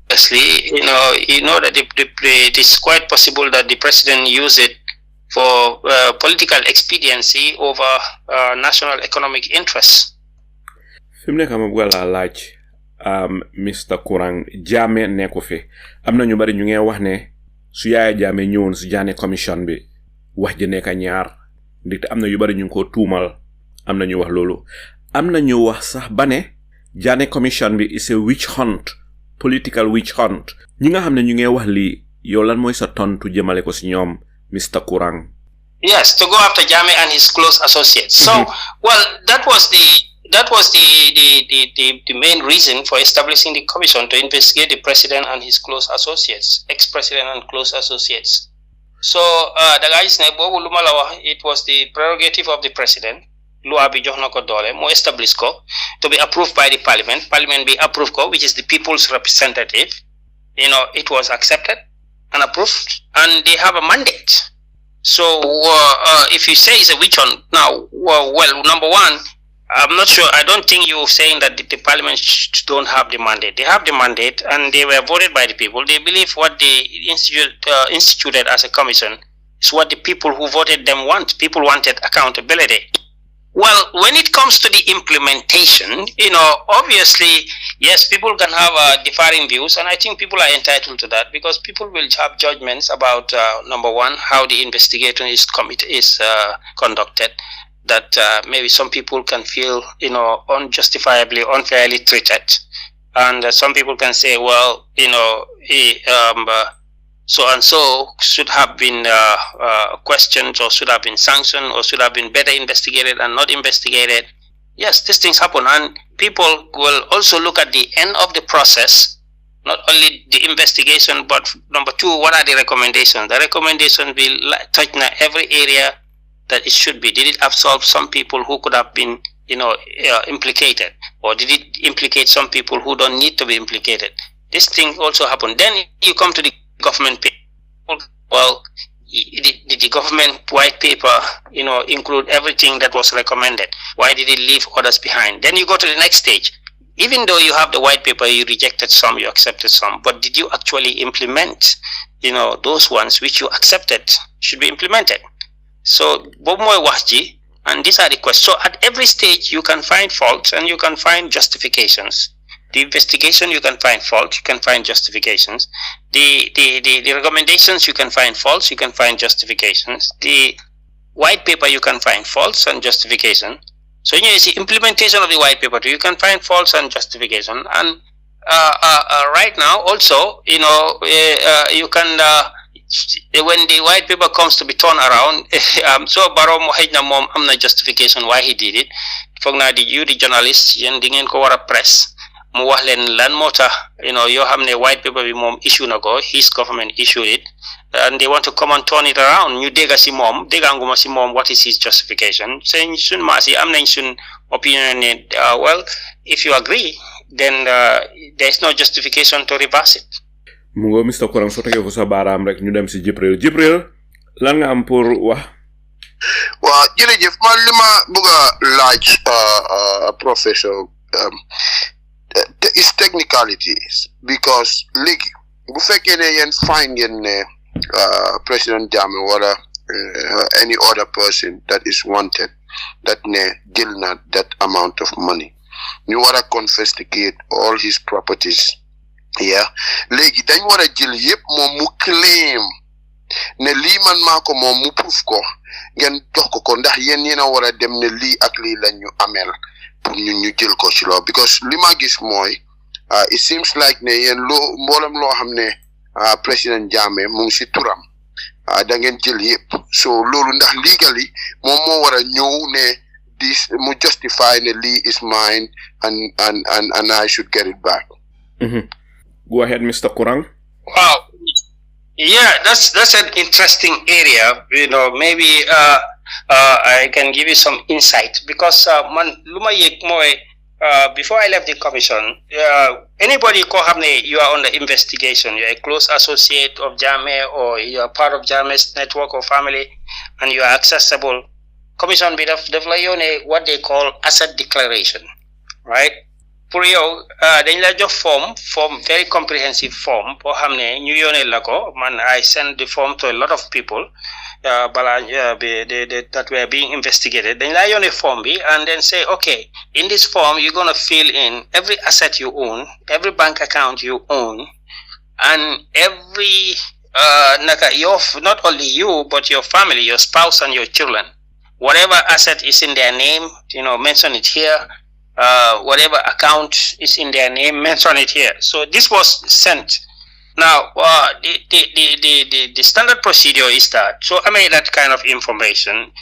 that it is quite possible that the president use it for political expediency over national economic interests. Fimne kama bugala laaj Mr. Kurang Jammeh nekku fi amna ñu bari ñu ngi wax ne su Yaaya Jammeh ñewon su Janneh Commission bi wax ji nekk ñaar ndik amna yu bari ñu ko tuumal amna ñu wax lolu amna ñu wax sax bané Janneh Commission bi is a witch hunt, political witch hunt. Ñi nga xamne ñu ngi wax li yow lan moy sa tontu jëmale ko ci ñom Mr. Kurang? Yes, to go after Jammeh and his close associates. So, well, that was the main reason for establishing the commission, to investigate the president and his close associates, ex-president and close associates. So, the guys it was the prerogative of the president, establish to be approved by the parliament. Parliament be approved, which is the people's representative. It was accepted and approved, and they have a mandate. So, if you say it's a witch hunt now, well, number one, I'm not sure. I don't think you're saying that the parliament don't have the mandate. They have the mandate, and they were voted by the people. They believe what they instituted as a commission is what the people who voted them want. People wanted accountability. Well, when it comes to the implementation, obviously, yes, people can have differing views, and I think people are entitled to that, because people will have judgments about, number one, how the investigation is conducted. That maybe some people can feel, unjustifiably, unfairly treated, and some people can say, well, so and so should have been questioned, or should have been sanctioned, or should have been better investigated and not investigated. Yes, these things happen, and people will also look at the end of the process, not only the investigation, but number two, what are the recommendations? The recommendation will touch every area that it should be. Did it absolve some people who could have been, implicated, or did it implicate some people who don't need to be implicated? This thing also happened. Then you come to the government paper. Well, did the government white paper, include everything that was recommended? Why did it leave others behind? Then you go to the next stage. Even though you have the white paper, you rejected some, you accepted some, but did you actually implement, those ones which you accepted should be implemented? So, and these are the questions. So, at every stage, you can find faults and you can find justifications. The investigation, you can find faults, you can find justifications. The recommendations, you can find faults, you can find justifications. The white paper, you can find faults and justification. So, you see, implementation of the white paper, you can find faults and justification. And right now, also, you can. When the white paper comes to be turned around, so Barrow mom amna justification why he did it. Fogna the journalists yen dingen ko wara press mu wax len lan mota yo xamne white paper bi mom issue na ko, his government issued it, and they want to come and turn it around. Ñu dégga ci mom, dégganguma ci mom what is his justification. Saying sun ma ci am nañ sun opinion ne well, if you agree, then there is no justification to reverse it. Mungo Mr. Kurang so tege ko sa baram rek ñu dem ci Jibril lan nga am pour wax? Wa jërëjëf man lima bëgga laaj professor is technicalities, because léegi bu fekkee ne yéen find ngeen ne President Jammeh wala any other person that is wanted that ne jël na that amount of money ñu wara confiscate all his properties. Yeah, léegi dañ wara jël yépp moom mu claim ne lii man maa ko moom mu proof ko ngeen jox ko ndax yéen yéen a war a dem ne lii ak lii lañ ñu amel pour ñun ñu jël ko ci loolu because li ma gis mooy it seems like ne yéen loo mboolem loo xam ne président Jammeh mu ngi si turam da ngeen jël yépp so loolu ndax legally moom moo war a ñëw ne this mu justify ne lii is mine and I should get it back. Go ahead, Mr. Kurang. Wow. Yeah, that's an interesting area. You know, maybe I can give you some insight because before I left the commission, anybody you are on the investigation, you're a close associate of Jammeh or you are part of Jammeh's network or family, and you are accessible. Commission bit of what they call asset declaration, right? Pour yow dañ la jox form very comprehensive form boo xam ne ñu yónnee la ko man I send the form to a lot of people that were being investigated. Dañ la yónnee form bi and then say okay, in this form you're going to fill in every asset you own, every bank account you own, and every not only you but your family, your spouse and your children, whatever asset is in their name, mention it here. Whatever account is in their name, mention it here. So this was sent. Now, the standard procedure is that, so I made that kind of information.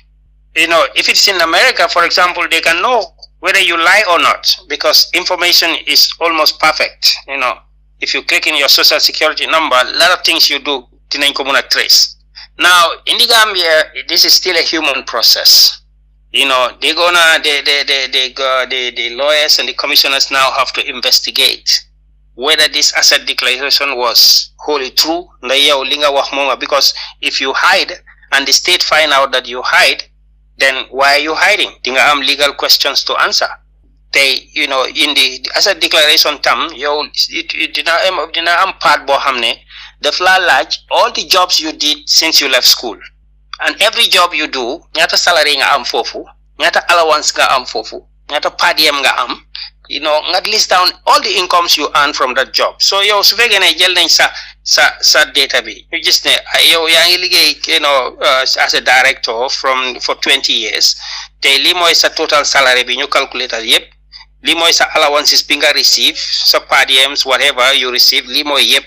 If it's in America, for example, they can know whether you lie or not, because information is almost perfect. If you click in your social security number, a lot of things you do, dinañ ko muna trace. Now, in the Gambia, this is still a human process. The lawyers and the commissioners now have to investigate whether this asset declaration was wholly true. Because if you hide and the state find out that you hide, then why are you hiding? Dinga am legal questions to answer. In the asset declaration term, dina am part bo xamne daf la laaj all the jobs you did since you left school. And every job you do, ñata salary nga am fofu, ñata allowance nga am fofu, ñata per diem nga am, nga list down all the incomes you earn from that job. So yow su fekkee ne jël nañ sa data bi ñu gis ne yow yaa ngi liggéey as a director for 20 years te lii mooy sa total salary bi ñu calculator yépp, lii mooy sa allowances bi nga receive, sa per diems whatever you receive, lii mooy yépp.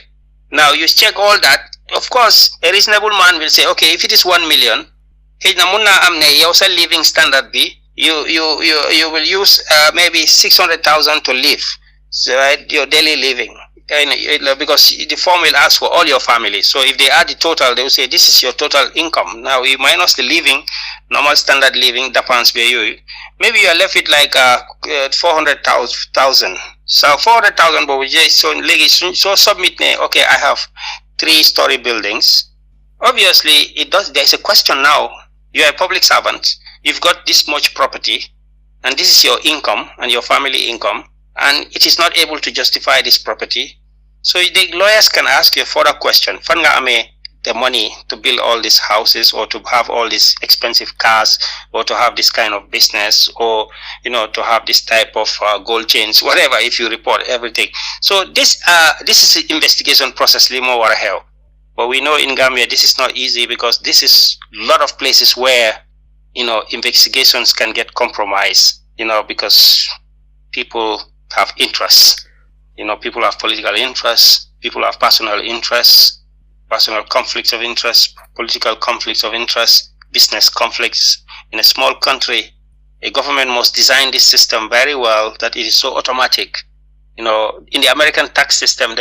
Now you check all that. Of course, a reasonable man will say, okay, if it is 1 million, your living standard be you will use maybe 600,000 to live, so, right, your daily living, because the form will ask for all your family. So if they add the total, they will say this is your total income. Now you minus the living, normal standard living, depends where you. Maybe you are left with like 400,000. So 400,000, but so submit. Okay, I have 3-story buildings. Obviously, there's a question now. You are a public servant. You've got this much property, and this is your income and your family income, and it is not able to justify this property. So the lawyers can ask you a further question. Fan nga ame the money to build all these houses, or to have all these expensive cars, or to have this kind of business, or to have this type of gold chains, whatever, if you report everything. So this is an investigation process limo wara hell. But we know in Gambia this is not easy, because this is a lot of places where investigations can get compromised, because people have interests. People have political interests, people have personal interests, personal conflicts of interest, political conflicts of interest, business conflicts. In a small country, a government must design this system very well that it is so automatic. In the American tax system,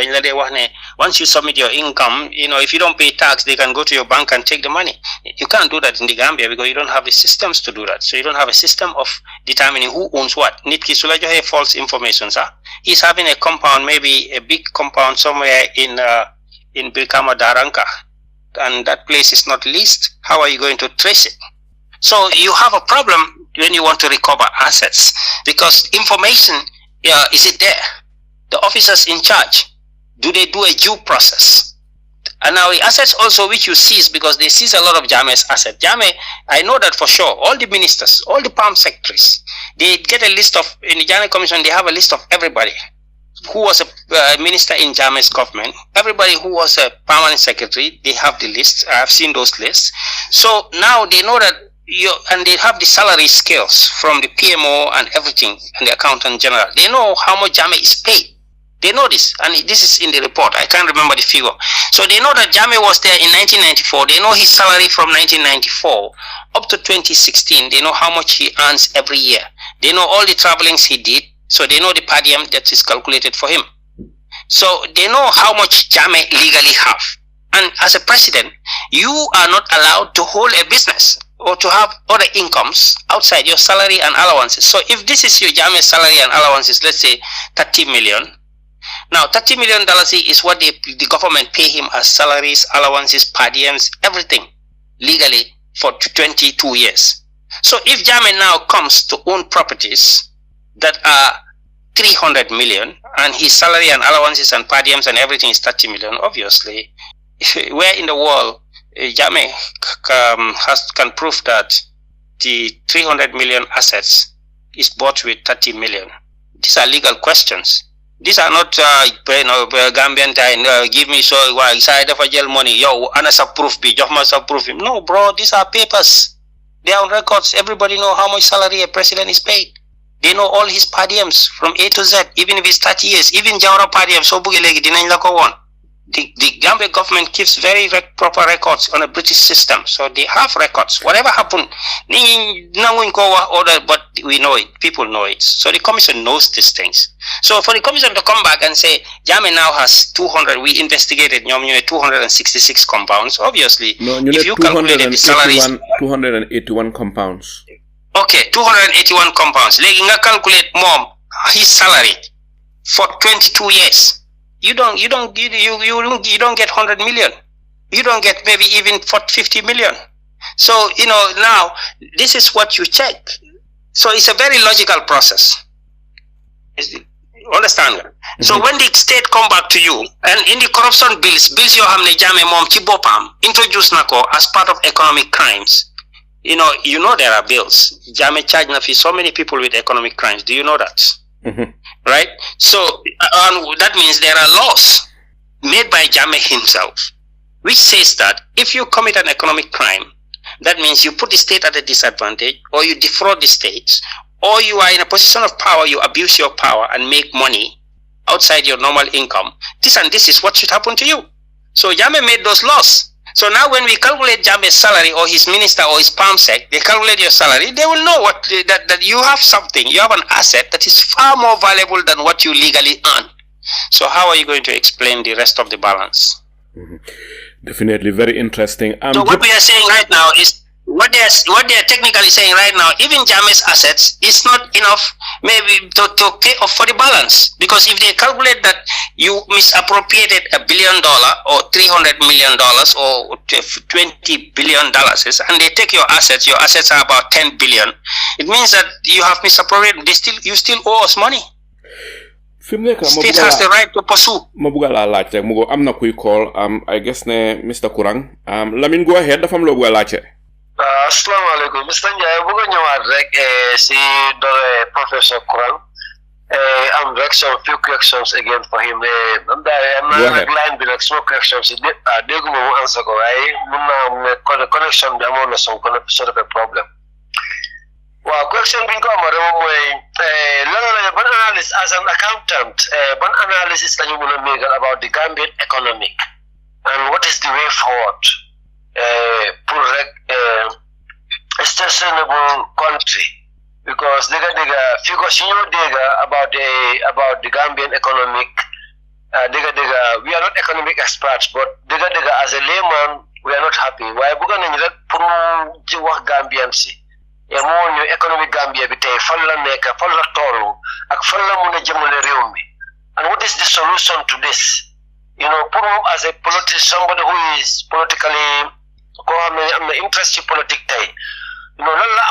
once you submit your income, if you don't pay tax, they can go to your bank and take the money. You can't do that in the Gambia because you don't have the systems to do that. So you don't have a system of determining who owns what. Nitki sulajohe false information, sir. He's having a compound, maybe a big compound somewhere in Bilkama Daranka, and that place is not leased. How are you going to trace it? So you have a problem when you want to recover assets, because information, is it there? The officers in charge, do they do a due process? And now the assets also which you seize, because they seize a lot of Jammeh's assets. Jammeh, I know that for sure. All the ministers, all the palm secretaries, they get a list of, in the Janneh Commission, they have a list of everybody who was a minister in Jammeh's government. Everybody who was a permanent secretary, they have the list. I have seen those lists. So now they know that and they have the salary scales from the PMO and everything, and the accountant general. They know how much Jammeh is paid. They know this, and this is in the report. I can't remember the figure. So they know that Jammeh was there in 1994. They know his salary from 1994 up to 2016. They know how much he earns every year. They know all the travelings he did. So they know the per diem that is calculated for him. So they know how much Jammeh legally have. And as a president, you are not allowed to hold a business or to have other incomes outside your salary and allowances. So if this is your Jammeh salary and allowances, let's say 30 million. Now, $30 million is what the government pay him as salaries, allowances, per diems, everything legally for 22 years. So if Jammeh now comes to own properties that are 300 million and his salary and allowances and per diems and everything is 30 million, obviously, where in the world Jammeh can prove that the 300 million assets is bought with 30 million? These are legal questions. These are not Gambian time. Give me so side of a jail money. Yo, anasa proof be, just proof him. No, bro. These are papers. They are on records. Everybody know how much salary a president is paid. They know all his per diems from A to Z. Even if it's 30 years, even Jawara per diem. So bugelegi dinañ la ko won. The Gambia government keeps very proper records on a British system. So they have records. Whatever happened, but we know it. People know it. So the commission knows these things. So for the commission to come back and say, Jammeh now has 200, we investigated 266 compounds. Obviously, if you calculated the salaries... 281 compounds. Okay, 281 compounds. Legi nga calculate mom his salary for 22 years. You don't get 100 million. You don't get maybe even 50 million. So, now this is what you check. So it's a very logical process. Understand? Mm-hmm. So when the state come back to you, and in the corruption bills you have Jammeh mom ci bopam introduce nako as part of economic crimes. You know there are bills. Jammeh charge na fi so many people with economic crimes. Do you know that? Mm-hmm. Right? So that means there are laws made by Jammeh himself, which says that if you commit an economic crime, that means you put the state at a disadvantage, or you defraud the state, or you are in a position of power, you abuse your power and make money outside your normal income. This and this is what should happen to you. So Jammeh made those laws. So now when we calculate Jammeh's salary or his minister or his palm sec, they calculate your salary, they will know that you have something, you have an asset that is far more valuable than what you legally earn. So how are you going to explain the rest of the balance? Mm-hmm. Definitely very interesting. So what we are saying right now is, what they are technically saying right now, even Jammeh's assets is not enough maybe to pay off for the balance. Because if they calculate that you misappropriated $1 billion or $300 million or $20 billion, and they take your assets are about 10 billion, it means that you have misappropriated. You still owe us money. State has the right to pursue. I'm not quick call. I guess Mr. Kurang. Let me go ahead. Dafam lo buga Assalamu alaikum. Mr. Njie, buga ñëwaat rek si dore Professor Kurang. I'm rek some few questions again for him. I'm not line bi rek some questions. Déguma mu answer ko waaye mun naa am connection bi amoon na some sort of a problem. Well, question being come ban analysis as an accountant, ban analysis that you want to make about the Gambian economic and what is the way forward for a sustainable country? Because they figures you about the Gambian economic. We are not economic experts, but as a layman, we are not happy. Why we are Gambians? New economic Gambia bi tay fan la nek fan la tollu ak fan la mëna jëmale réew mi, and what is the solution to this? Pour as a politician, somebody who is politically am interest in politics tay, lan la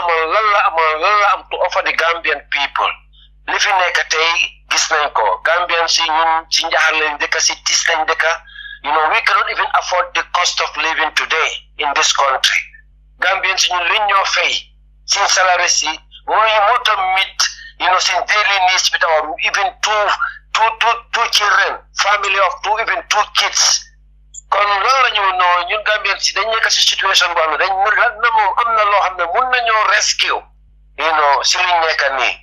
am to offer the Gambian people. Li fi nek tay gis nañ ko Gambians ci ñun ci njaxal lañ dëkk ci tis lañ dëkk we cannot even afford the cost of living today in this country. Gambians, ñun luñ ñoo fay sin salaries yi mënuñu mënta meet sin daily needs with our even two children, family of even two kids. Kon lan la ñu ñun Gambians yi dañ nekk si situation boo xam ne dañ lan na moom am na loo xam ne mun nañoo rescue si liñ nekk nii.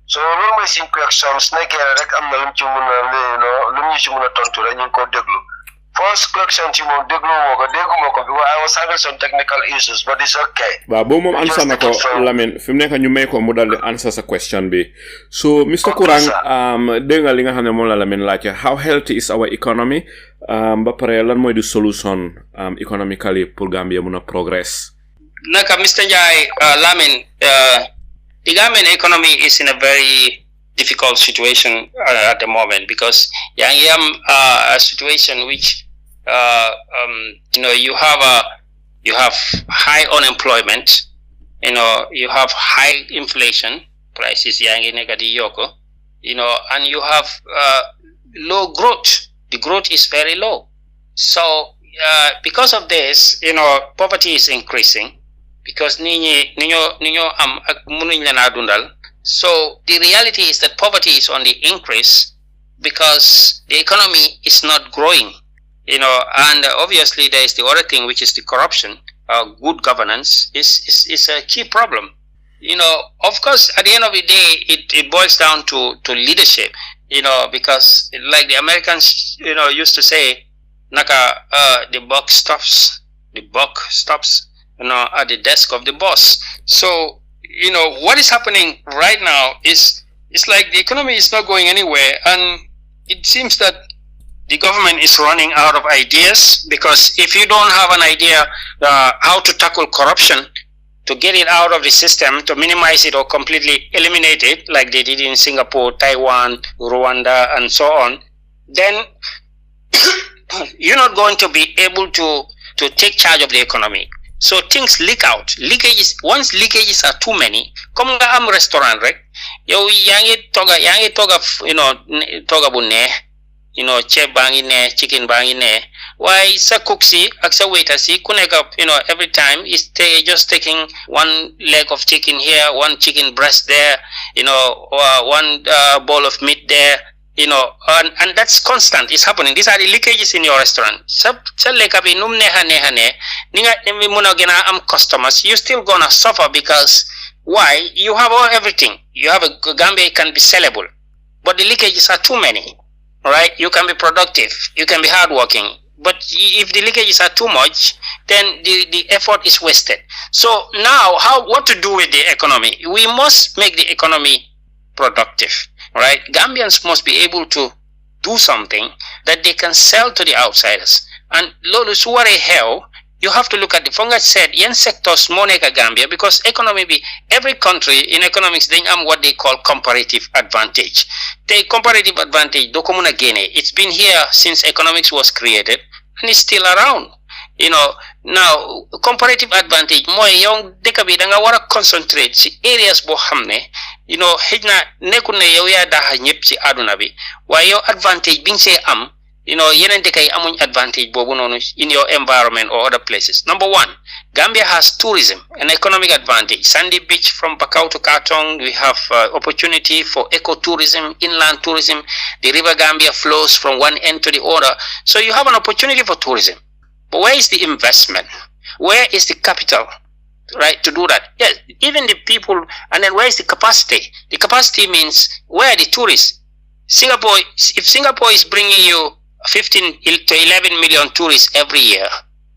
So loolu mooy suñ question su nekkee rek am na lu mu ci mun a lu ñu ci mun a tontu rek ñu ngi ko déglu. First question ci moom dégguma ko because I was having some technical issues but it's okay. Waaw boobu moom answer na ko Lamin fi mu nekk ñu may ko mu dal di answer sa question bi. So Mr. Kurang dégg nga li nga xam ne moom la Lamin laajte how healthy is our economy ba pare lan mooy di solution economically pour Gambia mun a progress. Naka Mr. Njie, Lamin, the Gambian economy is in a very difficult situation at the moment because a situation which you have high unemployment, you have high inflation prices, and you have low growth. The growth is very low. So because of this, poverty is increasing because so the reality is that poverty is on the increase because the economy is not growing, and obviously there is the other thing, which is the corruption. Good governance is a key problem. Of course, at the end of the day, it boils down to leadership, because like the Americans, used to say, the buck stops at the desk of the boss. So, what is happening right now is it's like the economy is not going anywhere, and it seems that the government is running out of ideas, because if you don't have an idea how to tackle corruption, to get it out of the system, to minimize it or completely eliminate it, like they did in Singapore, Taiwan, Rwanda, and so on, then you're not going to be able to take charge of the economy. So things leak out. Leakages, once leakages are too many, come nga am restaurant rek, yow yangi toga toga bu ne, chef bangi ne, chicken bangi ne. Why sa cook si, ak sa waiter si, kuneka, every time is just taking one leg of chicken here, one chicken breast there, one bowl of meat there. And that's constant. It's happening. These are the leakages in your restaurant. Customers, you're still gonna suffer because why? You have everything. You have a Gambia can be sellable, but the leakages are too many. Right? You can be productive. You can be hardworking. But if the leakages are too much, then the effort is wasted. So now, what to do with the economy? We must make the economy productive. Right? Gambians must be able to do something that they can sell to the outsiders. And Lolo Suware Hell, you have to look at the fungus said, yen sectors moneka Gambia, because every country in economics, they have what they call comparative advantage. The comparative advantage, Dokomuna Guinea, it's been here since economics was created, and it's still around. Now comparative advantage, more young dekabi danga wara concentrate si areas bo hamne, hejna nekune yow ya daha ñepp ci aduna bi, waye yow advantage bi nga am, yenen dekay amuñ advantage bobu nonu in your environment or other places. Number one, Gambia has tourism, an economic advantage. Sandy Beach from Bakau to Katong, we have opportunity for ecotourism, inland tourism. The River Gambia flows from one end to the other. So you have an opportunity for tourism. But where is the investment? Where is the capital, right, to do that? Yes, even the people, and then where is the capacity? The capacity means where are the tourists? Singapore, if Singapore is bringing you 15 to 11 million tourists every year,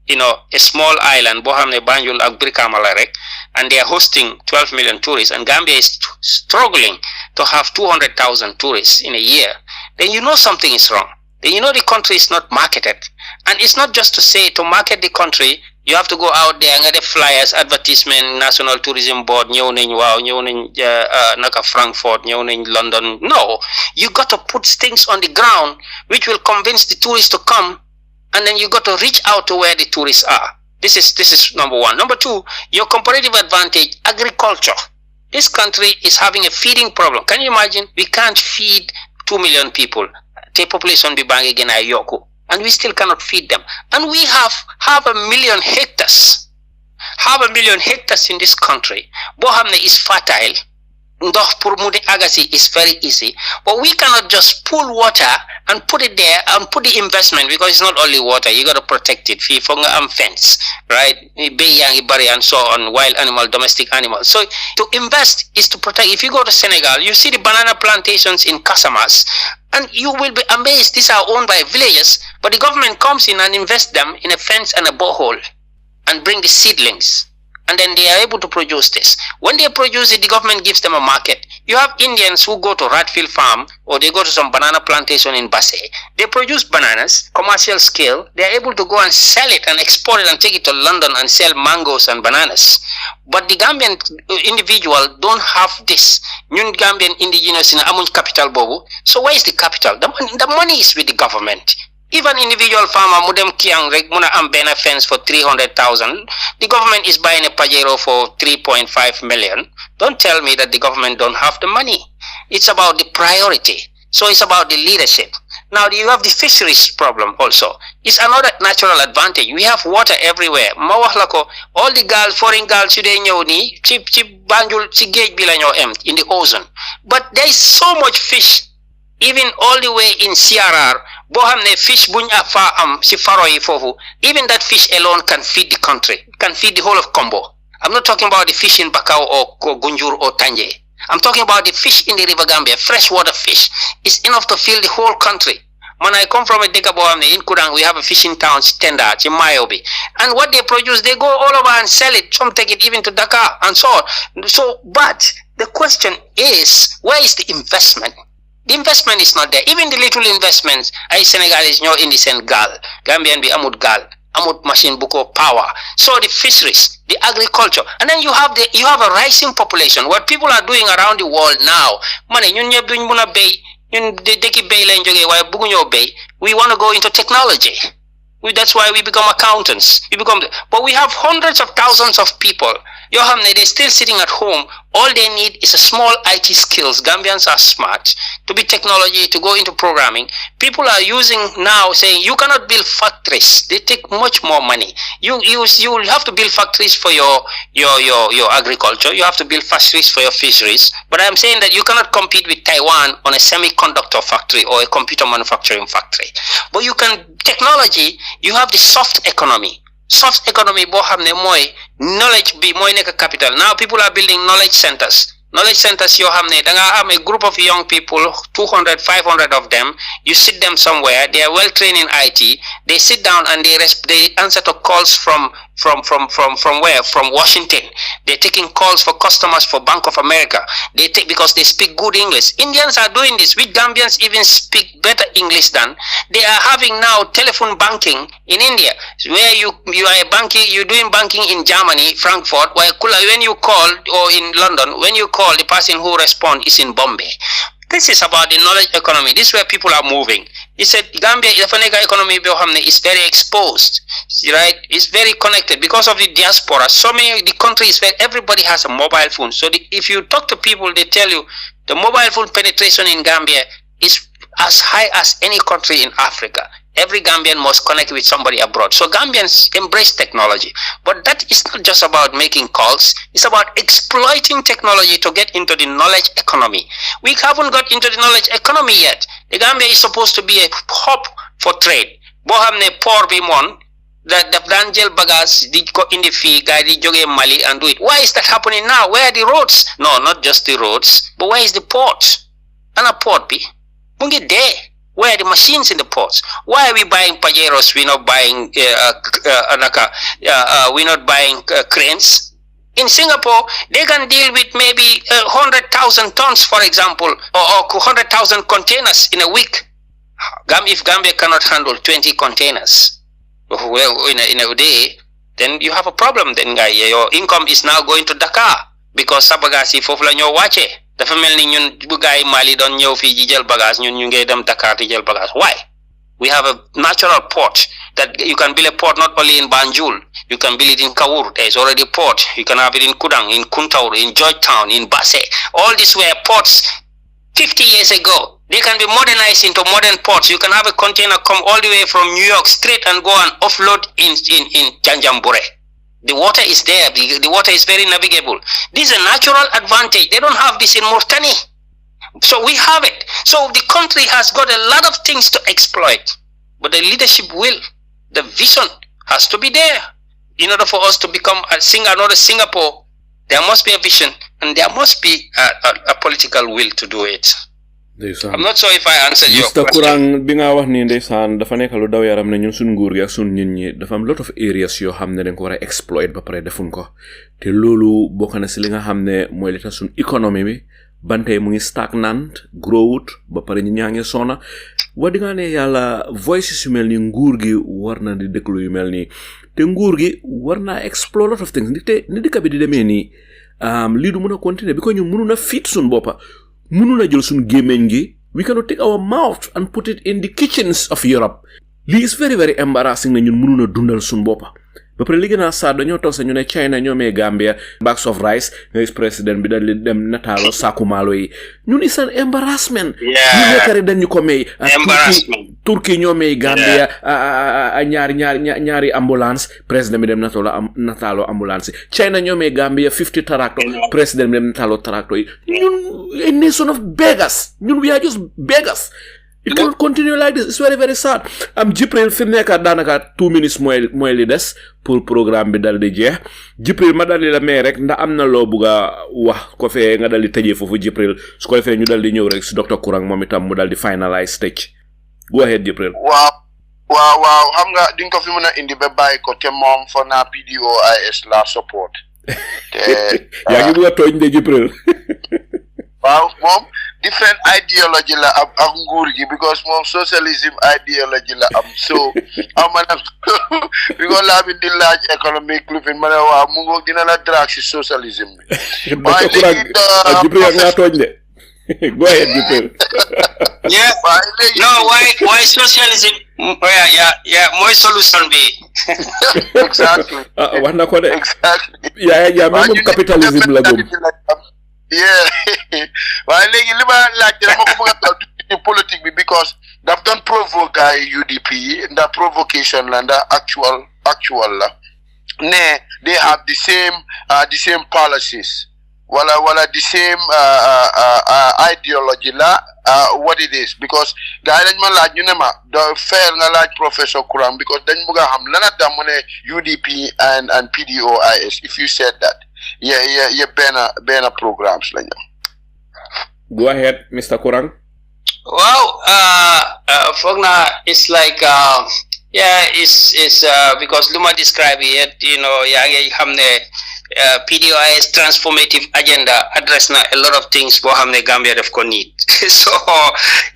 a small island, Bohamne, Banjul, Agrika, Malarek, and they are hosting 12 million tourists, and Gambia is struggling to have 200,000 tourists in a year, then something is wrong. Then the country is not marketed. And it's not just to say to market the country, you have to go out there and get the flyers, advertisement, National Tourism Board, Naka Frankfurt, London. No, you got to put things on the ground which will convince the tourists to come, and then you got to reach out to where the tourists are. This is number one. Number two, your comparative advantage, agriculture. This country is having a feeding problem. Can you imagine? We can't feed 2 million people. The population be bang again yoku. and we still cannot feed them. And we have 500,000 hectares. 500,000 hectares in this country. Bohamne is fertile. Ndox pour mu di agasi is very easy, but we cannot just pull water and put it there and put the investment, because it's not only water, you got to protect it. Fee for fence, right? And so on, wild animal, domestic animals. So to invest is to protect. If you go to Senegal, you see the banana plantations in Casamas, and you will be amazed. These are owned by villagers, but the government comes in and invests them in a fence and a borehole and bring the seedlings. And then they are able to produce this. When they produce it, the government gives them a market. You have Indians who go to Radfield Farm, or they go to some banana plantation in Basse. They produce bananas, commercial scale. They are able to go and sell it and export it and take it to London and sell mangoes and bananas. But the Gambian individual don't have this. New Gambian indigenous in Amun capital bobu. So where is the capital? The money is with the government. Even individual farmer mudem kiang rek muna am fence for 300,000. The government is buying a Pajero for 3.5 million. Don't tell me that the government don't have the money. It's about the priority. So it's about the leadership. Now you have the fisheries problem also. It's another natural advantage. We have water everywhere. All the girls, foreign girls, Banjul, in the ocean. But there is so much fish, even all the way in CRR. Bohamne fish bunya fa si faroi fofu. Even that fish alone can feed the country, can feed the whole of Combo. I'm not talking about the fish in Bakau or Gunjur or Tanje. I'm talking about the fish in the River Gambia, freshwater fish. It's enough to fill the whole country. When I come from a Deka Bohamne in Kurang, we have a fishing town, Stenda, Chimayobi. And what they produce, they go all over and sell it. Some take it even to Dakar and so on. So, but the question is, where is the investment? The investment is not there. Even the little investments, I Senegalese know in the Senegal, Gambian be amud gal, amud machine buko power. So the fisheries, the agriculture, and then you have a rising population. What people are doing around the world now, we want to go into technology. That's why we become accountants. But we have hundreds of thousands of people. They're still sitting at home. All they need is a small IT skills. Gambians are smart to be technology, to go into programming. People are using now saying you cannot build factories. They take much more money. You have to build factories for your agriculture. You have to build factories for your fisheries. But I'm saying that you cannot compete with Taiwan on a semiconductor factory or a computer manufacturing factory. But you can technology. You have the soft economy. Soft economy bo xamne moy knowledge bi moy nek capital. Now people are building knowledge centers. Knowledge centers yo xamne da nga am a group of young people, 200, 500 of them. You sit them somewhere. They are well trained in IT. They sit down and they answer to calls from where? From Washington. They're taking calls for customers for Bank of America. They take because they speak good English. Indians are doing this. We Gambians even speak better English than they are having now telephone banking in India, where you are banking, you're doing banking in Germany, Frankfurt, where when you call, or in London, when you call, the person who responds is in Bombay. This is about the knowledge economy. This is where people are moving. He said Gambia, the economy is very exposed, right? It's very connected because of the diaspora. So many the countries where everybody has a mobile phone. So if you talk to people, they tell you the mobile phone penetration in Gambia is as high as any country in Africa. Every Gambian must connect with somebody abroad. So Gambians embrace technology. But that is not just about making calls. It's about exploiting technology to get into the knowledge economy. We haven't got into the knowledge economy yet. The Gambia is supposed to be a hub for trade. Bohamne poor bimon, that the Danjel Bagas did go in the fee, guy did joge Mali and do it. Why is that happening now? Where are the roads? No, not just the roads, but where is the port? And a port be? Bungi there. Where are the machines in the ports? Why are we buying Pajeros? We're not buying we're not buying cranes. In Singapore, they can deal with maybe 100,000 tons, for example, or 100,000 containers in a week. If Gambia cannot handle 20 containers in a day, then you have a problem. Then your income is now going to Dakar because Sabagasi fofla nyo wache. Dafa melni ñun bu gaay Mali doon ñew fi ji jël bagage ñun ñu ngay dem Dakar di jël bagage. Why? We have a natural port that you can build a port not only in Banjul, you can build it in Kawur. There is already a port. You can have it in Kudang, in Kuntaur, in Georgetown, in Basse. All these were ports. 50 years ago. They can be modernized into modern ports. You can have a container come all the way from New York straight and go and offload in Janjambure. The water is there. The water is very navigable. This is a natural advantage. They don't have this in Mauritania. So we have it. So the country has got a lot of things to exploit. But the leadership will, the vision has to be there. In order for us to become another Singapore, there must be a vision and there must be a political will to do it. I'm not sure if I answered your question. Mr. Kurang, bi nga wax ni ndeysaan dafa nekk lu daw yaram ne ñun suñ nguur gi ak suñ nit ñi dafa am lot of areas yoo xam ne dañ ko war a exploit ba pare defuñ ko te loolu bokk na si li nga xam ne mooy li tax suñ économie bi bantay mu ngi stagnant growth ba pare ñi ñaa ngi sona wa di nga ne yàlla voices yu mel ni nguur gi war na di déglu yu mel nii te nguur gi war naa explore lot of things ni dëkk bi di demee nii lii du mën a continuer bi ko ñu mënu na fit suñ boppa mënu na jël suñ gémmiñ gi we cannot take our mouth and put it in the kitchens of Europe lii is very very embarrassing na ñun mënu na dundal suñ boppa ba pare li gën a sad dañoo toog sa ñu ne China ñoo may Gambia bags of rice nga gis président bi dal di dem nataaloo saaku maalo yi ñun is an embarrassment ñu nekkari dañ ñu ko may Turquie ñoo may Gambia ñaari ambulance président bi dem nataaloo ambulance China ñoo may Gambia 50 tractor président bi dem nataaloo tractor yi ñun a nation of beggars ñun we are just beggars. It cannot continue like this. It's very very sad. Jibril fi nekk daanaka 2 minutes mooy li des pour programme bi dal di jeex Jibril ma dal di la may rek ndax am na loo bugg a wax ko fee nga dal di tëjee foofu Jibril su ko defee ñu dal di ñëw rek si docteur Kurang moom itam mu dal di finalize stage. Go ahead Jibril. waaw xam nga di nga ko fi mën a indi ba bàyyi ko te moom for na PDOIS la support. yaa ngi bugg a tooñ de Jibril. waaw moom different ideology la ak nguur gi because moom socialism ideology la am so amana because laa bi di laaj economic living ma ne waaw mu ngoog dina la drag si socialism bi waaye léegi Jibril yaa ngi tooñ de go ahead Jibril. Yeah. No, why socialism? Yeah, mooy solution bi. Exactly. Wax na ko de. Exactly. Yeah, moom capitalism la gëm. Yeah. Waaye léegi li ma laajte dama ko bëgg a taw ci politique bi because daf doon provoque ay UDP ndax provocation la ndax actual la ne they have the same policies wala the same ideology la what it is because gars yi dañ ma laaj ñu ne ma da fair nga laaj professor Kurang because dañ bëgg a xam lan a tax mu ne UDP and PDOIS if you said that yeah benn programs la ñu. Go ahead Mr. Kurang. Well, Fogna, it's like it's because Luma described it, PDOIS transformative agenda address na a lot of things for Hamne Gambia def ko need. So,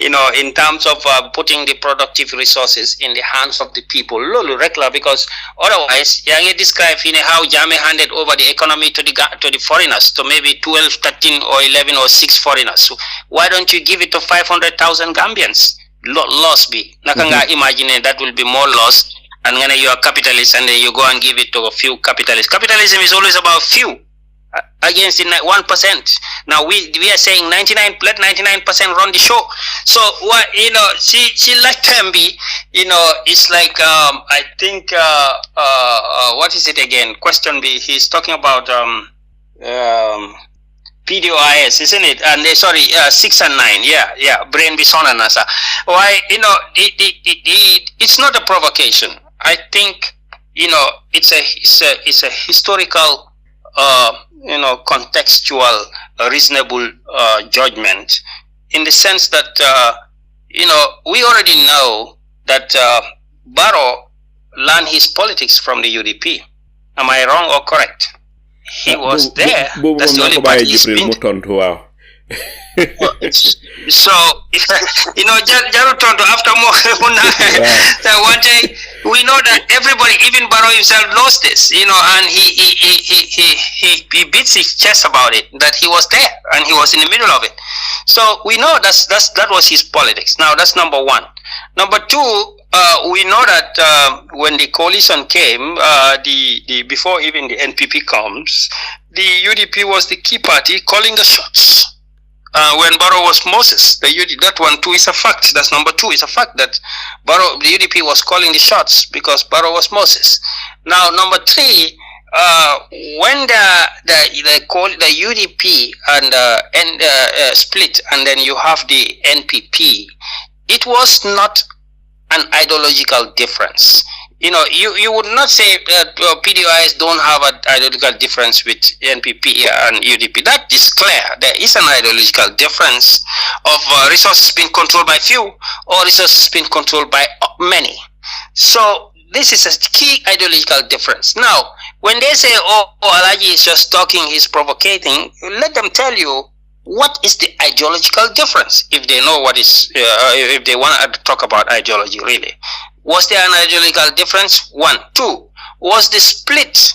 in terms of putting the productive resources in the hands of the people, lolu regular because otherwise, describe how Jammeh handed over the economy to the foreigners, to maybe 12, 13 or 11 or 6 foreigners. So why don't you give it to 500,000 Gambians? Loss be. Nakanga imagine that will be more loss. And when you are capitalist and then you go and give it to a few capitalists. Capitalism is always about few against the 1%. Now we are saying 99, let 99% run the show. So what she let them be, it's like I think what is it again? Question B. He's talking about PDOIS, isn't it? And 6 and 9, yeah. Brain Bison and Nasa. Why it's not a provocation. I think it's a historical, contextual, reasonable judgment, in the sense that we already know that Barrow learned his politics from the UDP. Am I wrong or correct? He was there. That's the only party he's been. So Jaru Tonto after more one day we know that everybody, even Barrow himself, knows this, and he beats his chest about it, that he was there and he was in the middle of it. So we know that was his politics. Now that's number one. Number two, we know that when the coalition came, before even the NPP comes, the UDP was the key party calling the shots. when Barrow was Moses. That one too is a fact. That's number two. It's a fact that the UDP was calling the shots because Barrow was Moses. Now, number three, when the UDP and split, and then you have the NPP, it was not an ideological difference. You would not say that PDOIS don't have an ideological difference with NPP and UDP. That is clear. There is an ideological difference of resources being controlled by few or resources being controlled by many. So this is a key ideological difference. Now, when they say, Alhaji is just talking, he's provocating, let them tell you what is the ideological difference, if they know what is, if they want to talk about ideology really. Was there an ideological difference? One. Two, was the split,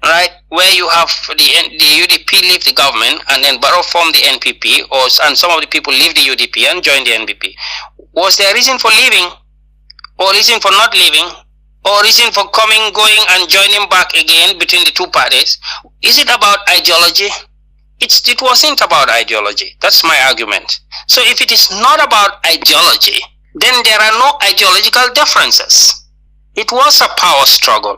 right, where you have the UDP leave the government and then Barrow form the NPP, and some of the people leave the UDP and join the NPP. Was there a reason for leaving, or reason for not leaving, or reason for coming, going, and joining back again between the two parties? Is it about ideology? It wasn't about ideology. That's my argument. So if it is not about ideology, then there are no ideological differences. It was a power struggle.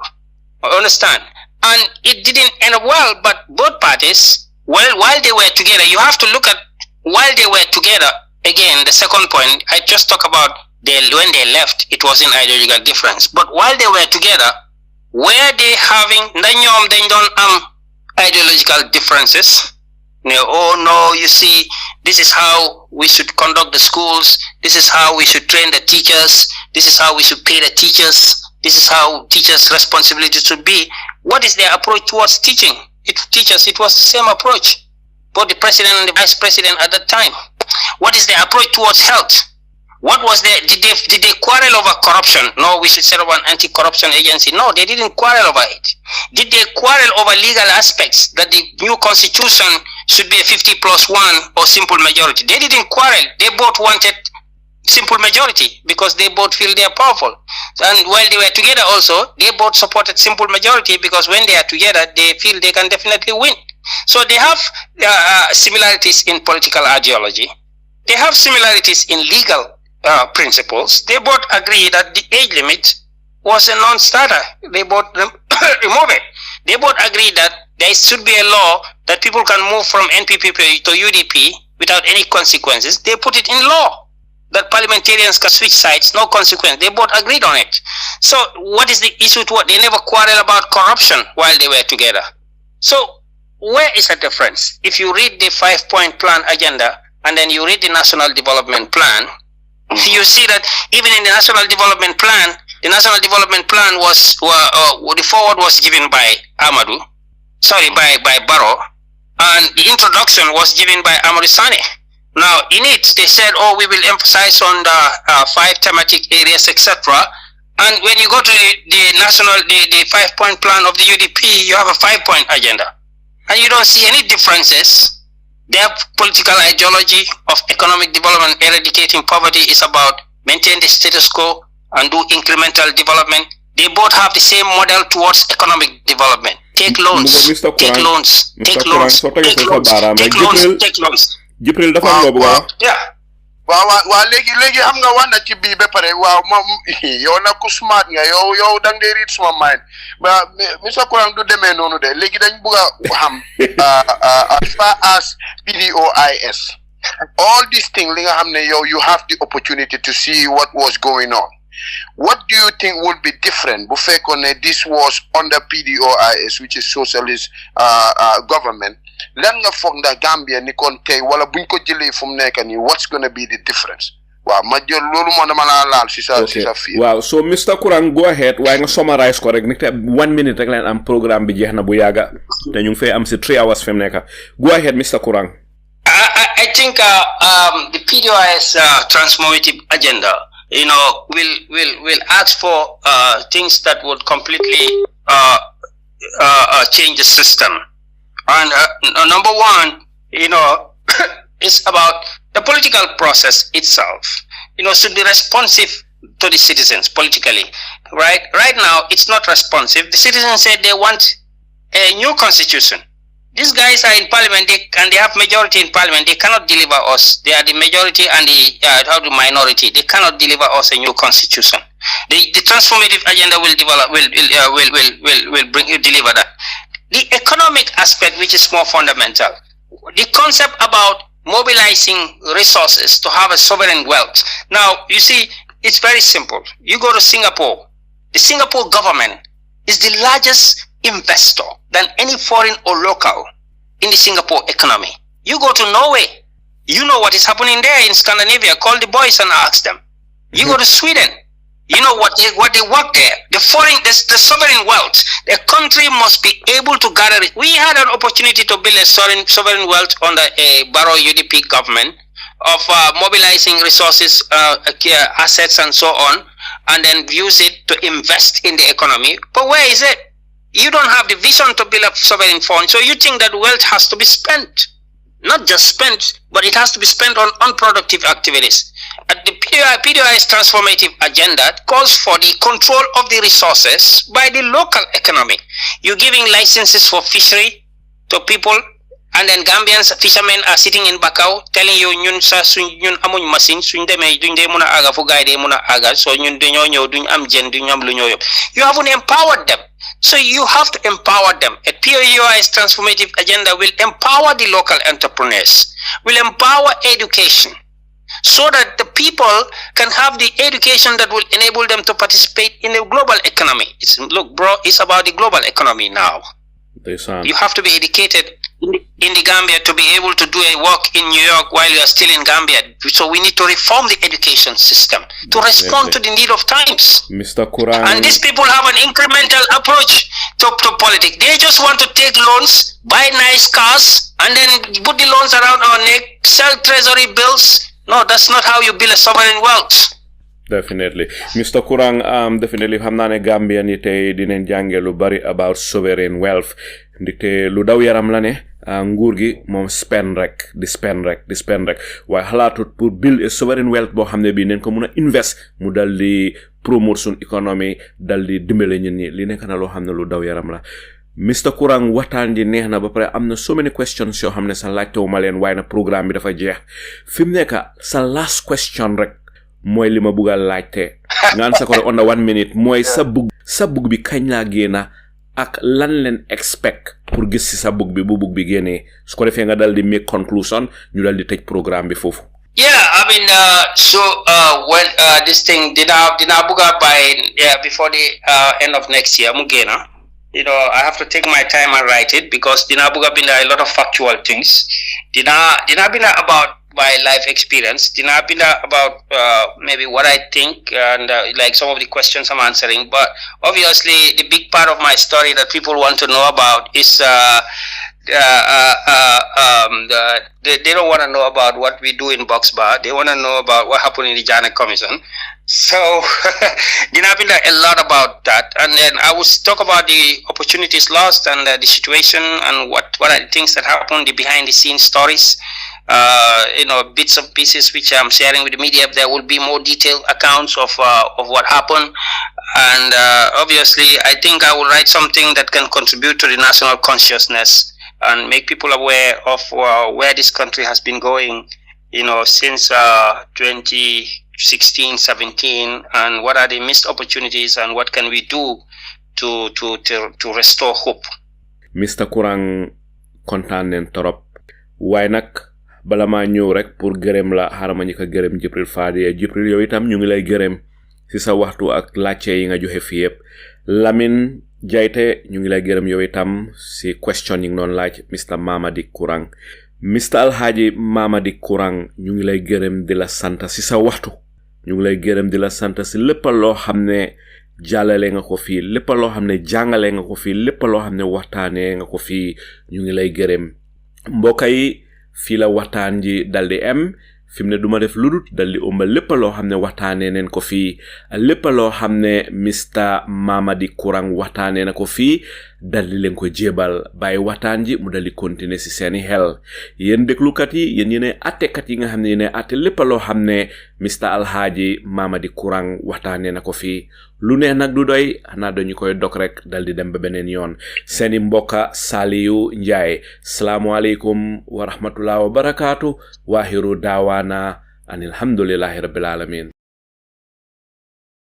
Understand? And it didn't end up well, but both parties, well, while they were together, you have to look at while they were together. Again, the second point, I just talk about when they left, it was an ideological difference. But while they were together, were they having ideological differences? Oh no, you see, this is how we should conduct the schools, this is how we should train the teachers, this is how we should pay the teachers, this is how teachers' responsibility should be. What is their approach towards teaching? Teachers, it was the same approach, both the president and the vice president at that time. What is their approach towards health? What was their, did they quarrel over corruption? No, we should set up an anti-corruption agency. No, they didn't quarrel over it. Did they quarrel over legal aspects, that the new constitution should be a 50+1 or simple majority? They didn't quarrel. They both wanted simple majority because they both feel they are powerful. And while they were together also, they both supported simple majority because when they are together, they feel they can definitely win. So they have similarities in political ideology. They have similarities in legal principles. They both agree that the age limit was a non-starter. They both remove it. They both agree that there should be a law that people can move from NPP to UDP without any consequences. They put it in law that parliamentarians can switch sides, no consequence. They both agreed on it. So what is the issue to what? They never quarrel about corruption while they were together. So where is the difference? If you read the 5-point plan agenda and then you read the National Development Plan, you see that even in the National Development Plan was the forward was given by by Barrow, and the introduction was given by Amadou Sane. Now in it they said, oh, we will emphasize on the 5 thematic areas, etc. And when you go to the 5-point plan of the UDP, you have a 5-point agenda, and you don't see any differences. Their political ideology of economic development, eradicating poverty, is about maintain the status quo and do incremental development. They both have the same model towards economic development. Take loans, take loans, take loans, take loans, take loans. Jibril dafa ngob wa. Yeah. Waaw léegi xam nga wax na ci bii ba pare waaw moom yow nag ku smart nga yow dang dee read suma mind ba Mr. Kurang du demee noonu de léegi dañ bugg a xam as far as PDOIS all these things li nga xam ne yow you have the opportunity to see what was going on. What do you think would be different bu fekkoon ne this was under PDOIS, which is socialist government? Lan nga foog ndax Gambia ni kon tey wala buñ ko jëlee fu mu nekk nii, what's gonna be the difference? Waaw ma jël loolu moo dama laa laal si sa fii. Waaw, so Mr. Kurang, go ahead waaye nga summarize ko rek ni te 1 minute rek leen am programme bi jeex na bu yàgga te ñu ngi fay am si 3 hours fi mu nekk. Go ahead, Mr. Kurang. I think the PDOIS transformative agenda, will ask for things that would completely change the system. And number one, is about the political process itself. Should be responsive to the citizens politically. Right now, it's not responsive. The citizens said they want a new constitution. These guys are in parliament, and they have majority in parliament. They cannot deliver us. They are the majority and the minority. They cannot deliver us a new constitution. The transformative agenda will deliver that. The economic aspect, which is more fundamental, the concept about mobilizing resources to have a sovereign wealth. Now, you see, it's very simple. You go to Singapore. The Singapore government is the largest investor than any foreign or local in the Singapore economy. You go to Norway, you know what is happening there in Scandinavia. Call the boys and ask them. You go to Sweden, you know what they work there. The sovereign wealth. The country must be able to gather it. We had an opportunity to build a sovereign wealth under a Barrow UDP government of mobilizing resources, assets, and so on, and then use it to invest in the economy. But where is it? You don't have the vision to build a sovereign fund, so you think that wealth has to be spent. Not just spent, but it has to be spent on unproductive activities. The PDOIS transformative agenda calls for the control of the resources by the local economy. You're giving licenses for fishery to people, and then Gambians fishermen are sitting in Bakau telling you ñun sa ñun amuñ machine suñ démé duñ dé mëna aga fu gaay dé mëna aga so ñun dañoo ñëw duñ am jën duñ am lu ñoo yob. You haven't empowered them. So you have to empower them. A PDOIS transformative agenda will empower the local entrepreneurs, will empower education, so that the people can have the education that will enable them to participate in the global economy. Look, bro, it's about the global economy now. You have to be educated in the Gambia to be able to do a work in New York while you are still in Gambia. So we need to reform the education system to respond to the need of times. Mr. Kurang. And these people have an incremental approach to politics. They just want to take loans, buy nice cars, and then put the loans around our neck, sell treasury bills. No, that's not how you build a sovereign wealth. Definitely. Mr. Kurang, definitely xam naa ne Gambia ni tey dinañ jànge lu bari about sovereign wealth. Ndikte lu daw yaram la ne nguur gi moom spend rek waaye xalaatut pour build a sovereign wealth boo xam ne bii neen ko mun a invest mu dal di promote sun economy dal di dimbale ñun ñi li nekk na loo xam ne lu daw yaram la. Mr. Kurang, waxtaan ji neex na ba pare am na so many questions yoo xam ne sa laajtewu ma leen waaye na programme bi dafa jeex fi mu nekk sa last question rek mooy li ma bugg a laajte ngaan sa ko under 1 minute mooy sa bugg bi kañ laa génna ak lan leen expect pour gis ci sa bugg bi bu bugg bi génnee su ko defee nga dal di make conclusion ñu dal di tëj programme bi foofu. Yeah, I mean, when this thing dina buga by before the end of next year, mugena. You know, I have to take my time and write it because dina buga binda a lot of factual things. Dina binda about my life experience. Dina binda about maybe what I think and like some of the questions I'm answering. But obviously, the big part of my story that people want to know about is they don't want to know about what we do in Box Bar. They want to know about what happened in the Janneh Commission. So, a lot about that. And then I will talk about the opportunities lost and the situation and what are the things that happened, the behind the scenes stories, bits and pieces which I'm sharing with the media. There will be more detailed accounts of what happened. And obviously, I think I will write something that can contribute to the national consciousness and make people aware of where this country has been going, since 2016-17, and what are the missed opportunities and what can we do to restore hope. Mr. Kurang, kontaan nen torop waaye nag bala maa ñëw rek pour gërëm la xarama ñi ko gërëm Jibril Fadi Jibril yow itam ñu ngi lay gërëm ci sa waxtu ak laajte yi nga joxe fi yépp. Lamin Jaite ñu ngi lay gërëm yow itam ci question yi non laaj Mr. Mamadi Kurang. Mr. Alhaji Mamadi Kurang ñu ngi lay gërëm di la sant ci sa waxtu. Ñu ngi lay gërëm di la sant ci lépp loo xam ne jàllale nga ko fii lépp loo xam ne jàngale nga ko fii lépp loo xam ne waxtaanee nga ko fii ñu ngi lay gërëm. Mbokk yi fii la waxtaan ji daldi am fi mu ne duma def ludut daldi ëmbal lépp loo xam ne waxtaanee neen ko fii lépp loo xam ne Mr. Mamadi Kurang waxtaanee na ko fii daldi leen ko jébal bàyyi waxtaan ji mu daldi continuer ci seeni xel yéen déglukat yi yéen yéene attekat yi nga xam ne yéene atte lépp loo xam ne Mr Alhaji Mamadi Kurang waxtaane na ko fi lu ne nak du doy xana dañu koy dok rek daldi dem ba benen yoon seeni mbokka Salieu Njie assalamu alaykum wa rahmatullahi wa barakatuh wa ahiru dawana anil hamdulillahi rabbil alamin